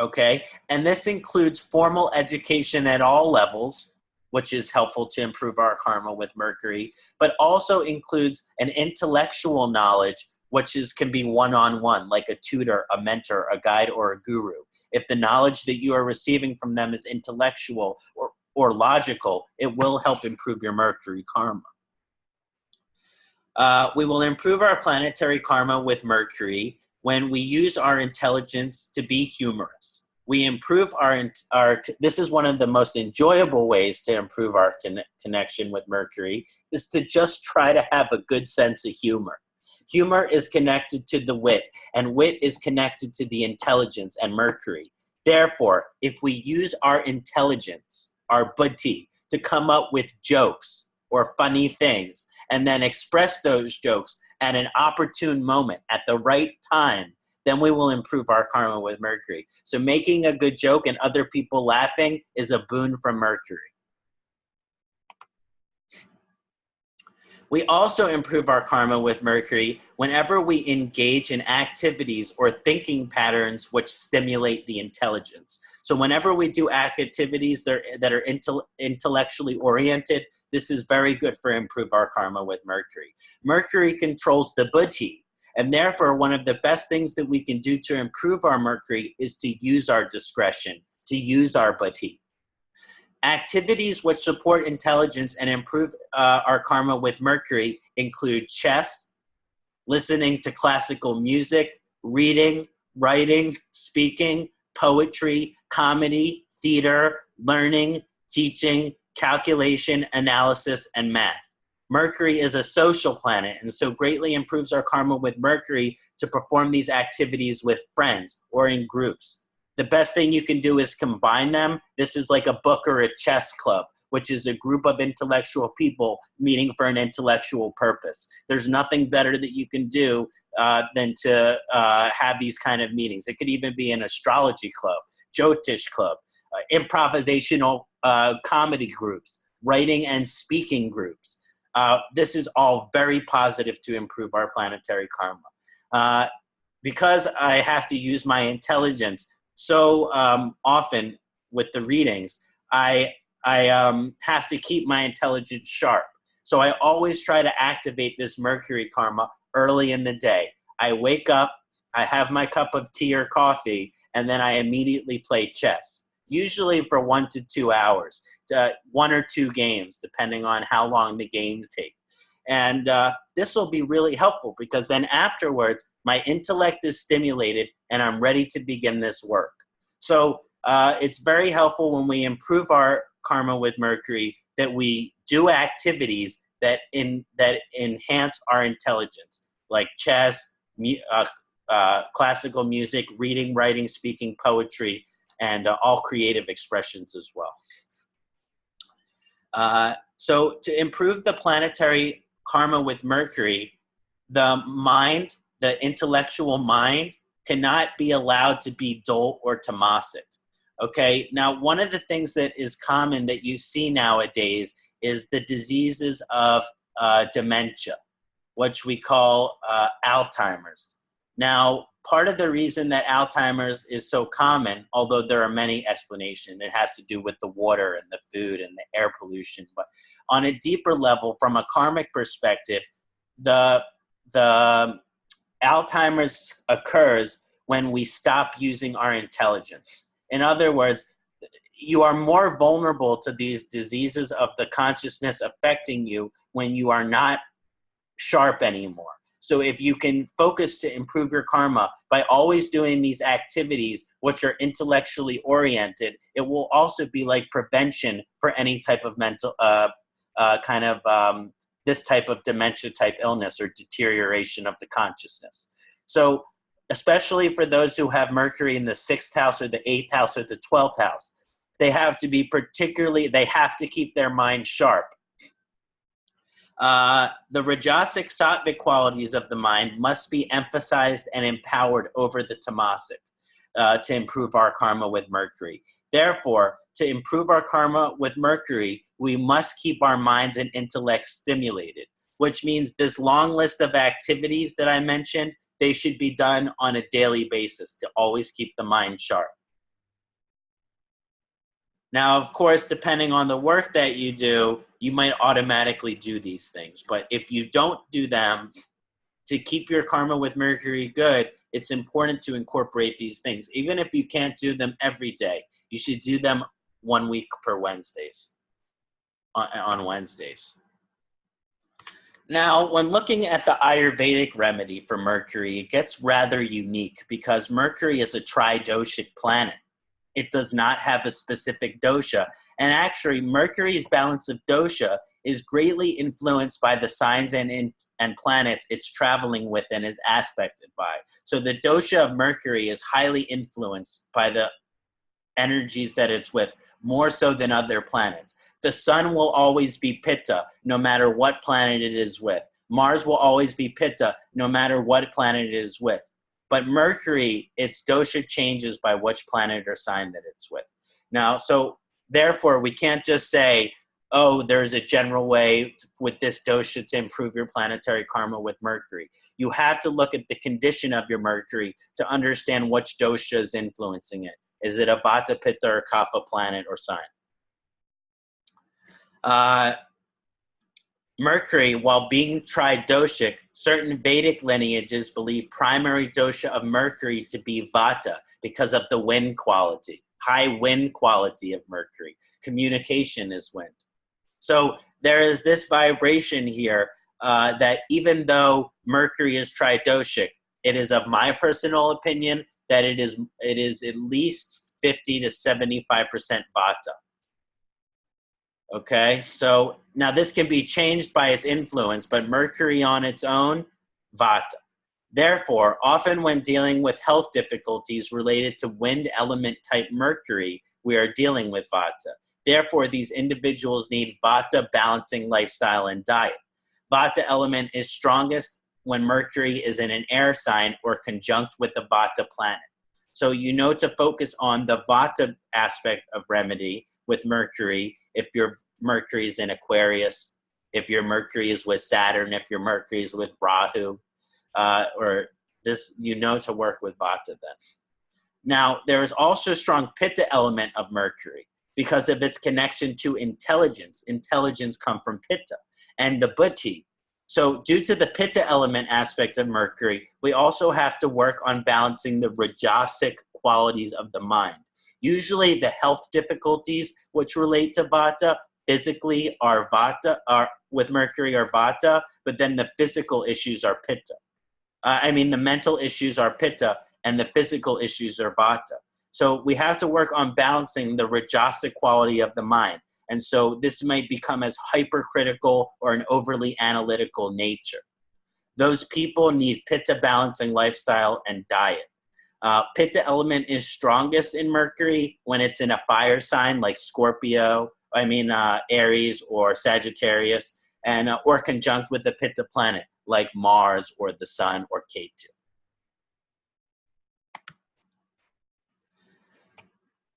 Okay? And this includes formal education at all levels, which is helpful to improve our karma with Mercury, but also includes an intellectual knowledge which can be one-on-one, like a tutor, a mentor, a guide, or a guru. If the knowledge that you are receiving from them is intellectual or logical, it will help improve your Mercury karma. We will improve our planetary karma with Mercury when we use our intelligence to be humorous. We improve this is one of the most enjoyable ways to improve our connection with Mercury, is to just try to have a good sense of humor. Humor is connected to the wit, and wit is connected to the intelligence and Mercury. Therefore, if we use our intelligence, our buddhi, to come up with jokes or funny things, and then express those jokes at an opportune moment, at the right time, then we will improve our karma with Mercury. So making a good joke and other people laughing is a boon from Mercury. We also improve our karma with Mercury whenever we engage in activities or thinking patterns which stimulate the intelligence. So whenever we do activities that are intellectually oriented, this is very good for improve our karma with Mercury. Mercury controls the buddhi, and therefore one of the best things that we can do to improve our Mercury is to use our discretion, to use our buddhi. Activities which support intelligence and improve our karma with Mercury include chess, listening to classical music, reading, writing, speaking, poetry, comedy, theater, learning, teaching, calculation, analysis, and math. Mercury is a social planet, and so greatly improves our karma with Mercury to perform these activities with friends or in groups. The best thing you can do is combine them. This is like a book or a chess club, which is a group of intellectual people meeting for an intellectual purpose. There's nothing better that you can do than to have these kind of meetings. It could even be an astrology club, Jyotish club, improvisational comedy groups, writing and speaking groups. This is all very positive to improve our planetary karma. Because I have to use my intelligence so often with the readings, I I have to keep my intelligence sharp. So I always try to activate this Mercury karma early in the day. I wake up, I have my cup of tea or coffee, and then I immediately play chess, usually for 1 to 2 hours, 1 or 2 games, depending on how long the games take. And this will be really helpful because then afterwards, my intellect is stimulated and I'm ready to begin this work. So it's very helpful when we improve our karma with Mercury that we do activities that enhance our intelligence, like chess, classical music, reading, writing, speaking, poetry, and all creative expressions as well. So to improve the planetary karma with Mercury, the mind, the intellectual mind, cannot be allowed to be dull or tamasic. Okay, now one of the things that is common that you see nowadays is the diseases of dementia, which we call Alzheimer's. Now, part of the reason that Alzheimer's is so common, although there are many explanations, it has to do with the water and the food and the air pollution. But on a deeper level, from a karmic perspective, the Alzheimer's occurs when we stop using our intelligence. In other words, you are more vulnerable to these diseases of the consciousness affecting you when you are not sharp anymore. So if you can focus to improve your karma by always doing these activities which are intellectually oriented, it will also be like prevention for any type of mental this type of dementia type illness or deterioration of the consciousness. So especially for those who have Mercury in the 6th house or the 8th house or the 12th house, they have to keep their mind sharp. The Rajasic Sattvic qualities of the mind must be emphasized and empowered over the Tamasic to improve our karma with Mercury. Therefore, to improve our karma with Mercury, we must keep our minds and intellect stimulated, which means this long list of activities that I mentioned, they should be done on a daily basis to always keep the mind sharp. Now, of course, depending on the work that you do, you might automatically do these things. But if you don't do them, to keep your karma with Mercury good, it's important to incorporate these things. Even if you can't do them every day, you should do them 1 week per Wednesdays, on Wednesdays. Now, when looking at the Ayurvedic remedy for Mercury, it gets rather unique because Mercury is a tridoshic planet. It does not have a specific dosha. And actually, Mercury's balance of dosha is greatly influenced by the signs and planets it's traveling with and is aspected by. So the dosha of Mercury is highly influenced by the energies that it's with, more so than other planets. The sun will always be Pitta, no matter what planet it is with. Mars will always be Pitta, no matter what planet it is with. But Mercury, its dosha changes by which planet or sign that it's with. Now, so therefore, we can't just say, oh, there's a general way with this dosha to improve your planetary karma with Mercury. You have to look at the condition of your Mercury to understand which dosha is influencing it. Is it a Vata, Pitta, or Kapha planet or sign? Mercury, while being tridoshic, certain Vedic lineages believe primary dosha of Mercury to be Vata because of the wind quality, high wind quality of Mercury. Communication is wind. So there is this vibration here that even though Mercury is tridoshic, it is of my personal opinion that it is at least 50 to 75% Vata. Okay, so now this can be changed by its influence, but Mercury on its own, Vata. Therefore, often when dealing with health difficulties related to wind element type Mercury, we are dealing with Vata. Therefore, these individuals need Vata balancing lifestyle and diet. Vata element is strongest when Mercury is in an air sign or conjunct with the Vata planet. So you know to focus on the Vata aspect of remedy with Mercury if your Mercury is in Aquarius, if your Mercury is with Saturn, if your Mercury is with Rahu, or this, you know to work with Vata then. Now, there is also a strong Pitta element of Mercury because of its connection to intelligence. Intelligence comes from Pitta and the Buddhi. So due to the Pitta element aspect of Mercury, we also have to work on balancing the Rajasic qualities of the mind. Usually the health difficulties which relate to Vata physically are Vata, are with Mercury are Vata, but then the physical issues are Pitta. The mental issues are Pitta and the physical issues are Vata. So we have to work on balancing the Rajasic quality of the mind. And so this might become as hypercritical or an overly analytical nature. Those people need Pitta balancing lifestyle and diet. Pitta element is strongest in Mercury when it's in a fire sign like Scorpio, Aries or Sagittarius, and or conjunct with the Pitta planet like Mars or the Sun or Ketu.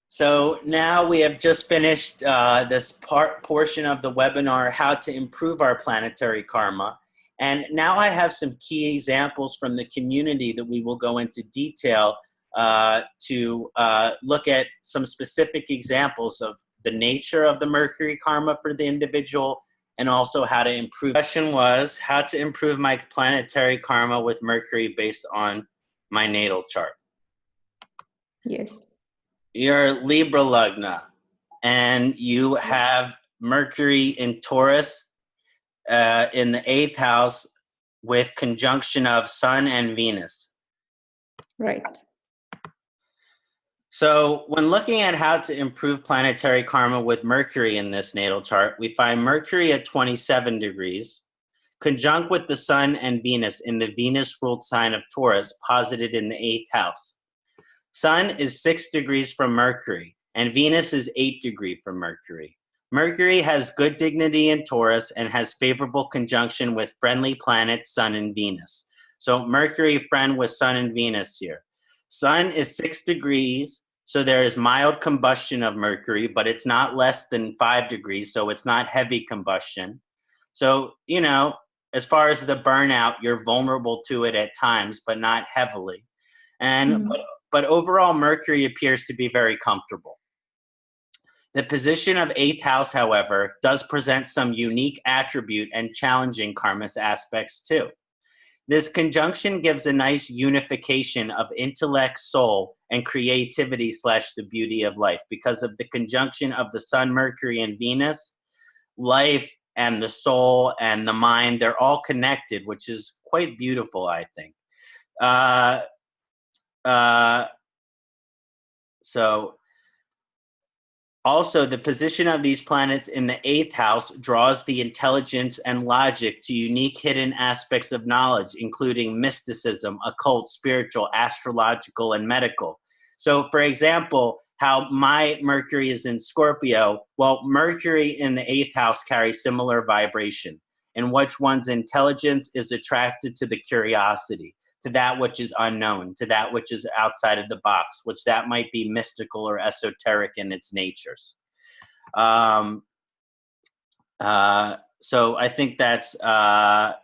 So now we have just finished this portion of the webinar, how to improve our planetary karma. And now I have some key examples from the community that we will go into detail to look at some specific examples of the nature of the Mercury karma for the individual and also how to improve. The question was how to improve my planetary karma with Mercury based on my natal chart. Yes. You're Libra Lagna, and you have Mercury in Taurus in the 8th house with conjunction of Sun and Venus. Right. So when looking at how to improve planetary karma with Mercury in this natal chart, we find Mercury at 27 degrees, conjunct with the Sun and Venus in the Venus-ruled sign of Taurus, posited in the 8th house. Sun is 6 degrees from Mercury, and Venus is 8 degrees from Mercury. Mercury has good dignity in Taurus and has favorable conjunction with friendly planets, Sun and Venus. So Mercury friend with Sun and Venus here. Sun is 6 degrees, so there is mild combustion of Mercury, but it's not less than 5 degrees, so it's not heavy combustion. So, as far as the burnout, you're vulnerable to it at times, but not heavily. And but overall, Mercury appears to be very comfortable. The position of 8th house, however, does present some unique attribute and challenging karmic aspects too. This conjunction gives a nice unification of intellect, soul, and creativity / the beauty of life. Because of the conjunction of the Sun, Mercury, and Venus, life and the soul and the mind, they're all connected, which is quite beautiful, I think. So also the position of these planets in the 8th house draws the intelligence and logic to unique hidden aspects of knowledge, including mysticism, occult, spiritual, astrological, and medical. So for example, how my Mercury is in Scorpio, well, Mercury in the 8th house carries similar vibration, in which one's intelligence is attracted to the curiosity, to that which is unknown, to that which is outside of the box, which that might be mystical or esoteric in its natures. So I think that's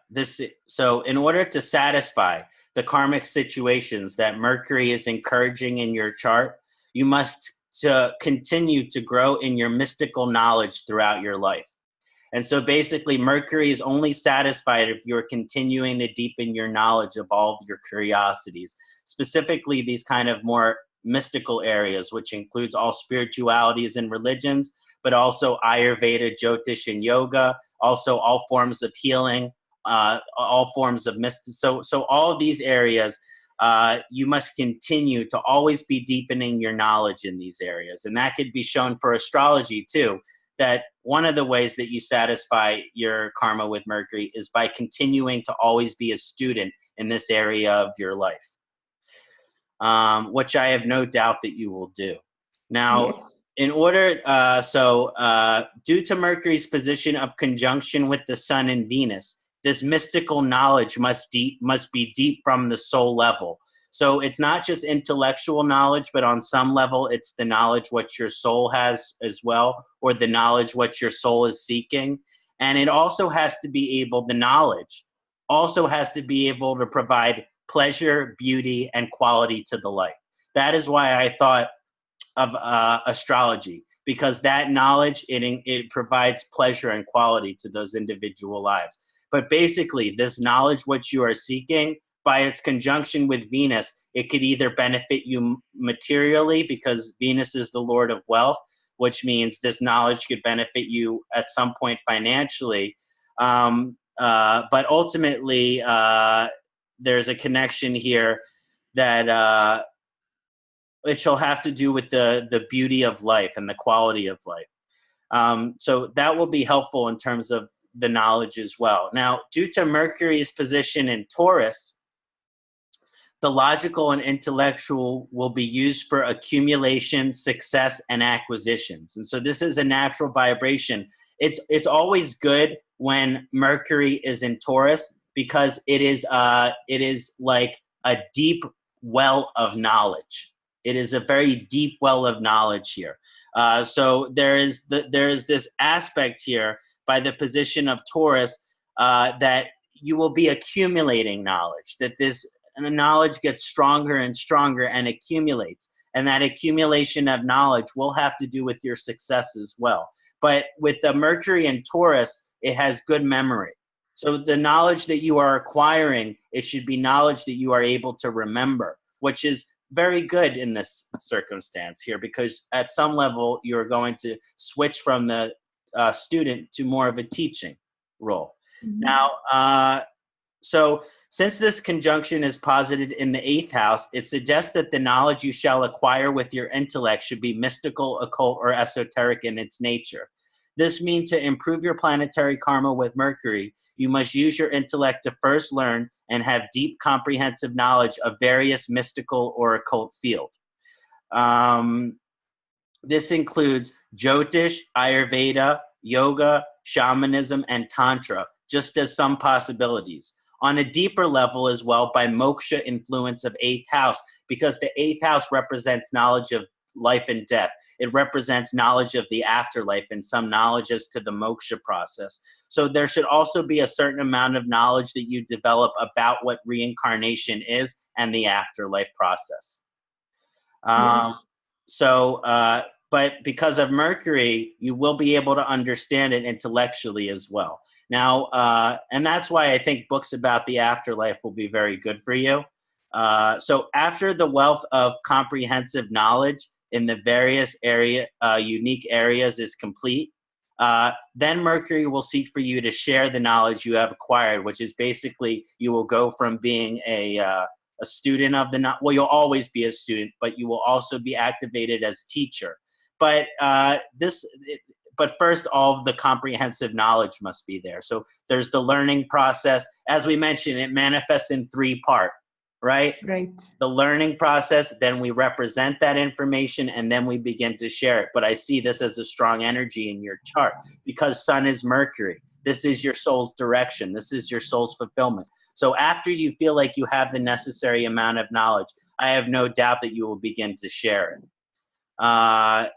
this. So in order to satisfy the karmic situations that Mercury is encouraging in your chart, you must continue to grow in your mystical knowledge throughout your life. And so basically Mercury is only satisfied if you're continuing to deepen your knowledge of all of your curiosities, specifically these kind of more mystical areas, which includes all spiritualities and religions, but also Ayurveda, Jyotish, and yoga, also all forms of healing, all forms of mysticism. So all of these areas, you must continue to always be deepening your knowledge in these areas. And that could be shown for astrology too, that one of the ways that you satisfy your karma with Mercury is by continuing to always be a student in this area of your life, which I have no doubt that you will do. Now, Yes. in order, due to Mercury's position of conjunction with the Sun and Venus, this mystical knowledge must be deep from the soul level. So it's not just intellectual knowledge, but on some level, it's the knowledge what your soul has as well, or the knowledge what your soul is seeking. And it also has to be able, the knowledge also has to be able to provide pleasure, beauty, and quality to the life. That is why I thought of astrology, because that knowledge, it provides pleasure and quality to those individual lives. But basically, this knowledge, what you are seeking, by its conjunction with Venus, it could either benefit you materially because Venus is the Lord of wealth, which means this knowledge could benefit you at some point financially. But ultimately, there's a connection here that it shall have to do with the beauty of life and the quality of life. So that will be helpful in terms of the knowledge as well. Now, due to Mercury's position in Taurus, the logical and intellectual will be used for accumulation, success, and acquisitions. And so this is a natural vibration. It's always good when Mercury is in Taurus because it is like a deep well of knowledge. It is a very deep well of knowledge here. So there is this aspect here by the position of Taurus that you will be accumulating knowledge, that this knowledge gets stronger and stronger and accumulates. And that accumulation of knowledge will have to do with your success as well. But with the Mercury in Taurus, it has good memory. So the knowledge that you are acquiring, it should be knowledge that you are able to remember, which is very good in this circumstance here, because at some level, you're going to switch from the student to more of a teaching role. Mm-hmm. Now, so since this conjunction is posited in the 8th house, it suggests that the knowledge you shall acquire with your intellect should be mystical, occult, or esoteric in its nature. This means to improve your planetary karma with Mercury, you must use your intellect to first learn and have deep comprehensive knowledge of various mystical or occult fields. This includes Jyotish, Ayurveda, yoga, shamanism, and tantra, just as some possibilities. On a deeper level as well, by moksha influence of 8th house, because the 8th house represents knowledge of life and death. It represents knowledge of the afterlife and some knowledge as to the moksha process. So there should also be a certain amount of knowledge that you develop about what reincarnation is and the afterlife process. But because of Mercury, you will be able to understand it intellectually as well. Now, and that's why I think books about the afterlife will be very good for you. So after the wealth of comprehensive knowledge in the various unique areas is complete, then Mercury will seek for you to share the knowledge you have acquired, which is basically you will go from being a student of well, you'll always be a student, but you will also be activated as teacher. But but first, all of the comprehensive knowledge must be there. So there's the learning process. As we mentioned, it manifests in 3 parts, right? Right. The learning process, then we represent that information, and then we begin to share it. But I see this as a strong energy in your chart because Sun is Mercury. This is your soul's direction. This is your soul's fulfillment. So after you feel like you have the necessary amount of knowledge, I have no doubt that you will begin to share it.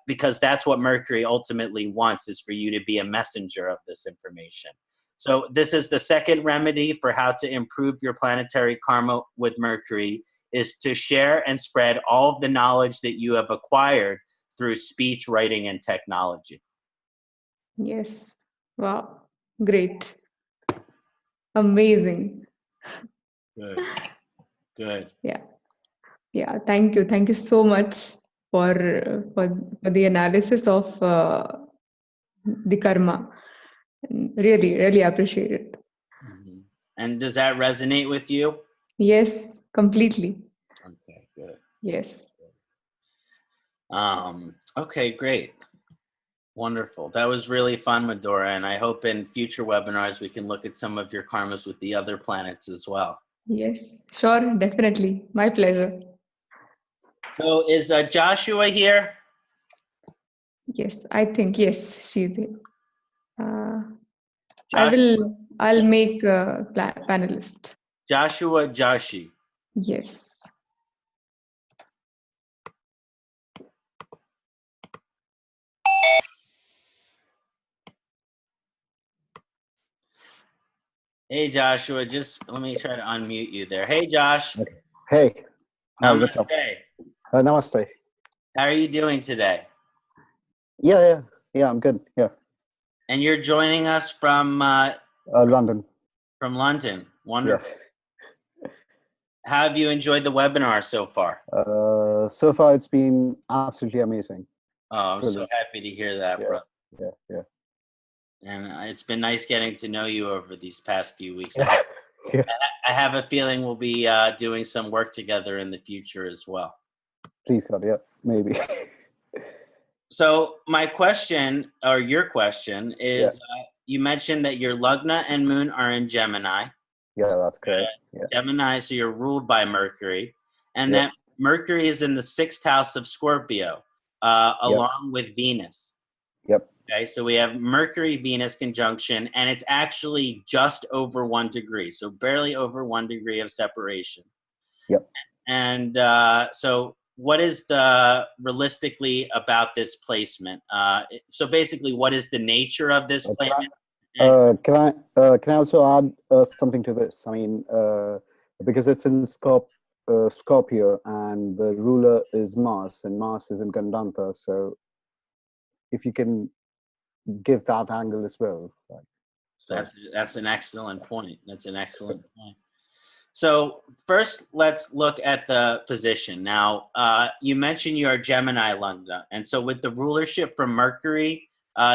Because that's what Mercury ultimately wants, is for you to be a messenger of this information. So this is the second remedy for how to improve your planetary karma with Mercury, is to share and spread all of the knowledge that you have acquired through speech, writing, and technology. Yes. Wow. Great. Amazing. Good. Good. Yeah. Yeah. Thank you. Thank you so much for the analysis of the karma. Really, really appreciate it. Mm-hmm. And does that resonate with you? Yes, completely. Okay, good. Yes. Okay, great. Wonderful. That was really fun, Medora, and I hope in future webinars we can look at some of your karmas with the other planets as well. Yes, sure, definitely. My pleasure. So is Joshua here? Yes, I think, yes, she's here. I'll make a panelist. Joshua Joshi. Yes. Hey, Joshua, just let me try to unmute you there. Hey, Josh. Okay. Hey. Namaste. What's up? Namaste. How are you doing today? Yeah. I'm good. Yeah. And you're joining us from London. From London. Wonderful. Yeah. How have you enjoyed the webinar so far? So far, it's been absolutely amazing. Oh, I'm Really. so happy to hear that, Yeah. bro. Yeah. And it's been nice getting to know you over these past few weeks. Yeah. Yeah. I have a feeling we'll be doing some work together in the future as well. Please God, yeah, maybe. So my question, or your question, is you mentioned that your Lagna and Moon are in Gemini. Yeah, that's correct. Yeah. Gemini, so you're ruled by Mercury. And that Mercury is in the 6th house of Scorpio, along with Venus. Yep. Okay, so we have Mercury-Venus conjunction, and it's actually just over 1 degree, so barely over 1 degree of separation. Yep. And so what is the realistically about this placement? So basically, what is the nature of this placement? Can I also add something to this? I mean, because it's in Scorpio, and the ruler is Mars, and Mars is in Kṣaṇāti, so if you can give that angle as well. Right? So. That's an excellent point. That's an excellent point. So first, let's look at the position. Now, you mentioned you're Gemini Lagna, and so with the rulership from Mercury,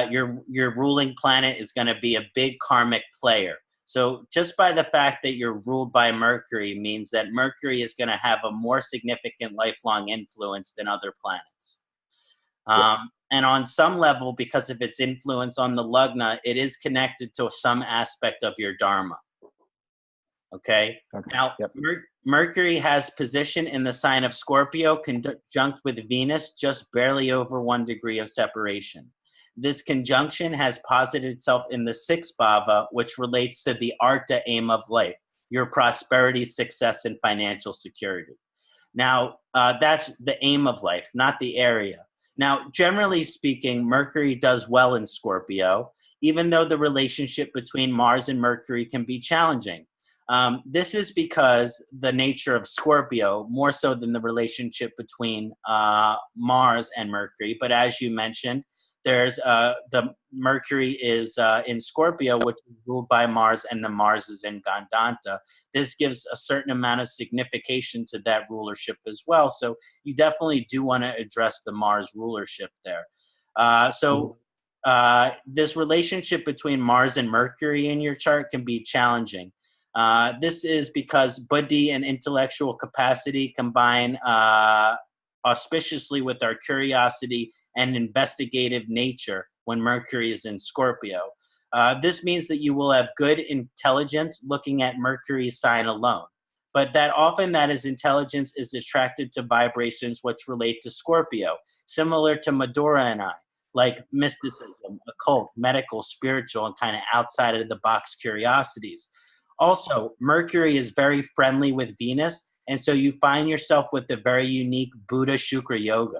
your ruling planet is going to be a big karmic player. So just by the fact that you're ruled by Mercury means that Mercury is going to have a more significant lifelong influence than other planets. And on some level, because of its influence on the Lagna, it is connected to some aspect of your Dharma. Okay. Now, Mercury has position in the sign of Scorpio, conjunct with Venus, just barely over 1 degree of separation. This conjunction has posited itself in the 6th bhava, which relates to the artha aim of life, your prosperity, success, and financial security. Now, that's the aim of life, not the area. Now, generally speaking, Mercury does well in Scorpio, even though the relationship between Mars and Mercury can be challenging. This is because the nature of Scorpio, more so than the relationship between Mars and Mercury. But as you mentioned, there's the Mercury is in Scorpio, which is ruled by Mars, and the Mars is in Kṣaṇāti. This gives a certain amount of signification to that rulership as well. So you definitely do want to address the Mars rulership there. This relationship between Mars and Mercury in your chart can be challenging. This is because buddhi and intellectual capacity combine auspiciously with our curiosity and investigative nature when Mercury is in Scorpio. This means that you will have good intelligence looking at Mercury's sign alone, but that often that is intelligence is attracted to vibrations which relate to Scorpio, similar to Madhura and I, like mysticism, occult, medical, spiritual, and kind of outside of the box curiosities. Also, Mercury is very friendly with Venus, and so you find yourself with the very unique Buddha Shukra Yoga.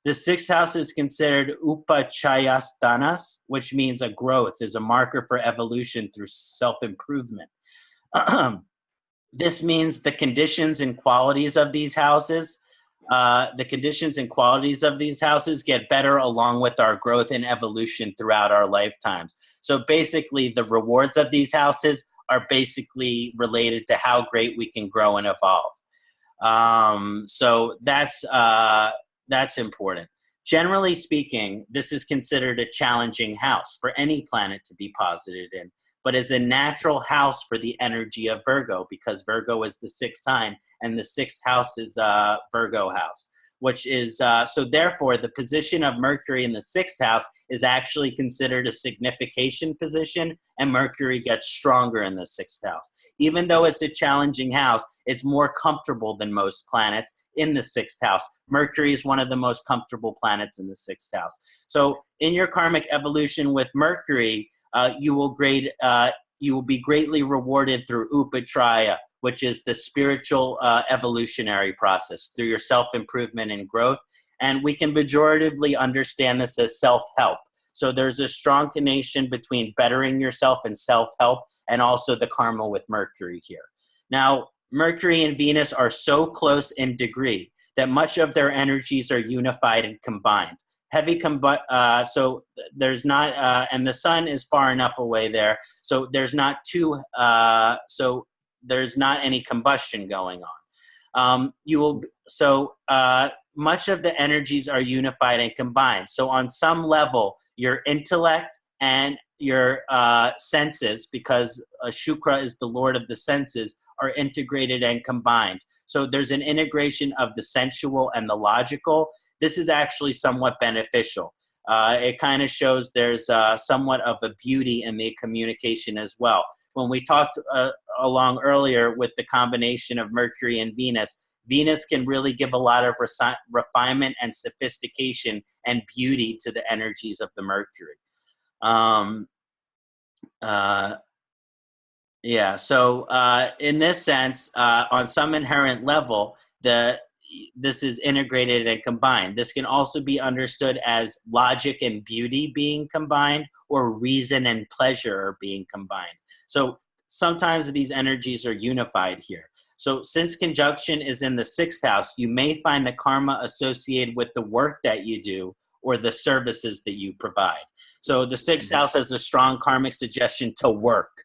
The 6th house is considered Upachayasthanas, which means a growth, is a marker for evolution through self-improvement. This means the conditions and qualities of these houses get better along with our growth and evolution throughout our lifetimes. So basically, the rewards of these houses are basically related to how great we can grow and evolve. So that's important. Generally speaking, this is considered a challenging house for any planet to be posited in, but is a natural house for the energy of Virgo, because Virgo is the 6th sign and the 6th house is Virgo house, which is, so therefore the position of Mercury in the 6th house is actually considered a signification position, and Mercury gets stronger in the 6th house. Even though it's a challenging house, it's more comfortable than most planets in the 6th house. Mercury is one of the most comfortable planets in the 6th house. So in your karmic evolution with Mercury, you will be greatly rewarded through Upatraya, which is the spiritual evolutionary process through your self-improvement and growth. And we can pejoratively understand this as self-help. So there's a strong connection between bettering yourself and self-help, and also the karma with Mercury here. Now, Mercury and Venus are so close in degree that much of their energies are unified and combined. so there's not, and the sun is far enough away there, so there's not so there's not any combustion going on. Much of the energies are unified and combined. So on some level, your intellect and your senses, because Shukra is the lord of the senses, are integrated and combined. So there's an integration of the sensual and the logical. This is actually somewhat beneficial. It kind of shows there's somewhat of a beauty in the communication as well. When we talked along earlier with the combination of Mercury and Venus, Venus can really give a lot of refinement and sophistication and beauty to the energies of the Mercury. In this sense, on some inherent level, this is integrated and combined. This can also be understood as logic and beauty being combined, or reason and pleasure are being combined. So sometimes these energies are unified here. So since conjunction is in the 6th house, you may find the karma associated with the work that you do or the services that you provide. So the 6th house has a strong karmic suggestion to work.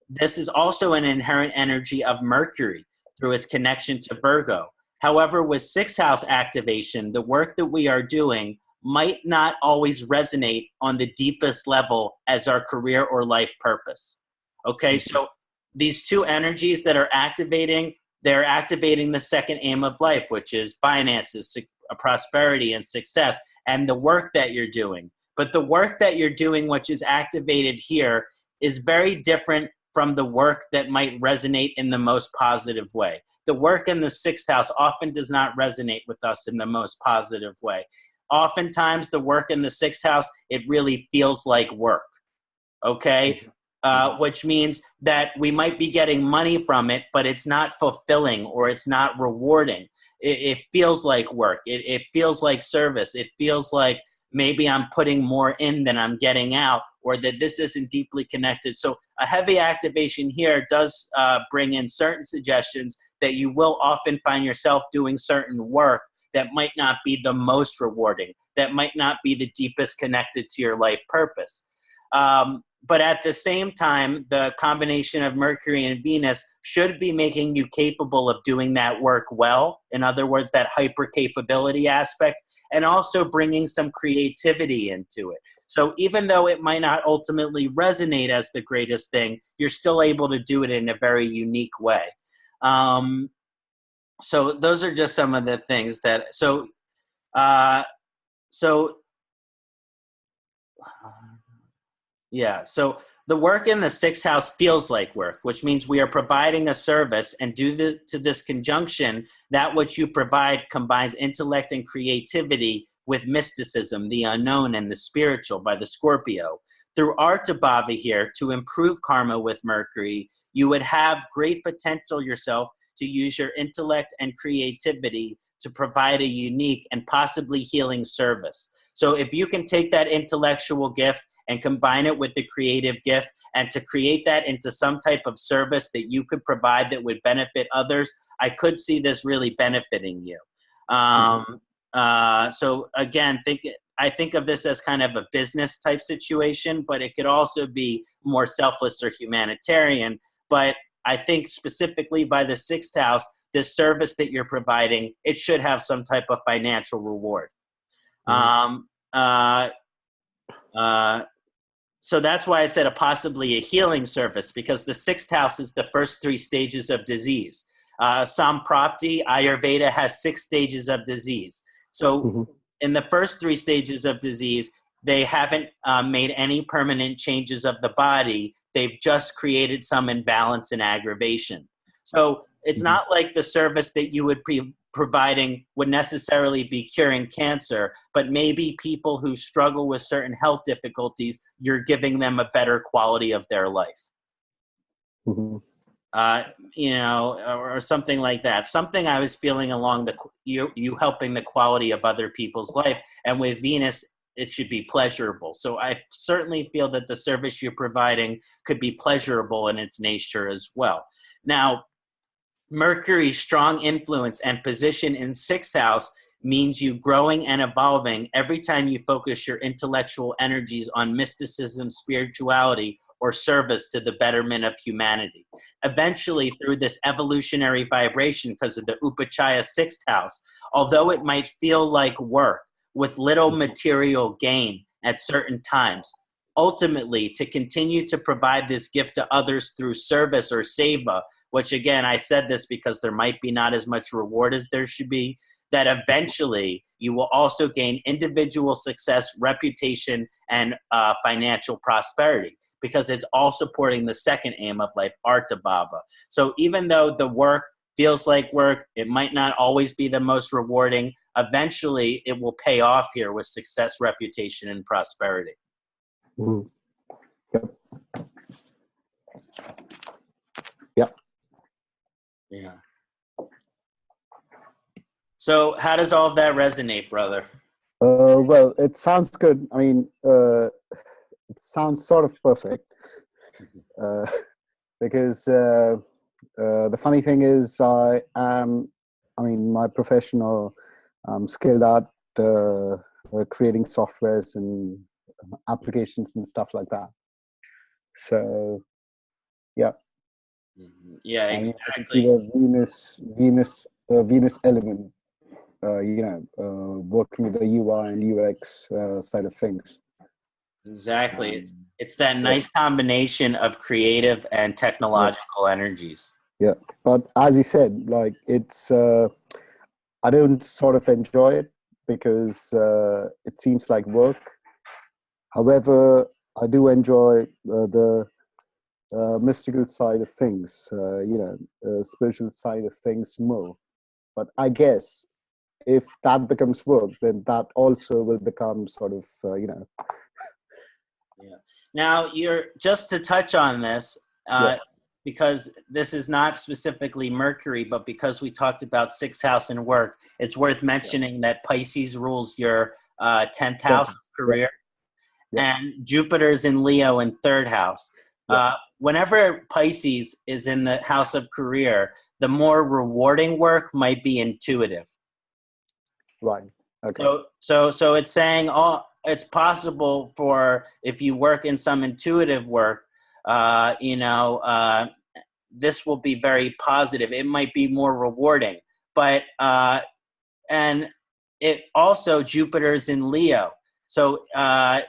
This is also an inherent energy of Mercury through its connection to Virgo. However, with 6th house activation, the work that we are doing might not always resonate on the deepest level as our career or life purpose. Okay, so these two energies that are activating, they're activating the second aim of life, which is finances, prosperity, and success, and the work that you're doing. But the work that you're doing, which is activated here, is very different from the work that might resonate in the most positive way. The work in the 6th house often does not resonate with us in the most positive way. Oftentimes, the work in the 6th house, it really feels like work, okay? Which means that we might be getting money from it, but it's not fulfilling or it's not rewarding. It feels like work. It feels like service. It feels like maybe I'm putting more in than I'm getting out, or that this isn't deeply connected. So a heavy activation here does bring in certain suggestions that you will often find yourself doing certain work that might not be the most rewarding, that might not be the deepest connected to your life purpose. But at the same time, the combination of Mercury and Venus should be making you capable of doing that work well. In other words, that hyper capability aspect, and also bringing some creativity into it. So even though it might not ultimately resonate as the greatest thing, you're still able to do it in a very unique way. So those are just some of the things that, so the work in the 6th house feels like work, which means we are providing a service, and due to this conjunction, that which you provide combines intellect and creativity with mysticism, the unknown, and the spiritual by the Scorpio. Through Artabhava here, to improve karma with Mercury, you would have great potential yourself to use your intellect and creativity to provide a unique and possibly healing service. So if you can take that intellectual gift and combine it with the creative gift, and to create that into some type of service that you could provide that would benefit others, I could see this really benefiting you. So again, I think of this as kind of a business type situation, but it could also be more selfless or humanitarian. But I think specifically by the 6th house, this service that you're providing, it should have some type of financial reward. So that's why I said possibly a healing service, because the 6th house is the first 3 stages of disease. Samprapti, Ayurveda has 6 stages of disease. So in the first 3 stages of disease, they haven't made any permanent changes of the body. They've just created some imbalance and aggravation. So it's not like the service that you would be providing would necessarily be curing cancer, but maybe people who struggle with certain health difficulties, you're giving them a better quality of their life. Or something like that. Something I was feeling along you helping the quality of other people's life. And with Venus, it should be pleasurable. So I certainly feel that the service you're providing could be pleasurable in its nature as well. Now, Mercury's strong influence and position in 6th house means you growing and evolving every time you focus your intellectual energies on mysticism, spirituality, or service to the betterment of humanity. Eventually, through this evolutionary vibration, because of the Upachaya sixth house, although it might feel like work with little material gain at certain times, ultimately, to continue to provide this gift to others through service or seva, which again, I said this because there might be not as much reward as there should be, that eventually you will also gain individual success, reputation, and financial prosperity, because it's all supporting the second aim of life, Artha Bhava. So even though the work feels like work, it might not always be the most rewarding, eventually it will pay off here with success, reputation, and prosperity. Mm. Yep. Yep. Yeah. So how does all of that resonate, brother? Well, it sounds good. I mean, it sounds sort of perfect. Because the funny thing is, my professional, skilled at creating softwares and applications and stuff like that. So, yeah. Mm-hmm. Yeah, And exactly. The Venus element, working with the UI and UX side of things. Exactly. It's that nice combination of creative and technological energies. Yeah, but as you said, like it's, I don't sort of enjoy it because it seems like work. However, I do enjoy the mystical side of things, spiritual side of things more. But I guess if that becomes work, then that also will become sort of, Yeah. Now, you're just to touch on this, because this is not specifically Mercury, but because we talked about sixth house and work, it's worth mentioning that Pisces rules your 10th house of career, and Jupiter's in Leo in third house. Whenever Pisces is in the house of career, the more rewarding work might be intuitive. Right. Okay. So it's saying it's possible for, if you work in some intuitive work, this will be very positive. It might be more rewarding, but and it also, Jupiter's in Leo, so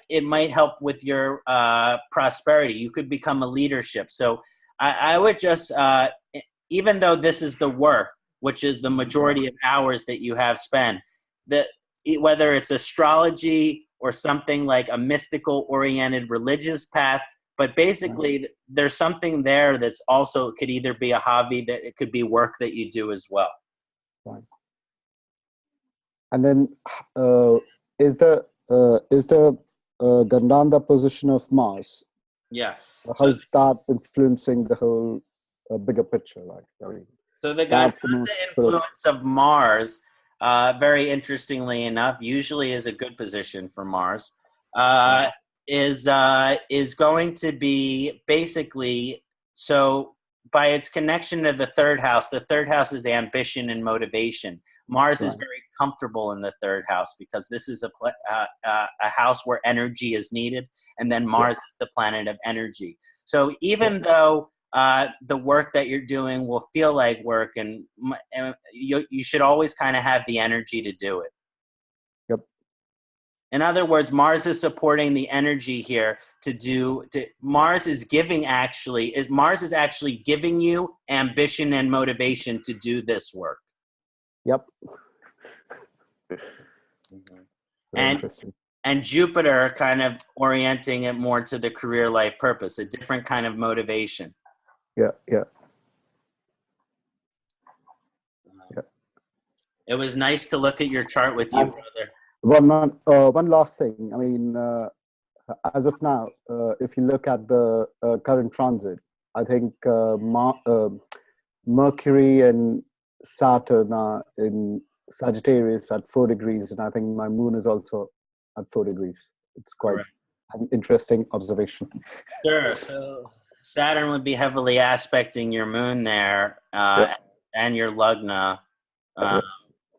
it might help with your prosperity. You could become a leadership. So I would just, even though this is the work, which is the majority of hours that you have spent, whether it's astrology or something like a mystical oriented religious path, but basically there's something there that's also could either be a hobby, that it could be work that you do as well. Right. And then is the Gandhanda position of Mars? Yeah. How's that influencing the whole bigger picture? So the Gandhanda influence of Mars, very interestingly enough, usually is a good position for Mars, is going to be basically, so by its connection to the third house is ambition and motivation. Mars is very comfortable in the third house because this is a house where energy is needed, and then Mars is the planet of energy. So even though the work that you're doing will feel like work, and you should always kind of have the energy to do it. Yep. In other words, Mars is supporting the energy here Mars is actually giving you ambition and motivation to do this work. Yep. And Jupiter kind of orienting it more to the career life purpose, a different kind of motivation. Yeah. It was nice to look at your chart with you, brother. One last thing. I mean, as of now, if you look at the current transit, I think Mercury and Saturn are in Sagittarius at 4 degrees, and I think my moon is also at 4 degrees. It's quite an interesting observation. Sure. So Saturn would be heavily aspecting your moon there, and your Lagna.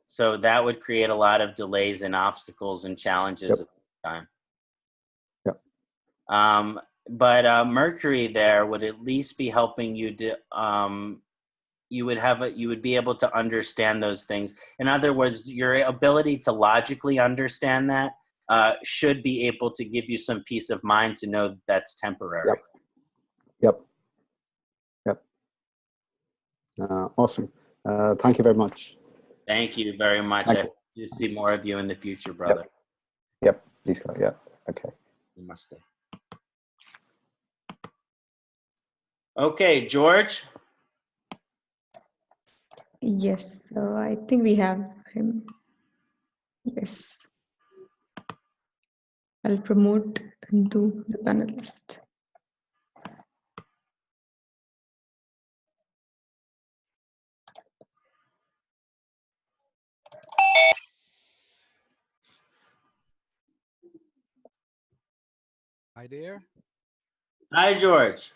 So that would create a lot of delays and obstacles and challenges at the time. But Mercury there would at least be helping you to, you would be able to understand those things. In other words, your ability to logically understand that should be able to give you some peace of mind to know that that's temporary. Yep. Awesome. Thank you very much. Thank you very much. I hope to see more of you in the future, brother. Yep. Please go. Yeah. Okay. Namaste. Okay, George. Yes, so I think we have him. Yes. I'll promote into the panelist. Hi there. Hi, George.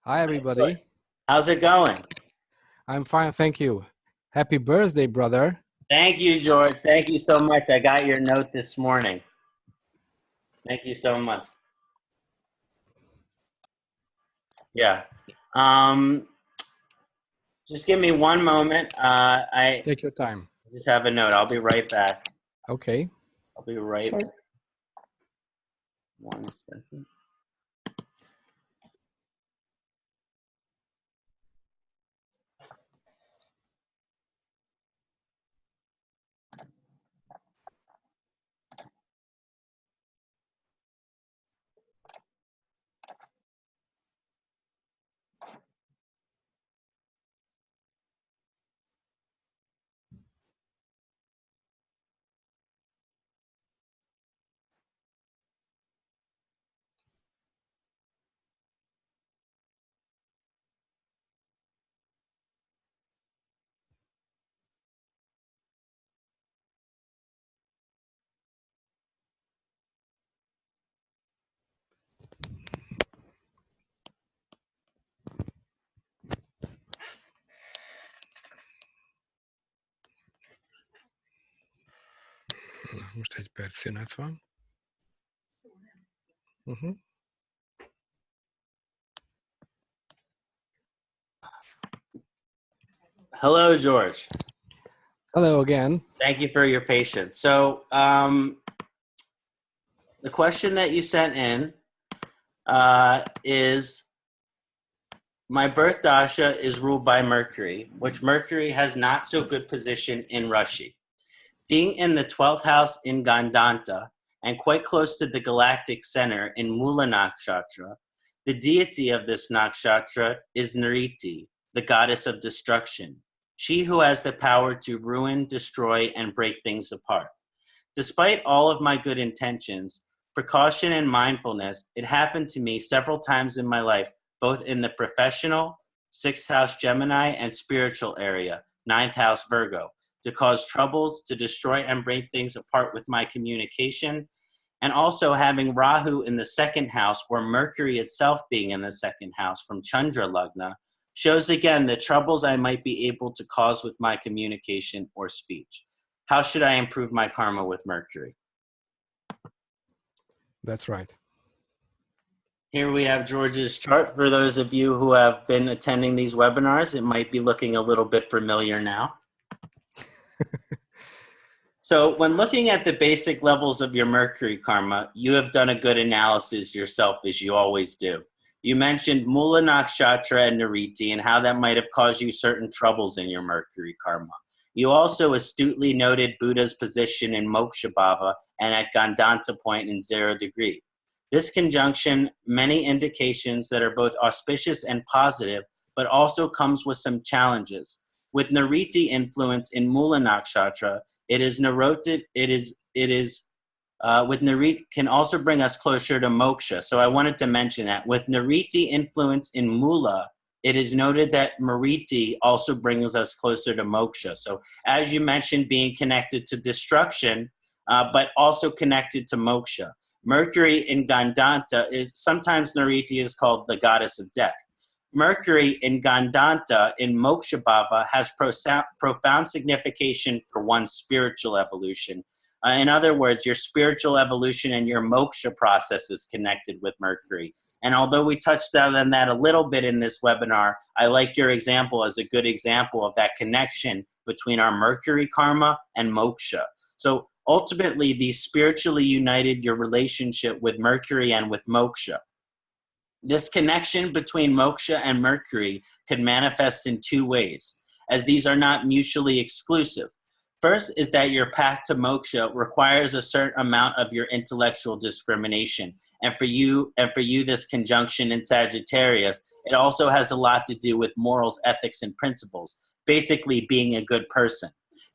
Hi, everybody. How's it going? I'm fine, thank you. Happy birthday, brother. Thank you, George. Thank you so much. I got your note this morning. Thank you so much. Yeah. Just give me one moment. I Take your time. just have a note. I'll be right back. Okay. I'll be right Sure. back. 1 second. Most egy perc szünet van. Hello, George. Hello again. Thank you for your patience. So the question that you sent in is, my birth dasha is ruled by Mercury, which Mercury has not so good position in Rashi. Being in the 12th house in Gandanta and quite close to the galactic center in Mula Nakshatra, the deity of this nakshatra is Nriti, the goddess of destruction, she who has the power to ruin, destroy, and break things apart. Despite all of my good intentions, precaution and mindfulness, it happened to me several times in my life, both in the professional, 6th house Gemini, and spiritual area, 9th house Virgo, to cause troubles, to destroy and break things apart with my communication, and also having Rahu in the 2nd house, or Mercury itself being in the 2nd house from Chandra Lagna, shows again the troubles I might be able to cause with my communication or speech. How should I improve my karma with Mercury? That's right. Here we have George's chart. For those of you who have been attending these webinars, it might be looking a little bit familiar now. So when looking at the basic levels of your Mercury karma, you have done a good analysis yourself, as you always do. You mentioned Mula Nakshatra and Nriti and how that might have caused you certain troubles in your Mercury karma. You also astutely noted Buddha's position in Moksha Bhava and at Gandanta point in 0 degree. This conjunction, many indications that are both auspicious and positive, but also comes with some challenges. With Nriti influence in Mula Nakshatra, with Nriti can also bring us closer to moksha. So I wanted to mention that. With Nriti influence in Mula, it is noted that Nriti also brings us closer to moksha. So as you mentioned, being connected to destruction, but also connected to moksha. Mercury in Gandanta is, sometimes Nriti is called the goddess of death. Mercury in Gandanta, in Moksha Bhava, has profound signification for one's spiritual evolution. In other words, your spiritual evolution and your moksha process is connected with Mercury. And although we touched on that a little bit in this webinar, I like your example as a good example of that connection between our Mercury karma and moksha. So ultimately, these spiritually united your relationship with Mercury and with moksha. This connection between moksha and Mercury could manifest in two ways, as these are not mutually exclusive. First is that your path to moksha requires a certain amount of your intellectual discrimination. And for you, this conjunction in Sagittarius, it also has a lot to do with morals, ethics, and principles, basically being a good person.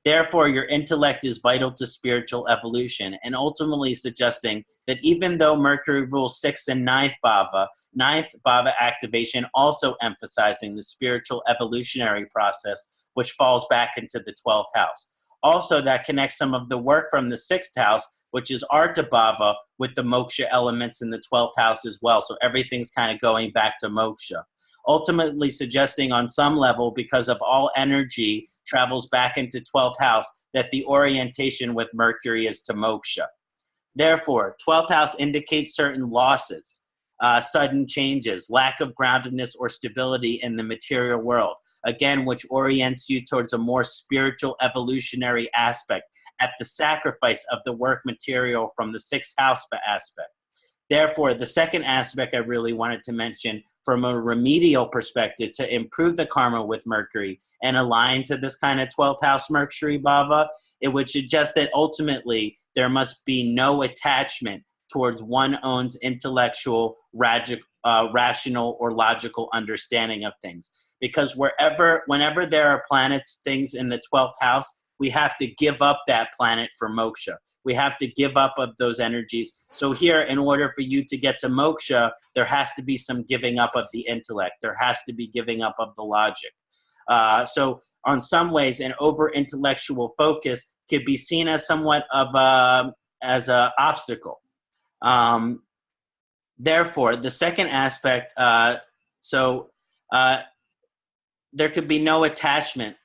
Therefore, your intellect is vital to spiritual evolution, and ultimately suggesting that even though Mercury rules 6th and 9th bhava activation also emphasizing the spiritual evolutionary process, which falls back into the 12th house. Also, that connects some of the work from the 6th house, which is Artha Bhava, with the moksha elements in the 12th house as well. So everything's kind of going back to moksha. Ultimately suggesting on some level, because of all energy travels back into 12th house, that the orientation with Mercury is to moksha. Therefore, 12th house indicates certain losses, sudden changes, lack of groundedness or stability in the material world, again, which orients you towards a more spiritual evolutionary aspect at the sacrifice of the work material from the 6th house aspect. Therefore, the second aspect I really wanted to mention from a remedial perspective to improve the karma with Mercury and align to this kind of 12th house Mercury Bhava, it would suggest that ultimately there must be no attachment towards one own's intellectual, rational, or logical understanding of things. Because whenever there are planets, things in the 12th house, we have to give up that planet for moksha. We have to give up of those energies. So here, in order for you to get to moksha, there has to be some giving up of the intellect. There has to be giving up of the logic. So on some ways, an over-intellectual focus could be seen as somewhat of as an obstacle. Therefore, the second aspect, there could be no attachment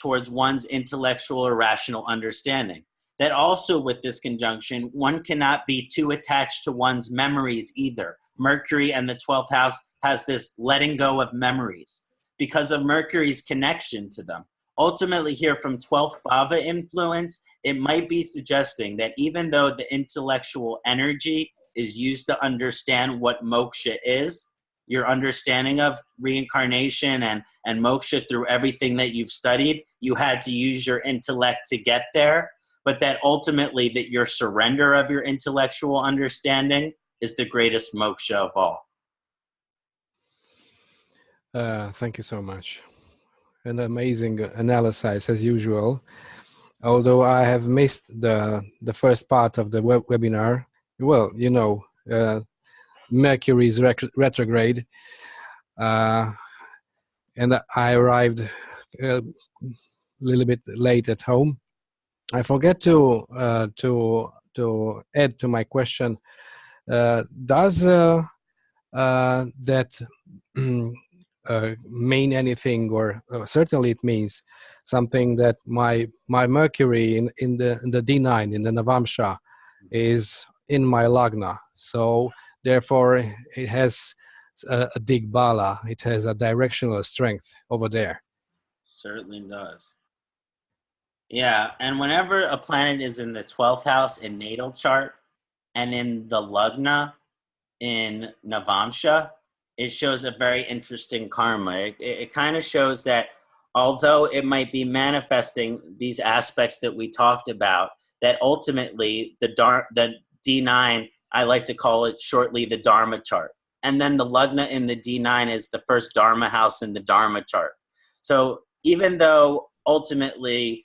towards one's intellectual or rational understanding. That also with this conjunction, one cannot be too attached to one's memories either. Mercury and the 12th house has this letting go of memories because of Mercury's connection to them. Ultimately here from 12th bhava influence, it might be suggesting that even though the intellectual energy is used to understand what moksha is, your understanding of reincarnation and moksha through everything that you've studied, you had to use your intellect to get there, but that ultimately that your surrender of your intellectual understanding is the greatest moksha of all. Thank you so much. An amazing analysis as usual. Although I have missed the first part of the webinar, well, you know, Mercury is retrograde, and I arrived a little bit late at home. I forget to add to my question. Does that mean anything, or certainly it means something that my Mercury in the D9 in the Navamsha is in my Lagna, so therefore it has a Digbala, it has a directional strength over there. Certainly does. Yeah, and whenever a planet is in the 12th house in natal chart and in the Lagna in Navamsha, it shows a very interesting karma. It kind of shows that although it might be manifesting these aspects that we talked about, that ultimately the D9, I like to call it shortly the Dharma chart. And then the Lagna in the D9 is the first Dharma house in the Dharma chart. So even though ultimately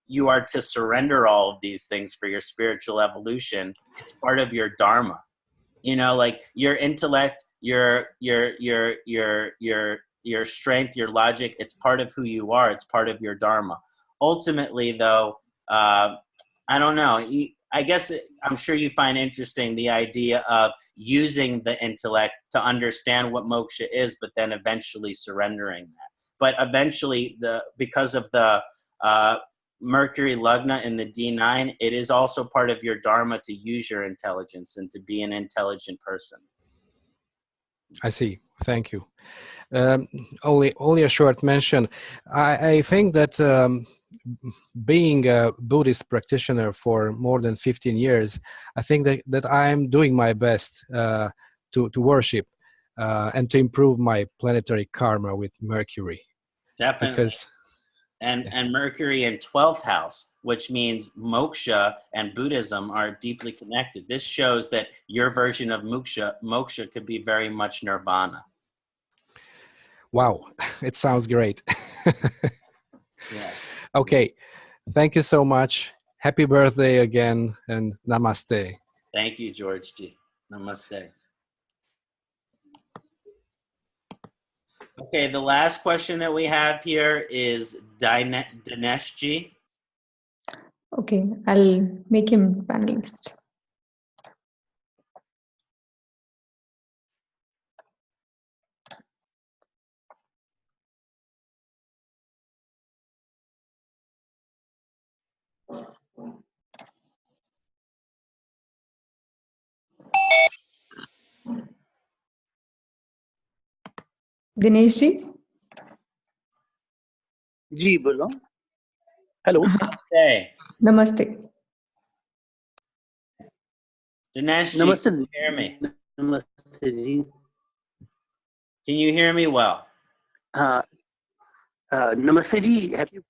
you are to surrender all of these things for your spiritual evolution, it's part of your Dharma. You know, like your intellect, your strength, your logic, it's part of who you are. It's part of your Dharma. Ultimately, though, I don't know. I guess I'm sure you find interesting the idea of using the intellect to understand what moksha is, but then eventually surrendering that. But eventually, because of the Mercury Lagna in the D9, it is also part of your dharma to use your intelligence and to be an intelligent person. I see. Thank you. Only a short mention. I think that being a Buddhist practitioner for more than 15 years, I think that I'm doing my best to worship and to improve my planetary karma with Mercury. Definitely. Because, and Mercury in 12th house, which means moksha and Buddhism are deeply connected. This shows that your version of moksha could be very much nirvana. Wow, it sounds great. Yeah. Okay, thank you so much. Happy birthday again, and namaste. Thank you, George G. Namaste. Okay, the last question that we have here is Dinesh G. Okay, I'll make him panelist. Dinesh ji जी बोलो hello Hey, नमस्ते Dinesh G, नमस्ते can you hear me? नमस्ते जी Can you hear me well? हाँ नमस्ते जी have you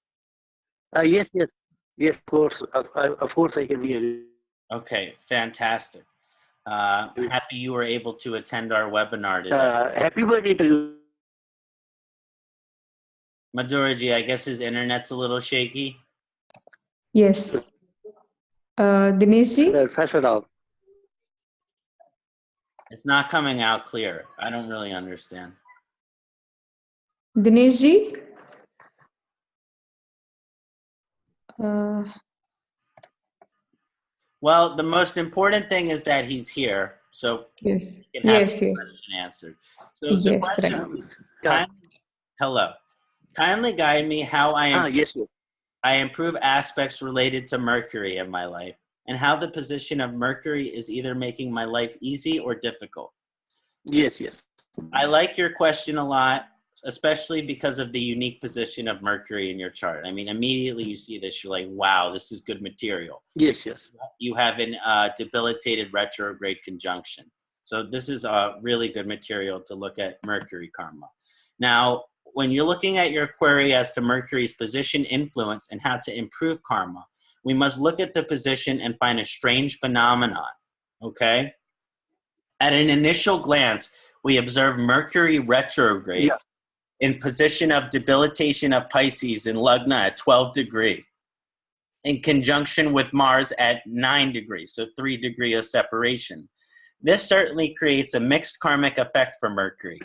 yes of course I can hear you. Okay, fantastic. Happy you were able to attend our webinar today. Happy birthday to you. Madhuraji, I guess his internet's a little shaky. yes Dinesh ji First of all, It's not coming out clear. I don't really understand. Dinesh ji uh, Well, the most important thing is that he's here, so yes you can have yes the yes question answered. So the yes question, right. hello. Kindly guide me how yes. I improve aspects related to Mercury in my life, and how the position of Mercury is either making my life easy or difficult. Yes. I like your question a lot, especially because of the unique position of Mercury in your chart. I mean, immediately you see this, you're like, wow, this is good material. Yes. You have an debilitated retrograde conjunction. So this is a really good material to look at Mercury karma. Now, when you're looking at your query as to Mercury's position, influence, and how to improve karma, we must look at the position and find a strange phenomenon, okay? At an initial glance, we observe Mercury retrograde in position of debilitation of Pisces in Lagna at 12 degree, in conjunction with Mars at 9 degrees, so 3 degrees of separation. This certainly creates a mixed karmic effect for Mercury,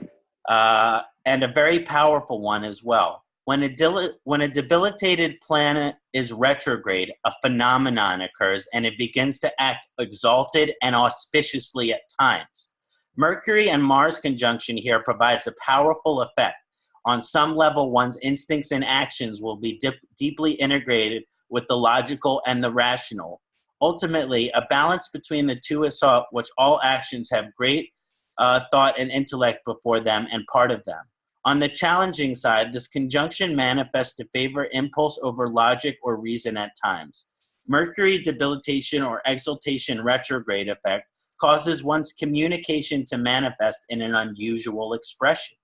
and a very powerful one as well. When a debilitated planet is retrograde, a phenomenon occurs and it begins to act exalted and auspiciously at times. Mercury and Mars conjunction here provides a powerful effect. On some level, one's instincts and actions will be deeply integrated with the logical and the rational. Ultimately, a balance between the two is sought, which all actions have great thought and intellect before them and part of them. On the challenging side, this conjunction manifests to favor impulse over logic or reason at times. Mercury debilitation or exaltation retrograde effect causes one's communication to manifest in an unusual expression.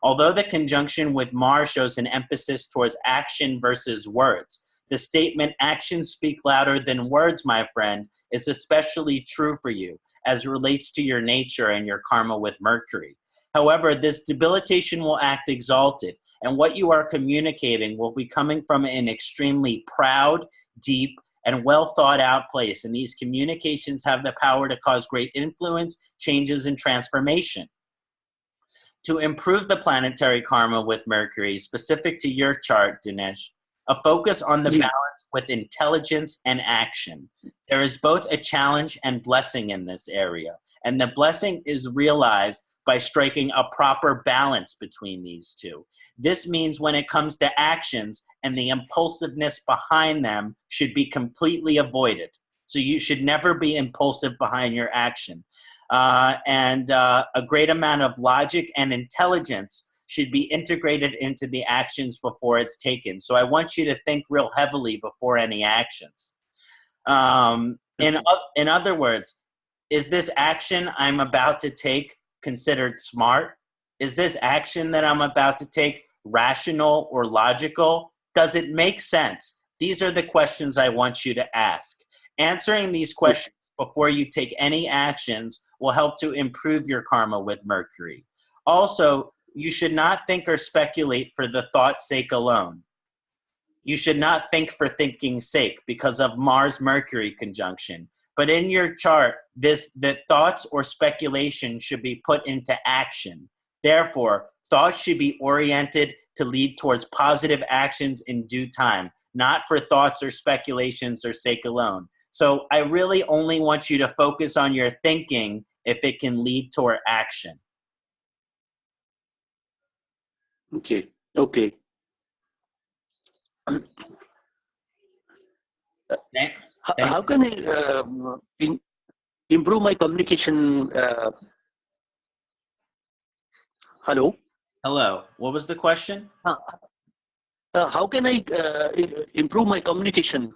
Although the conjunction with Mars shows an emphasis towards action versus words, the statement, actions speak louder than words, my friend, is especially true for you as relates to your nature and your karma with Mercury. However, this debilitation will act exalted, and what you are communicating will be coming from an extremely proud, deep, and well thought out place, and these communications have the power to cause great influence, changes, and transformation. To improve the planetary karma with Mercury, specific to your chart, Dinesh, a focus on the Yeah. balance with intelligence and action. There is both a challenge and blessing in this area, and the blessing is realized by striking a proper balance between these two. This means when it comes to actions and the impulsiveness behind them should be completely avoided. So you should never be impulsive behind your action. A great amount of logic and intelligence should be integrated into the actions before it's taken. So I want you to think real heavily before any actions. In other words, is this action I'm about to take considered smart? Is this action that I'm about to take rational or logical? Does it make sense? These are the questions I want you to ask. Answering these questions before you take any actions will help to improve your karma with Mercury. Also, you should not think or speculate for the thought's sake alone. You should not think for thinking's sake because of Mars-Mercury conjunction. But in your chart, the thoughts or speculation should be put into action. Therefore, thoughts should be oriented to lead towards positive actions in due time, not for thoughts or speculations or sake alone. So I really only want you to focus on your thinking if it can lead toward action. Okay. Okay. How can I improve my communication? Hello? Hello. What was the question? How can I improve my communication?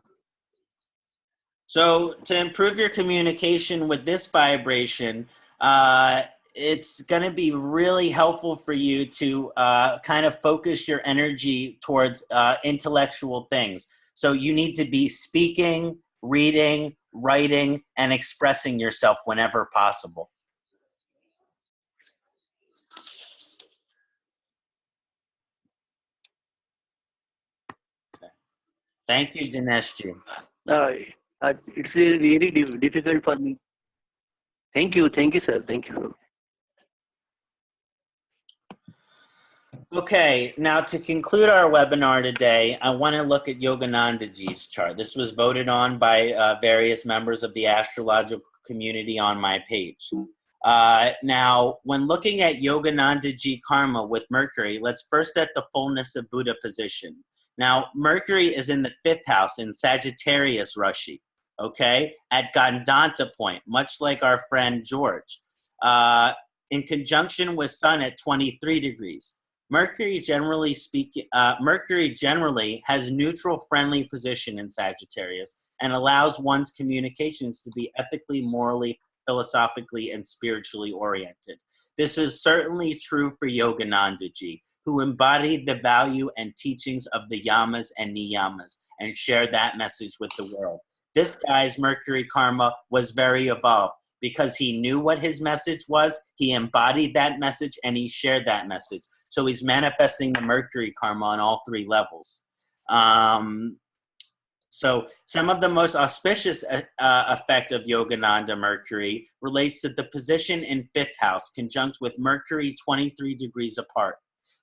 So to improve your communication with this vibration, it's going to be really helpful for you to kind of focus your energy towards intellectual things. So you need to be speaking, reading, writing, and expressing yourself whenever possible. Okay. Thank you, Dineshji. It's really difficult for me. Thank you, sir. Thank you. Okay, now to conclude our webinar today, I want to look at Yoganandaji's chart. This was voted on by various members of the astrological community on my page. Now, when looking at Yoganandaji karma with Mercury, let's first at the fullness of Buddha position. Now, Mercury is in the 5th house in Sagittarius Rashi, okay, at Gandanta point, much like our friend George, in conjunction with Sun at 23 degrees. Mercury generally has neutral, friendly position in Sagittarius and allows one's communications to be ethically, morally, philosophically, and spiritually oriented. This is certainly true for Yoganandaji, who embodied the value and teachings of the yamas and niyamas and shared that message with the world. This guy's Mercury karma was very evolved because he knew what his message was, he embodied that message, and he shared that message. So he's manifesting the Mercury karma on all 3 levels. So some of the most auspicious effect of Yogananda Mercury relates to the position in 5th house, conjunct with Mercury 23 degrees apart.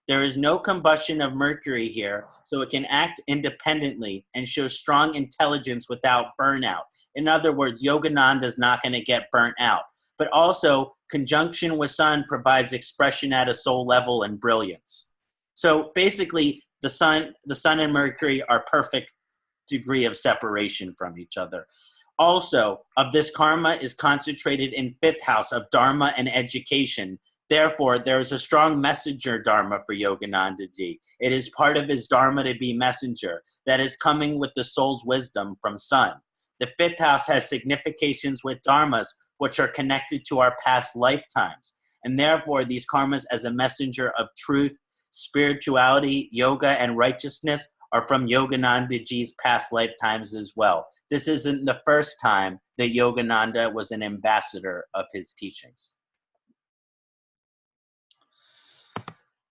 There is no combustion of Mercury here, so it can act independently and show strong intelligence without burnout. In other words, Yogananda is not going to get burnt out. But also, conjunction with Sun provides expression at a soul level and brilliance. So basically, the Sun and Mercury are perfect degree of separation from each other. Also, of this karma is concentrated in 5th house of Dharma and education. Therefore, there is a strong messenger dharma for Yoganandaji. It is part of his dharma to be messenger that is coming with the soul's wisdom from Sun. The 5th house has significations with dharmas which are connected to our past lifetimes. And therefore, these karmas as a messenger of truth, spirituality, yoga, and righteousness are from Yoganandaji's past lifetimes as well. This isn't the first time that Yogananda was an ambassador of his teachings.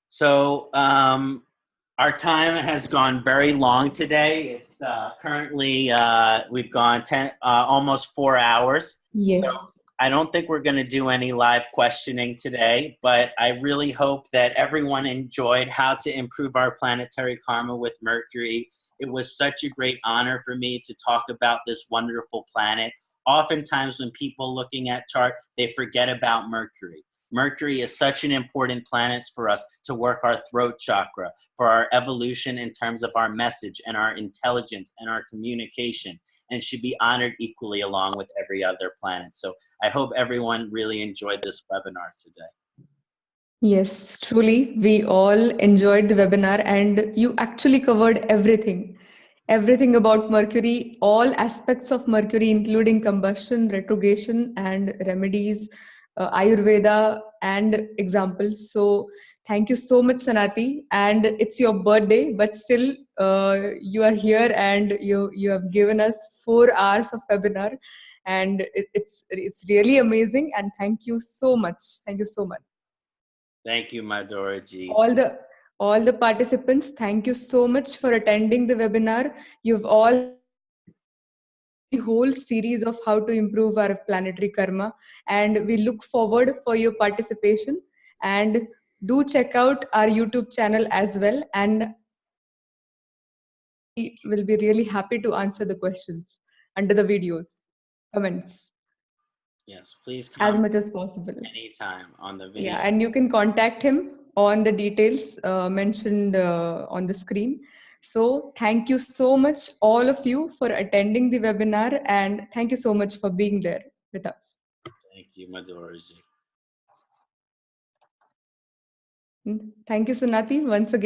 So our time has gone very long today. It's currently, we've gone almost 4 hours. Yes. So I don't think we're going to do any live questioning today, but I really hope that everyone enjoyed how to improve our planetary karma with Mercury It was such a great honor for me to talk about this wonderful planet. Oftentimes when people looking at chart, they forget about Mercury. Mercury is such an important planet for us to work our throat chakra, for our evolution in terms of our message and our intelligence and our communication, and should be honored equally along with every other planet. So I hope everyone really enjoyed this webinar today. Yes, truly, we all enjoyed the webinar, and you actually covered everything. Everything about Mercury, all aspects of Mercury, including combustion, retrogression, and remedies, Ayurveda, and examples. So, thank you so much, Kṣaṇāti. And it's your birthday, but still, you are here, and you have given us 4 hours of webinar, and it's really amazing. And thank you so much. Thank you so much. Thank you, Madhuraji. All the participants, thank you so much for attending the webinar. You've all the whole series of how to improve our planetary karma, and we look forward for your participation. And do check out our YouTube channel as well, and we will be really happy to answer the questions under the videos, comments, Yes, please as come much as possible. anytime on the video. Yeah, and you can contact him on the details mentioned on the screen. So thank you so much, all of you, for attending the webinar, and thank you so much for being there with us. Thank you, Madhuraji. Thank you, Kṣaṇāti, once again.